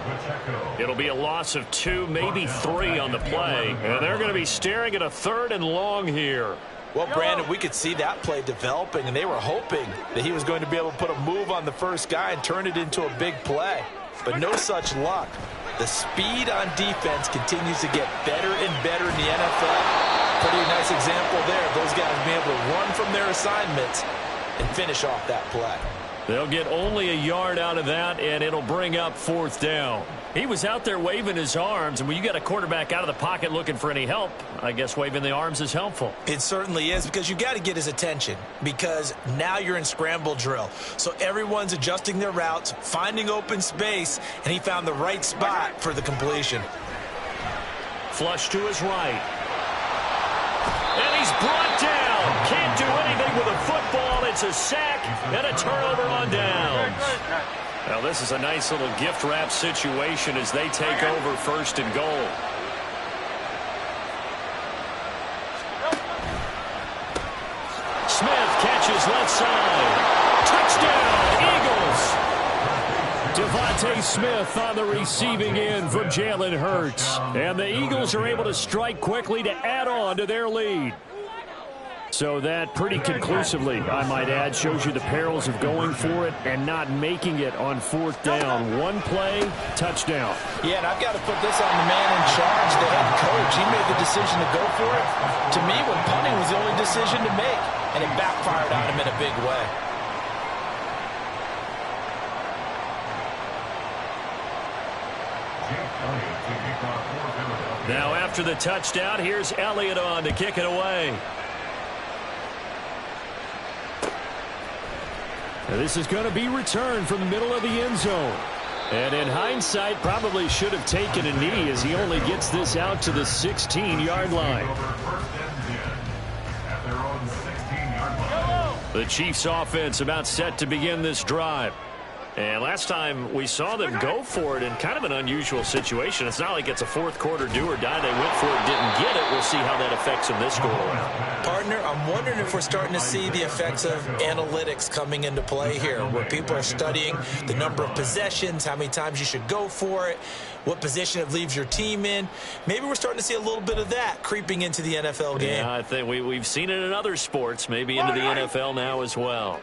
It'll be a loss of 2, maybe 3 on the play. And they're going to be staring at a 3rd and long here. Well, Brandon, we could see that play developing, and they were hoping that he was going to be able to put a move on the first guy and turn it into a big play. But no such luck. The speed on defense continues to get better and better in the NFL. Pretty nice example there of those guys being able to run from their assignments and finish off that play. They'll get only a yard out of that, and it'll bring up 4th down. He was out there waving his arms, and when you got a quarterback out of the pocket looking for any help, I guess waving the arms is helpful. It certainly is, because you got to get his attention, because now you're in scramble drill. So everyone's adjusting their routes, finding open space, and he found the right spot for the completion. Flush to his right. And he's brought down. Can't do anything with a football. It's a sack and a turnover on downs. Now this is a nice little gift wrap situation as they take over 1st and goal. Smith catches left side. Touchdown, Eagles. Devontae Smith on the receiving end from Jalen Hurts. And the Eagles are able to strike quickly to add on to their lead. So that pretty conclusively, I might add, shows you the perils of going for it and not making it on 4th down. One play, touchdown. Yeah, and I've got to put this on the man in charge, the head coach. He made the decision to go for it. To me, when punting was the only decision to make, and it backfired on him in a big way. Now after the touchdown, here's Elliott on to kick it away. And this is going to be returned from the middle of the end zone. And in hindsight, probably should have taken a knee as he only gets this out to the 16-yard line. The Chiefs offense about set to begin this drive. And last time we saw them go for it in kind of an unusual situation. It's not like it's a fourth quarter do or die. They went for it, didn't get it. We'll see how that affects them this go around. Partner, I'm wondering if we're starting to see the effects of analytics coming into play here, where people are studying the number of possessions, how many times you should go for it, what position it leaves your team in. Maybe we're starting to see a little bit of that creeping into the NFL game. Yeah, I think we've seen it in other sports, maybe into the NFL now as well.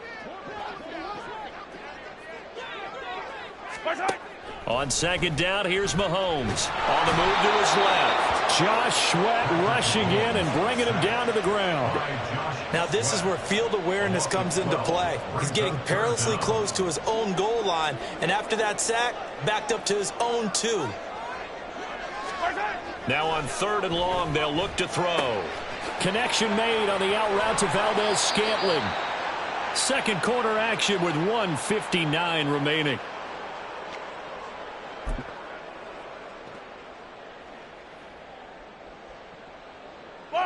On second down, here's Mahomes. On the move to his left. Josh Sweat rushing in and bringing him down to the ground. Now this is where field awareness comes into play. He's getting perilously close to his own goal line, and after that sack, backed up to his own 2. Now on 3rd and long, they'll look to throw. Connection made on the out route to Valdez-Scantling. Second quarter action with 1:59 remaining.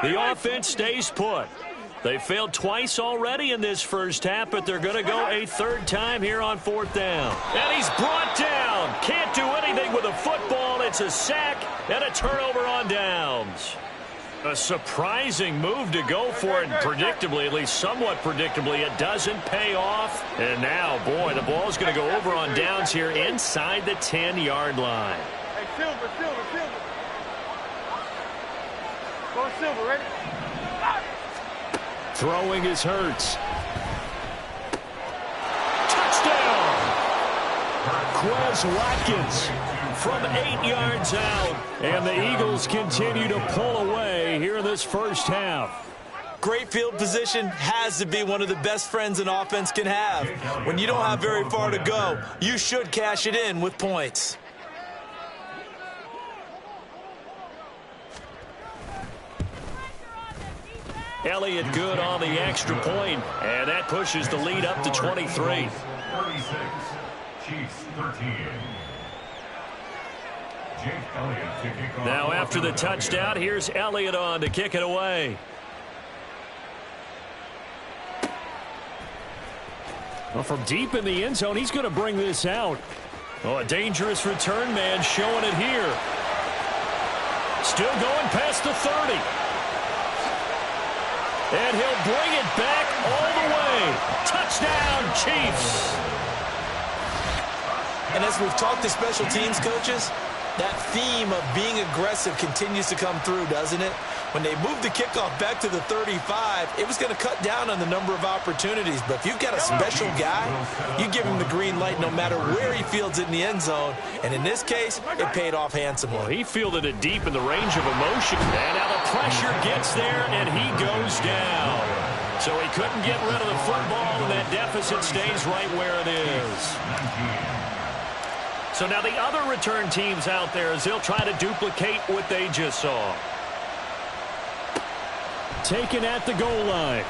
The offense stays put. They failed twice already in this first half, but they're going to go a 3rd time here on 4th down. And he's brought down. Can't do anything with a football. It's a sack and a turnover on downs. A surprising move to go for it, and predictably, at least somewhat predictably, it doesn't pay off. And now, boy, the ball's going to go over on downs here inside the 10-yard line. Hey, Silver. Go Silver, ready? Throwing is Hurts. Touchdown! Quez Watkins from 8 yards out. And the Eagles continue to pull away here in this first half. Great field position has to be one of the best friends an offense can have. When you don't have very far to go, you should cash it in with points. Elliott good on the extra point, and that pushes the lead up to 23. 36, Chiefs 13. Jake Elliott to kick off. Now after the touchdown, here's Elliott on to kick it away. Well, from deep in the end zone, he's going to bring this out. Oh, a dangerous return man showing it here. Still going past the 30. And he'll bring it back all the way. Touchdown, Chiefs. And as we've talked to special teams coaches, that theme of being aggressive continues to come through, doesn't it? When they moved the kickoff back to the 35, it was going to cut down on the number of opportunities. But if you've got a special guy, you give him the green light no matter where he fields it in the end zone. And in this case, it paid off handsomely. Well, he fielded it deep in the range of emotion. And now the pressure gets there, and he goes down. So he couldn't get rid of the football, and that deficit stays right where it is. So now the other return teams out there as they'll try to duplicate what they just saw. Taken at the goal line.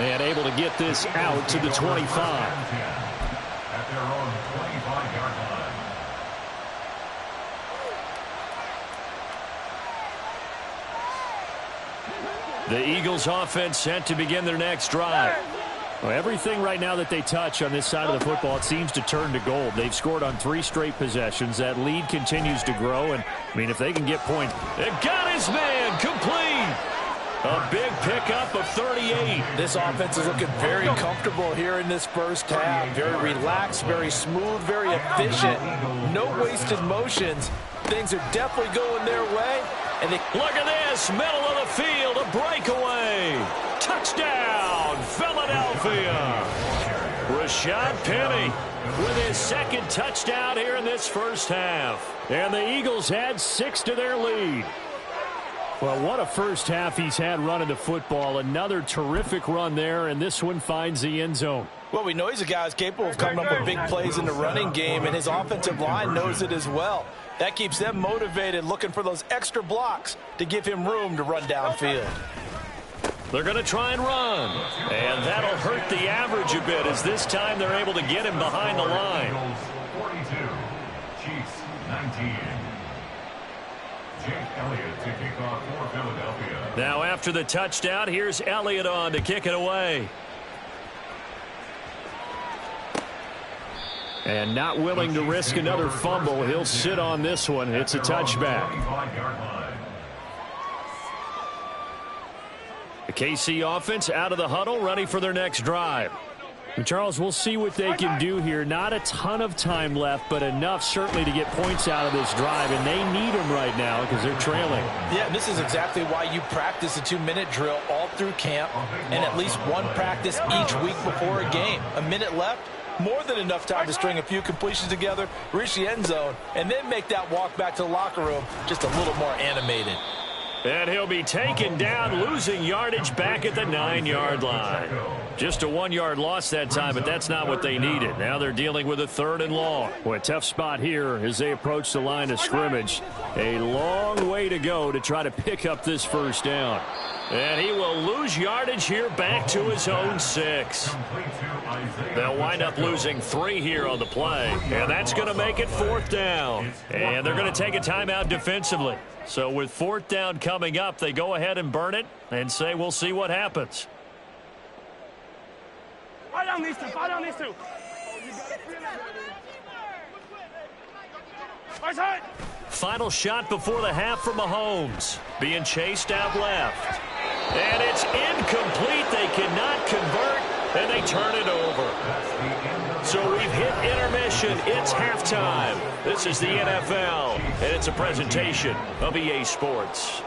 And able to get this out to the 25. At their own 25-yard line. The Eagles offense set to begin their next drive. Well, everything right now that they touch on this side of the football, it seems to turn to gold. They've scored on 3 straight possessions. That lead continues to grow, and, I mean, if they can get points. They've got his man complete. A big pickup of 38. This offense is looking very comfortable here in this first half. Very relaxed, very smooth, very efficient. No wasted motions. Things are definitely going their way. And look at this, middle of the field, a breakaway. Touchdown, Philadelphia. Rashad Penny with his second touchdown here in this first half. And the Eagles add 6 to their lead. Well, what a first half he's had running the football. Another terrific run there, and this one finds the end zone. Well, we know he's a guy who's capable of coming up with big plays in the running game, and his offensive line knows it as well. That keeps them motivated, looking for those extra blocks to give him room to run downfield. They're going to try and run. And that'll hurt the average a bit as this time they're able to get him behind the line. 42, Chiefs 19. Jake Elliott to kick off for Philadelphia. Now after the touchdown, here's Elliott on to kick it away. And not willing to risk another fumble. He'll sit on this one. It's a touchback. The KC offense out of the huddle, ready for their next drive. And Charles, we'll see what they can do here. Not a ton of time left, but enough certainly to get points out of this drive. And they need them right now because they're trailing. Yeah, this is exactly why you practice a 2-minute drill all through camp and at least one practice each week before a game. A minute left. More than enough time to string a few completions together, reach the end zone, and then make that walk back to the locker room just a little more animated. And he'll be taken down, losing yardage back at the 9-yard line. Just a 1-yard loss that time, but that's not what they needed. Now they're dealing with a 3rd and long. Boy, a tough spot here as they approach the line of scrimmage. A long way to go to try to pick up this first down. And he will lose yardage here back to his own 6. They'll wind up losing 3 here on the play. And that's going to make it 4th down. And they're going to take a timeout defensively. So with 4th down coming up, they go ahead and burn it and say we'll see what happens. Fire down these two. Fire down these two. Final shot before the half from Mahomes. Being chased out left. And it's incomplete. They cannot convert, and they turn it over. So we've hit intermission. It's halftime. This is the NFL, and it's a presentation of EA Sports.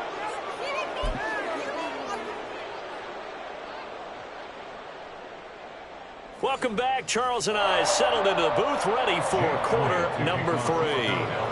Welcome back. Charles and I settled into the booth, ready for quarter number 3.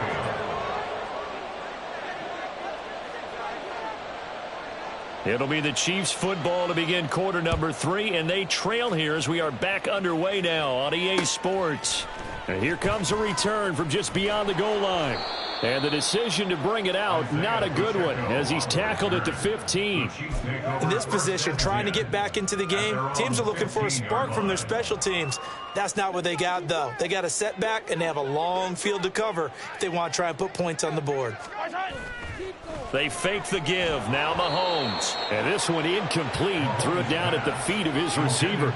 It'll be the Chiefs football to begin quarter number 3, and they trail here as we are back underway now on EA Sports. And here comes a return from just beyond the goal line. And the decision to bring it out, not a good one, as he's tackled at the 15. In this position, trying to get back into the game, teams are looking for a spark from their special teams. That's not what they got, though. They got a setback, and they have a long field to cover if they want to try and put points on the board. They fake the give. Now Mahomes. And this one incomplete. Threw it down at the feet of his receiver.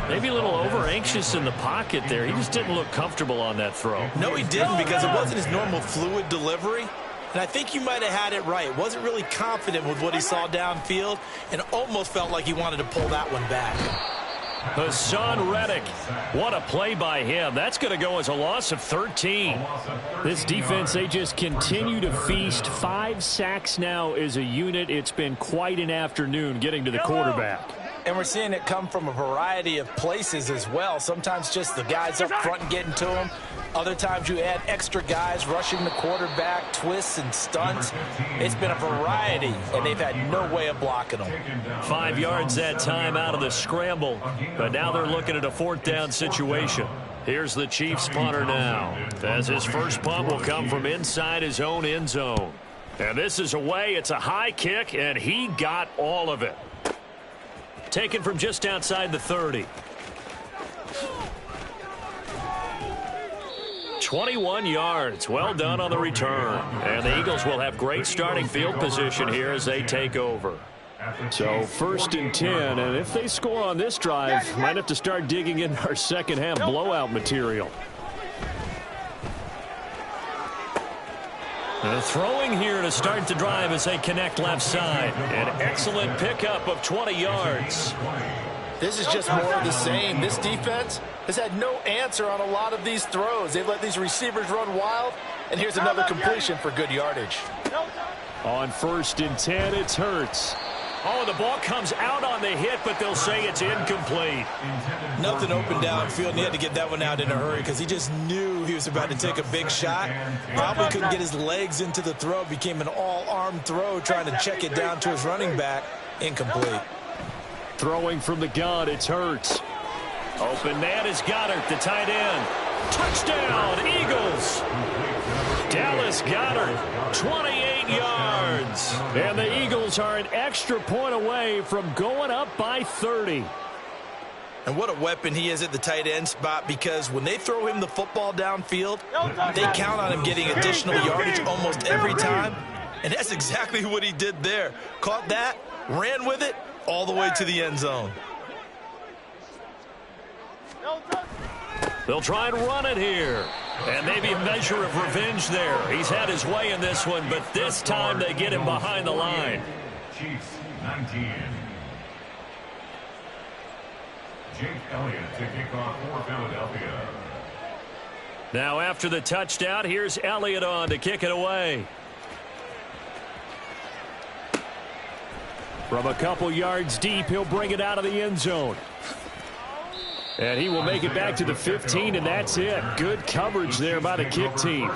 Maybe a little over-anxious in the pocket there. He just didn't look comfortable on that throw. No, he didn't, because it wasn't his normal fluid delivery. And I think you might have had it right. Wasn't really confident with what he saw downfield and almost felt like he wanted to pull that one back. Hassan Reddick. What a play by him. That's going to go as a loss of 13. This defense, they just continue to feast. 5 sacks now as a unit. It's been quite an afternoon getting to the quarterback. And we're seeing it come from a variety of places as well. Sometimes just the guys up front and getting to him. Other times you add extra guys rushing the quarterback, twists and stunts. It's been a variety, and they've had no way of blocking them. 5 yards that time out of the scramble. But now they're looking at a 4th down situation. Here's the Chiefs punter now, as his first punt will come from inside his own end zone. And this is away. It's a high kick, and he got all of it. Taken from just outside the 30. 21 yards. Well done on the return. And the Eagles will have great starting field position here as they take over. So 1st and 10, and if they score on this drive, might have to start digging in our second half blowout material. The throwing here to start the drive as they connect left side. An excellent pickup of 20 yards. This is just more of the same. This defense has had no answer on a lot of these throws. They've let these receivers run wild, and here's another completion for good yardage. On 1st and 10, it's Hurts. Oh, the ball comes out on the hit, but they'll say it's incomplete. Nothing open downfield, and he had to get that one out in a hurry because he just knew he was about to take a big shot. Probably couldn't get his legs into the throw. Became an all-arm throw, trying to check it down to his running back. Incomplete. Throwing from the gun, it's Hurts. Open man is Goddard, the tight end. Touchdown, Eagles. Dallas Goedert, 28 yards. And the Eagles are an extra point away from going up by 30. And what a weapon he is at the tight end spot, because when they throw him the football downfield, they count on him getting additional yardage almost every time. And that's exactly what he did there. Caught that, ran with it, all the way to the end zone. They'll try and run it here. And maybe a measure of revenge there. He's had his way in this one, but this time they get him behind the line. Chiefs 19. Jake Elliott to kick off for Philadelphia. Now after the touchdown, here's Elliott on to kick it away. From a couple yards deep, he'll bring it out of the end zone. And he will make it back to the 15, and that's it. Good coverage there by the kick team.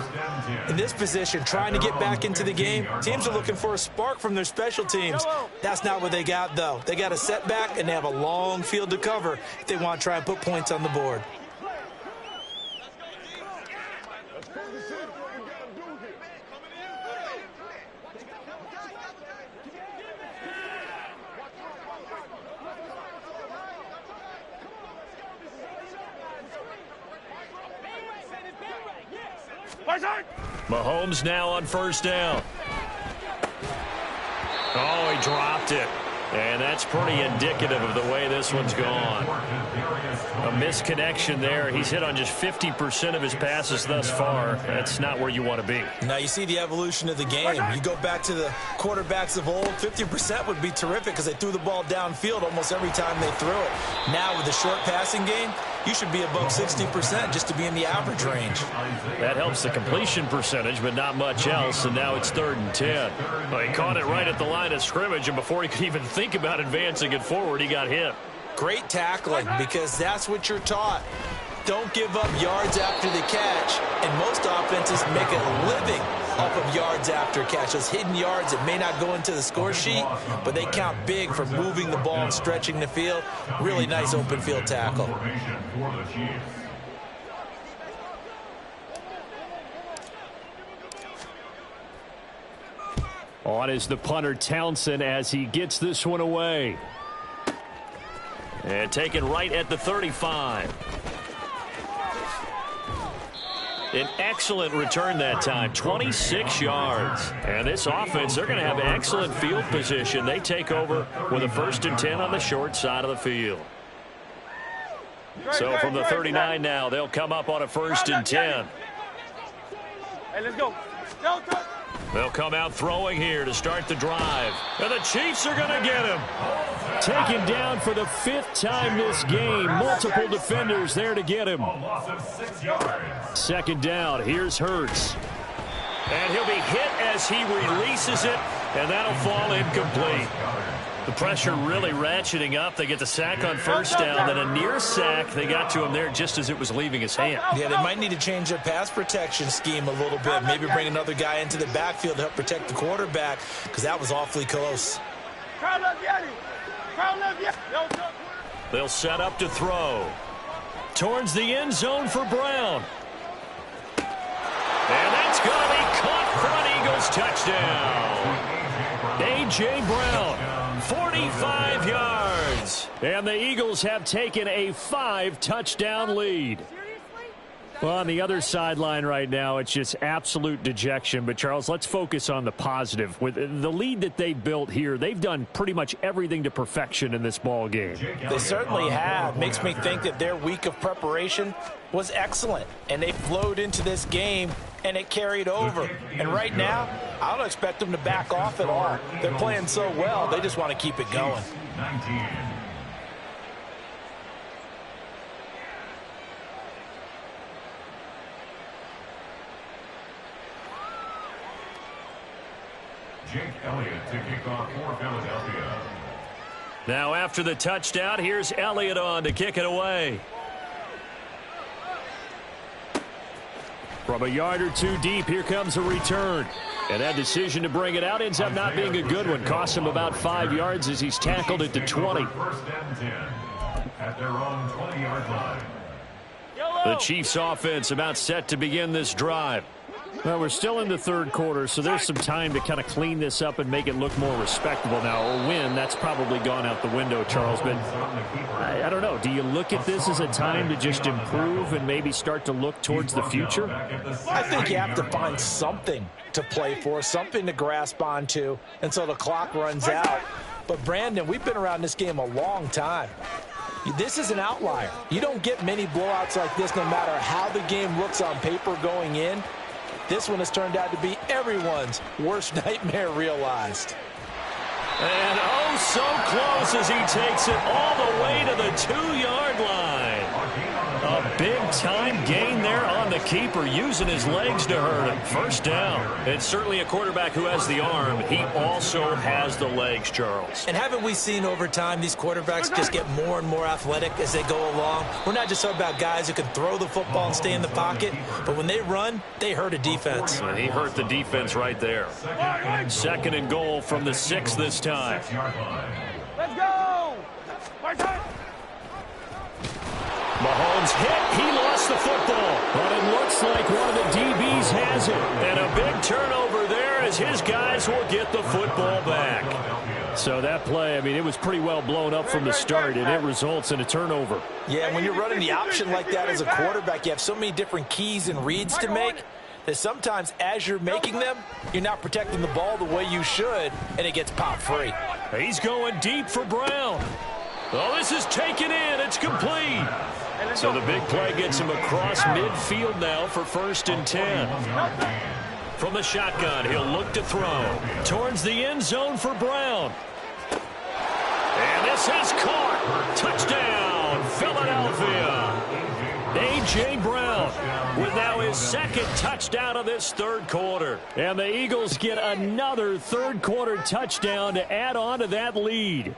In this position, trying to get back into the game, teams are looking for a spark from their special teams. That's not what they got, though. They got a setback, and they have a long field to cover if they want to try and put points on the board. Mahomes now on first down. Oh, he dropped it. And that's pretty indicative of the way this one's gone. A misconnection there. He's hit on just 50% of his passes thus far. That's not where you want to be. Now you see the evolution of the game. You go back to the quarterbacks of old, 50% would be terrific because they threw the ball downfield almost every time they threw it. Now with the short passing game, you should be above 60% just to be in the average range. That helps the completion percentage, but not much else, and now it's 3rd and 10. Well, he caught it right at the line of scrimmage, and before he could even think about advancing it forward, he got hit. Great tackling, because that's what you're taught. Don't give up yards after the catch, and most offenses make a living off of yards after catch. Those hidden yards that may not go into the score sheet, but they count big for moving the ball and stretching the field. Really nice open field tackle. On is the punter Townsend as he gets this one away. And taken right at the 35. An excellent return that time, 26 yards. And this offense, they're going to have excellent field position. They take over with a 1st and 10 on the short side of the field. So from the 39 now, they'll come up on a 1st and 10. Hey, let's go. They'll come out throwing here to start the drive. And the Chiefs are going to get him. Taken down for the 5th time this game. Multiple defenders there to get him. 2nd down. Here's Hurts. And he'll be hit as he releases it, and that'll fall incomplete. The pressure really ratcheting up. They get the sack on 1st down, then a near sack. They got to him there just as it was leaving his hand. Yeah, they might need to change their pass protection scheme a little bit. Maybe bring another guy into the backfield to help protect the quarterback, because that was awfully close. They'll set up to throw. Towards the end zone for Brown. And that's going to be caught for an Eagles touchdown. A.J. Brown, 45 yards. And the Eagles have taken a 5-touchdown lead. Well, on the other sideline right now, it's just absolute dejection. But, Charles, let's focus on the positive. With the lead that they built here, they've done pretty much everything to perfection in this ball game. They certainly have. Makes me think that their week of preparation was excellent. And they flowed into this game, and it carried over. And right now, I don't expect them to back off at all. They're playing so well, they just want to keep it going. 19. Jake Elliott to kick off for Philadelphia. Now after the touchdown, here's Elliott on to kick it away. From a yard or two deep, here comes a return. And that decision to bring it out ends up not being a good one. Costs him about 5 yards as he's tackled at the 20. 1st and 10 at their own 20-yard line. The Chiefs offense about set to begin this drive. Well, we're still in the third quarter, so there's some time to kind of clean this up and make it look more respectable now. A win, that's probably gone out the window, Charles. But I don't know. Do you look at this as a time to just improve and maybe start to look towards the future? I think you have to find something to play for, something to grasp onto until the clock runs out. But, Brandon, we've been around this game a long time. This is an outlier. You don't get many blowouts like this no matter how the game looks on paper going in. This one has turned out to be everyone's worst nightmare realized. And oh, so close as he takes it all the way to the 2-yard line. A big-time gain there on the keeper, using his legs to hurt him. First down. It's certainly a quarterback who has the arm. He also has the legs, Charles. And haven't we seen over time these quarterbacks just get more and more athletic as they go along? We're not just talking about guys who can throw the football and stay in the pocket, but when they run, they hurt a defense. And he hurt the defense right there. 2nd and goal from the 6 this time. Let's go! Mahomes hit. He lost the football. But it looks like one of the DBs has it. And a big turnover there as his guys will get the football back. So that play, I mean, it was pretty well blown up from the start, and it results in a turnover. Yeah, when you're running the option like that as a quarterback, you have so many different keys and reads to make that sometimes as you're making them, you're not protecting the ball the way you should, and it gets popped free. He's going deep for Brown. Oh, this is taken in. It's complete. So the big play gets him across midfield now for 1st and 10. From the shotgun, he'll look to throw. Towards the end zone for Brown. And this is caught. Touchdown, Philadelphia. A.J. Brown with now his 2nd touchdown of this 3rd quarter. And the Eagles get another 3rd quarter touchdown to add on to that lead.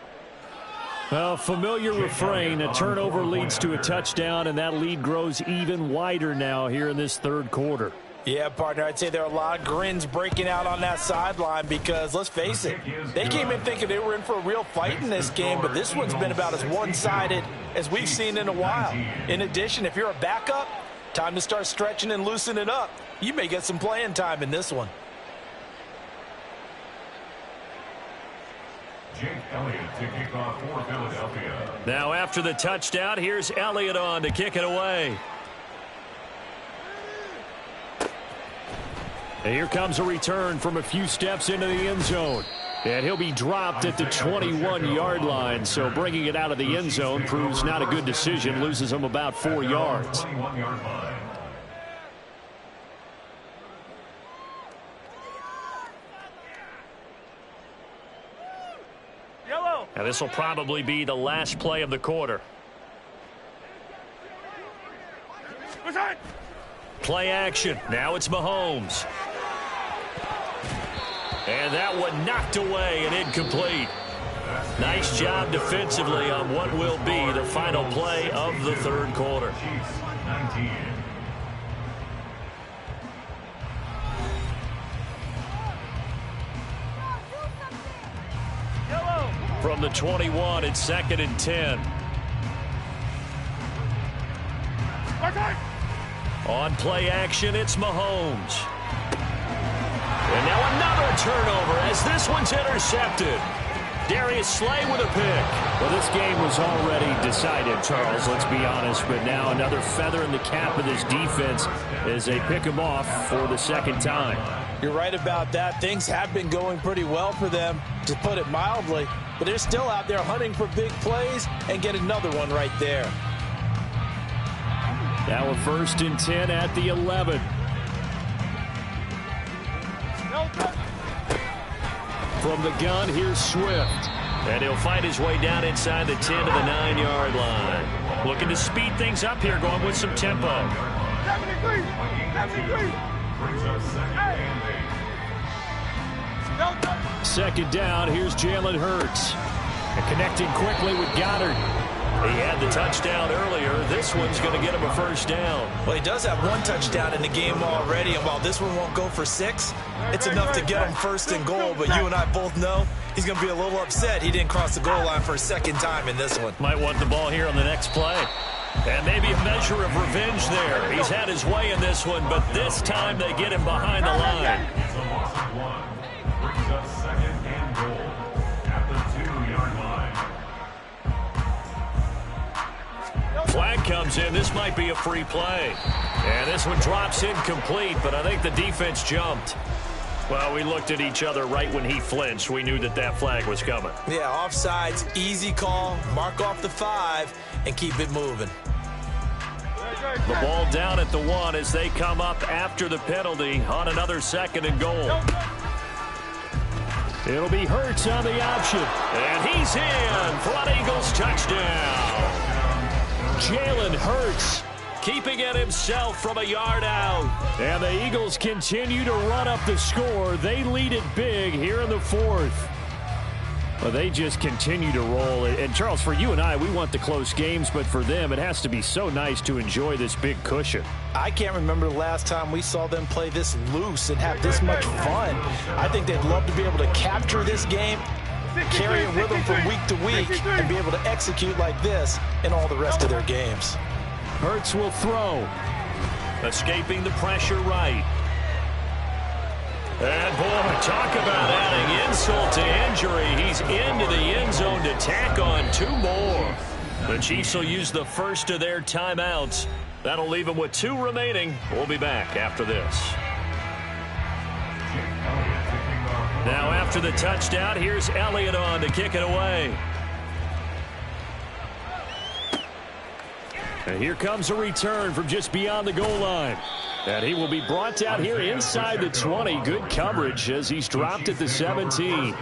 Well, familiar refrain, a turnover leads to a touchdown, and that lead grows even wider now here in this 3rd quarter. Yeah, partner, I'd say there are a lot of grins breaking out on that sideline because, let's face it, they came in thinking they were in for a real fight in this game, but this one's been about as one-sided as we've seen in a while. In addition, if you're a backup, time to start stretching and loosening up. You may get some playing time in this one. Jake Elliott to kick off for Philadelphia. Now after the touchdown, here's Elliott on to kick it away. And here comes a return from a few steps into the end zone. And he'll be dropped at the 21-yard line. So bringing it out of the end zone proves not a good decision. Loses him about 4 yards. Now this will probably be the last play of the quarter. Play action. Now it's Mahomes. And that one knocked away and incomplete. Nice job defensively on what will be the final play of the 3rd quarter. From the 21, it's 2nd and 10. On play action, it's Mahomes. And now another turnover as this one's intercepted. Darius Slay with a pick. Well, this game was already decided, Charles, let's be honest. But now another feather in the cap of this defense as they pick him off for the 2nd time. You're right about that. Things have been going pretty well for them, to put it mildly. But they're still out there hunting for big plays and get another one right there. Now a 1st and 10 at the 11. From the gun, here's Swift. And he'll find his way down inside the 10 to the 9-yard line. Looking to speed things up here, going with some tempo. 73! Second down, here's Jalen Hurts. And connecting quickly with Goddard. He had the touchdown earlier. This one's going to get him a 1st down. Well, he does have 1 touchdown in the game already, and while this one won't go for 6, it's enough to get him 1st and goal. But you and I both know he's going to be a little upset he didn't cross the goal line for a 2nd time in this one. Might want the ball here on the next play. And maybe a measure of revenge there. He's had his way in this one, but this time they get him behind the line. It's a loss of 1. Brings up 2nd and goal at the 2-yard line. Flag comes in. This might be a free play. And this one drops incomplete, but I think the defense jumped. Well, we looked at each other right when he flinched. We knew that that flag was coming. Yeah, offsides, easy call. Mark off the 5 and keep it moving. The ball down at the 1 as they come up after the penalty on another 2nd and goal. It'll be Hurts on the option. And he's in for an Eagles touchdown. Jalen Hurts keeping it himself from a yard out. And the Eagles continue to run up the score. They lead it big here in the 4th. Well, they just continue to roll. And, Charles, for you and I, we want the close games, but for them, it has to be so nice to enjoy this big cushion. I can't remember the last time we saw them play this loose and have this much fun. I think they'd love to be able to capture this game, carry it with them from week to week, and be able to execute like this in all the rest of their games. Hurts will throw. Escaping the pressure right. And, boy, talk about adding insult to injury. He's into the end zone to tack on 2 more. The Chiefs will use the first of their timeouts. That'll leave them with 2 remaining. We'll be back after this. Now, after the touchdown, here's Elliott on to kick it away. And here comes a return from just beyond the goal line. And he will be brought down here inside the 20. Good coverage as he's dropped at the 17. The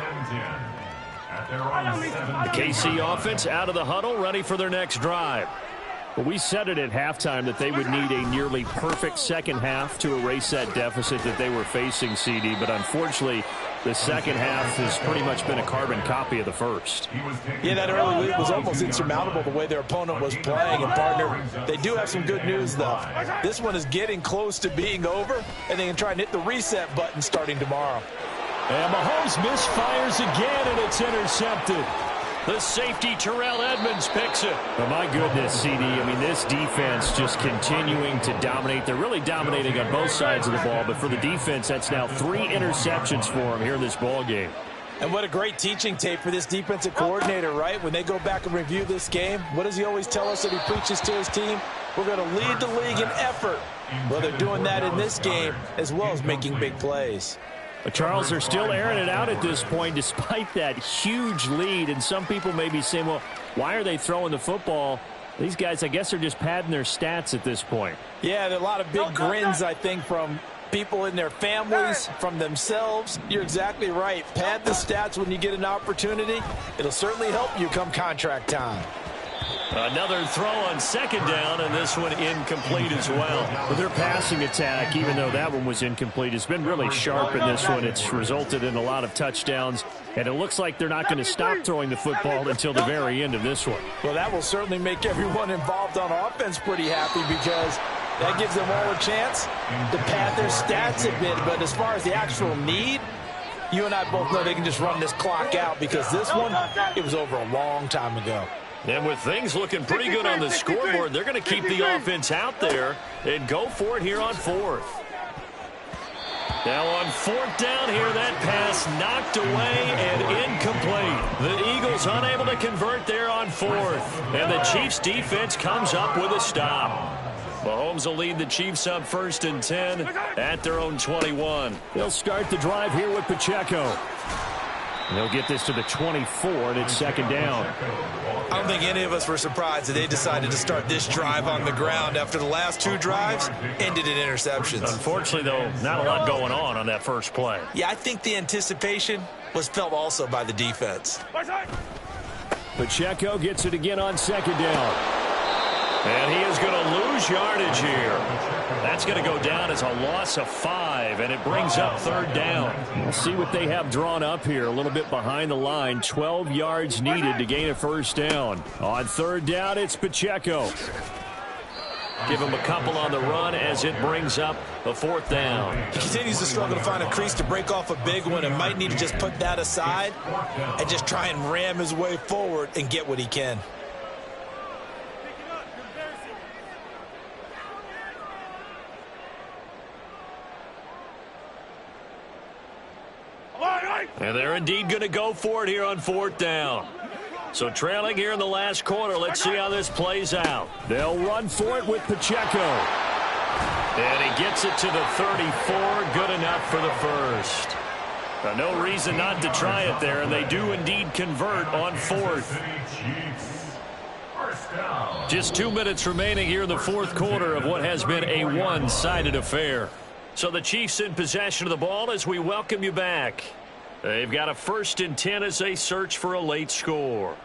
KC offense out of the huddle, ready for their next drive. But we said it at halftime that they would need a nearly perfect second half to erase that deficit that they were facing, CD. But unfortunately, the second half has pretty much been a carbon copy of the first. Yeah, that early lead was almost insurmountable the way their opponent was playing. And, partner, they do have some good news, though. This one is getting close to being over, and they can try and hit the reset button starting tomorrow. And Mahomes misfires again, and it's intercepted. The safety, Terrell Edmonds, picks it. Oh, my goodness, CD. I mean, this defense just continuing to dominate. They're really dominating on both sides of the ball, but for the defense, that's now 3 interceptions for them here in this ball game. And what a great teaching tape for this defensive coordinator, right? When they go back and review this game, what does he always tell us that he preaches to his team? We're going to lead the league in effort. Well, they're doing that in this game as well as making big plays. But Charles, they're still airing it out at this point despite that huge lead. And some people may be saying, well, why are they throwing the football? These guys, I guess, are just padding their stats at this point. Yeah, there are a lot of big grins, I think, from people in their families, from themselves. You're exactly right. Pad the stats when you get an opportunity. It'll certainly help you come contract time. Another throw on 2nd down, and this one incomplete as well. But their passing attack, even though that one was incomplete, has been really sharp in this one. It's resulted in a lot of touchdowns, and it looks like they're not going to stop throwing the football until the very end of this one. Well, that will certainly make everyone involved on offense pretty happy because that gives them all a chance to pad their stats a bit. But as far as the actual need, you and I both know they can just run this clock out because this one, it was over a long time ago. And with things looking pretty good on the scoreboard, they're going to keep the offense out there and go for it here on 4th. Now on 4th down here, that pass knocked away and incomplete. The Eagles unable to convert there on 4th. And the Chiefs defense comes up with a stop. Mahomes will lead the Chiefs up 1st and 10 at their own 21. They'll start the drive here with Pacheco. They'll get this to the 24, and it's 2nd down. I don't think any of us were surprised that they decided to start this drive on the ground after the last 2 drives ended in interceptions. Unfortunately, though, not a lot going on that first play. Yeah, I think the anticipation was felt also by the defense. Pacheco gets it again on 2nd down. And he is going to lose yardage here. That's going to go down as a loss of 5, and it brings up 3rd down. We'll see what they have drawn up here. A little bit behind the line. 12 yards needed to gain a 1st down. On 3rd down, it's Pacheco. Give him a couple on the run as it brings up a 4th down. He continues to struggle to find a crease to break off a big one and might need to just put that aside and just try and ram his way forward and get what he can. And they're indeed going to go for it here on 4th down. So trailing here in the last quarter. Let's see how this plays out. They'll run for it with Pacheco. And he gets it to the 34. Good enough for the first. No reason not to try it there, and they do indeed convert on 4th. Just 2 minutes remaining here in the 4th quarter of what has been a one-sided affair. So the Chiefs in possession of the ball as we welcome you back. They've got a 1st and 10 as they search for a late score.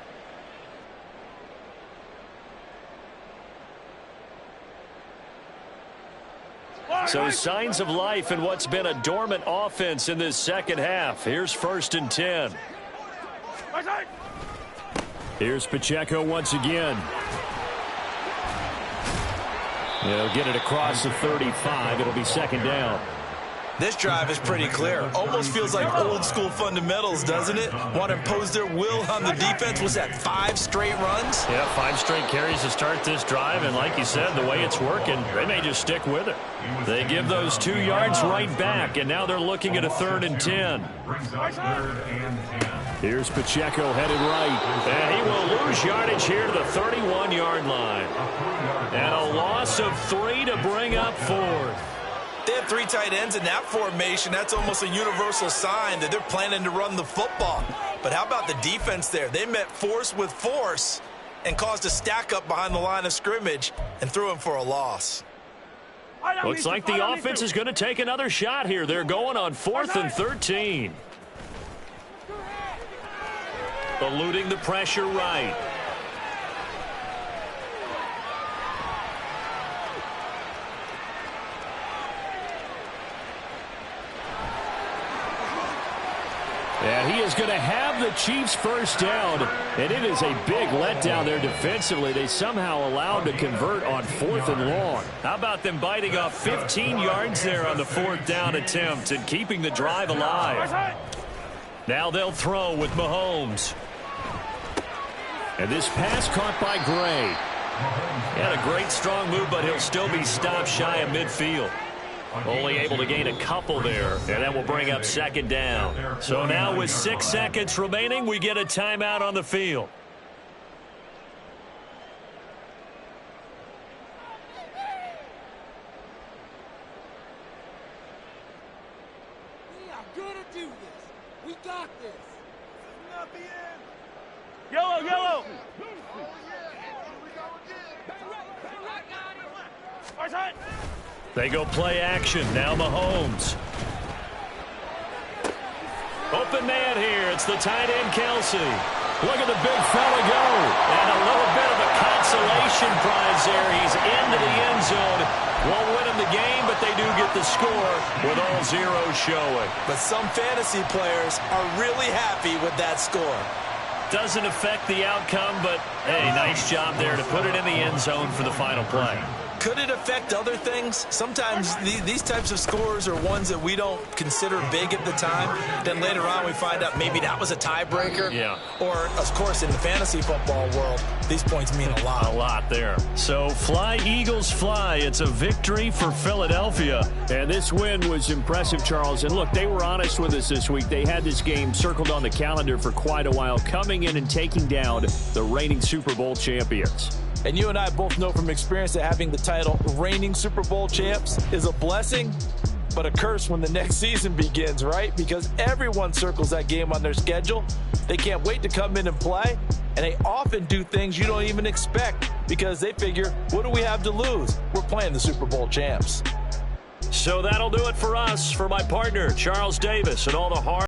So signs of life in what's been a dormant offense in this second half. Here's 1st and 10. Here's Pacheco once again. They'll get it across the 35. It'll be 2nd down. This drive is pretty clear. Almost feels like old school fundamentals, doesn't it? Want to impose their will on the defense. Was that 5 straight runs? Yeah, 5 straight carries to start this drive. And like you said, the way it's working, they may just stick with it. They give those 2 yards right back. And now they're looking at a 3rd and 10. Here's Pacheco headed right. And he will lose yardage here to the 31-yard line. And a loss of 3 to bring up 4th. They have 3 tight ends in that formation. That's almost a universal sign that they're planning to run the football. But how about the defense there? They met force with force and caused a stack up behind the line of scrimmage and threw him for a loss. Looks like the offense is going to take another shot here. They're going on 4th and 13. Eluding the pressure right. And he is going to have the Chiefs 1st down. And it is a big letdown there defensively. They somehow allowed to convert on 4th and long. How about them biting off 15 yards there on the 4th down attempt and keeping the drive alive? Now they'll throw with Mahomes. And this pass caught by Gray. He had a great strong move, but he'll still be stopped shy of midfield. Only able to gain a couple there, and that will bring up 2nd down. So now with 6 seconds remaining, we get a timeout on the field. We are going to do this. We got this. Not the end. Yellow, yellow. They go play action. Now Mahomes. Open man here. It's the tight end, Kelsey. Look at the big fella go. And a little bit of a consolation prize there. He's into the end zone. Won't win him the game, but they do get the score with all zeros showing. But some fantasy players are really happy with that score. Doesn't affect the outcome, but, hey, nice job there to put it in the end zone for the final play. Could it affect other things? Sometimes these types of scores are ones that we don't consider big at the time. Then later on we find out maybe that was a tiebreaker. Yeah. Or, of course, in the fantasy football world, these points mean a lot. A lot there. So fly, Eagles, fly. It's a victory for Philadelphia. And this win was impressive, Charles. And look, they were honest with us this week. They had this game circled on the calendar for quite a while, coming in and taking down the reigning Super Bowl champions. And you and I both know from experience that having the title reigning Super Bowl champs is a blessing, but a curse when the next season begins, right? Because everyone circles that game on their schedule. They can't wait to come in and play, and they often do things you don't even expect because they figure, what do we have to lose? We're playing the Super Bowl champs. So that'll do it for us. For my partner, Charles Davis, and all the hard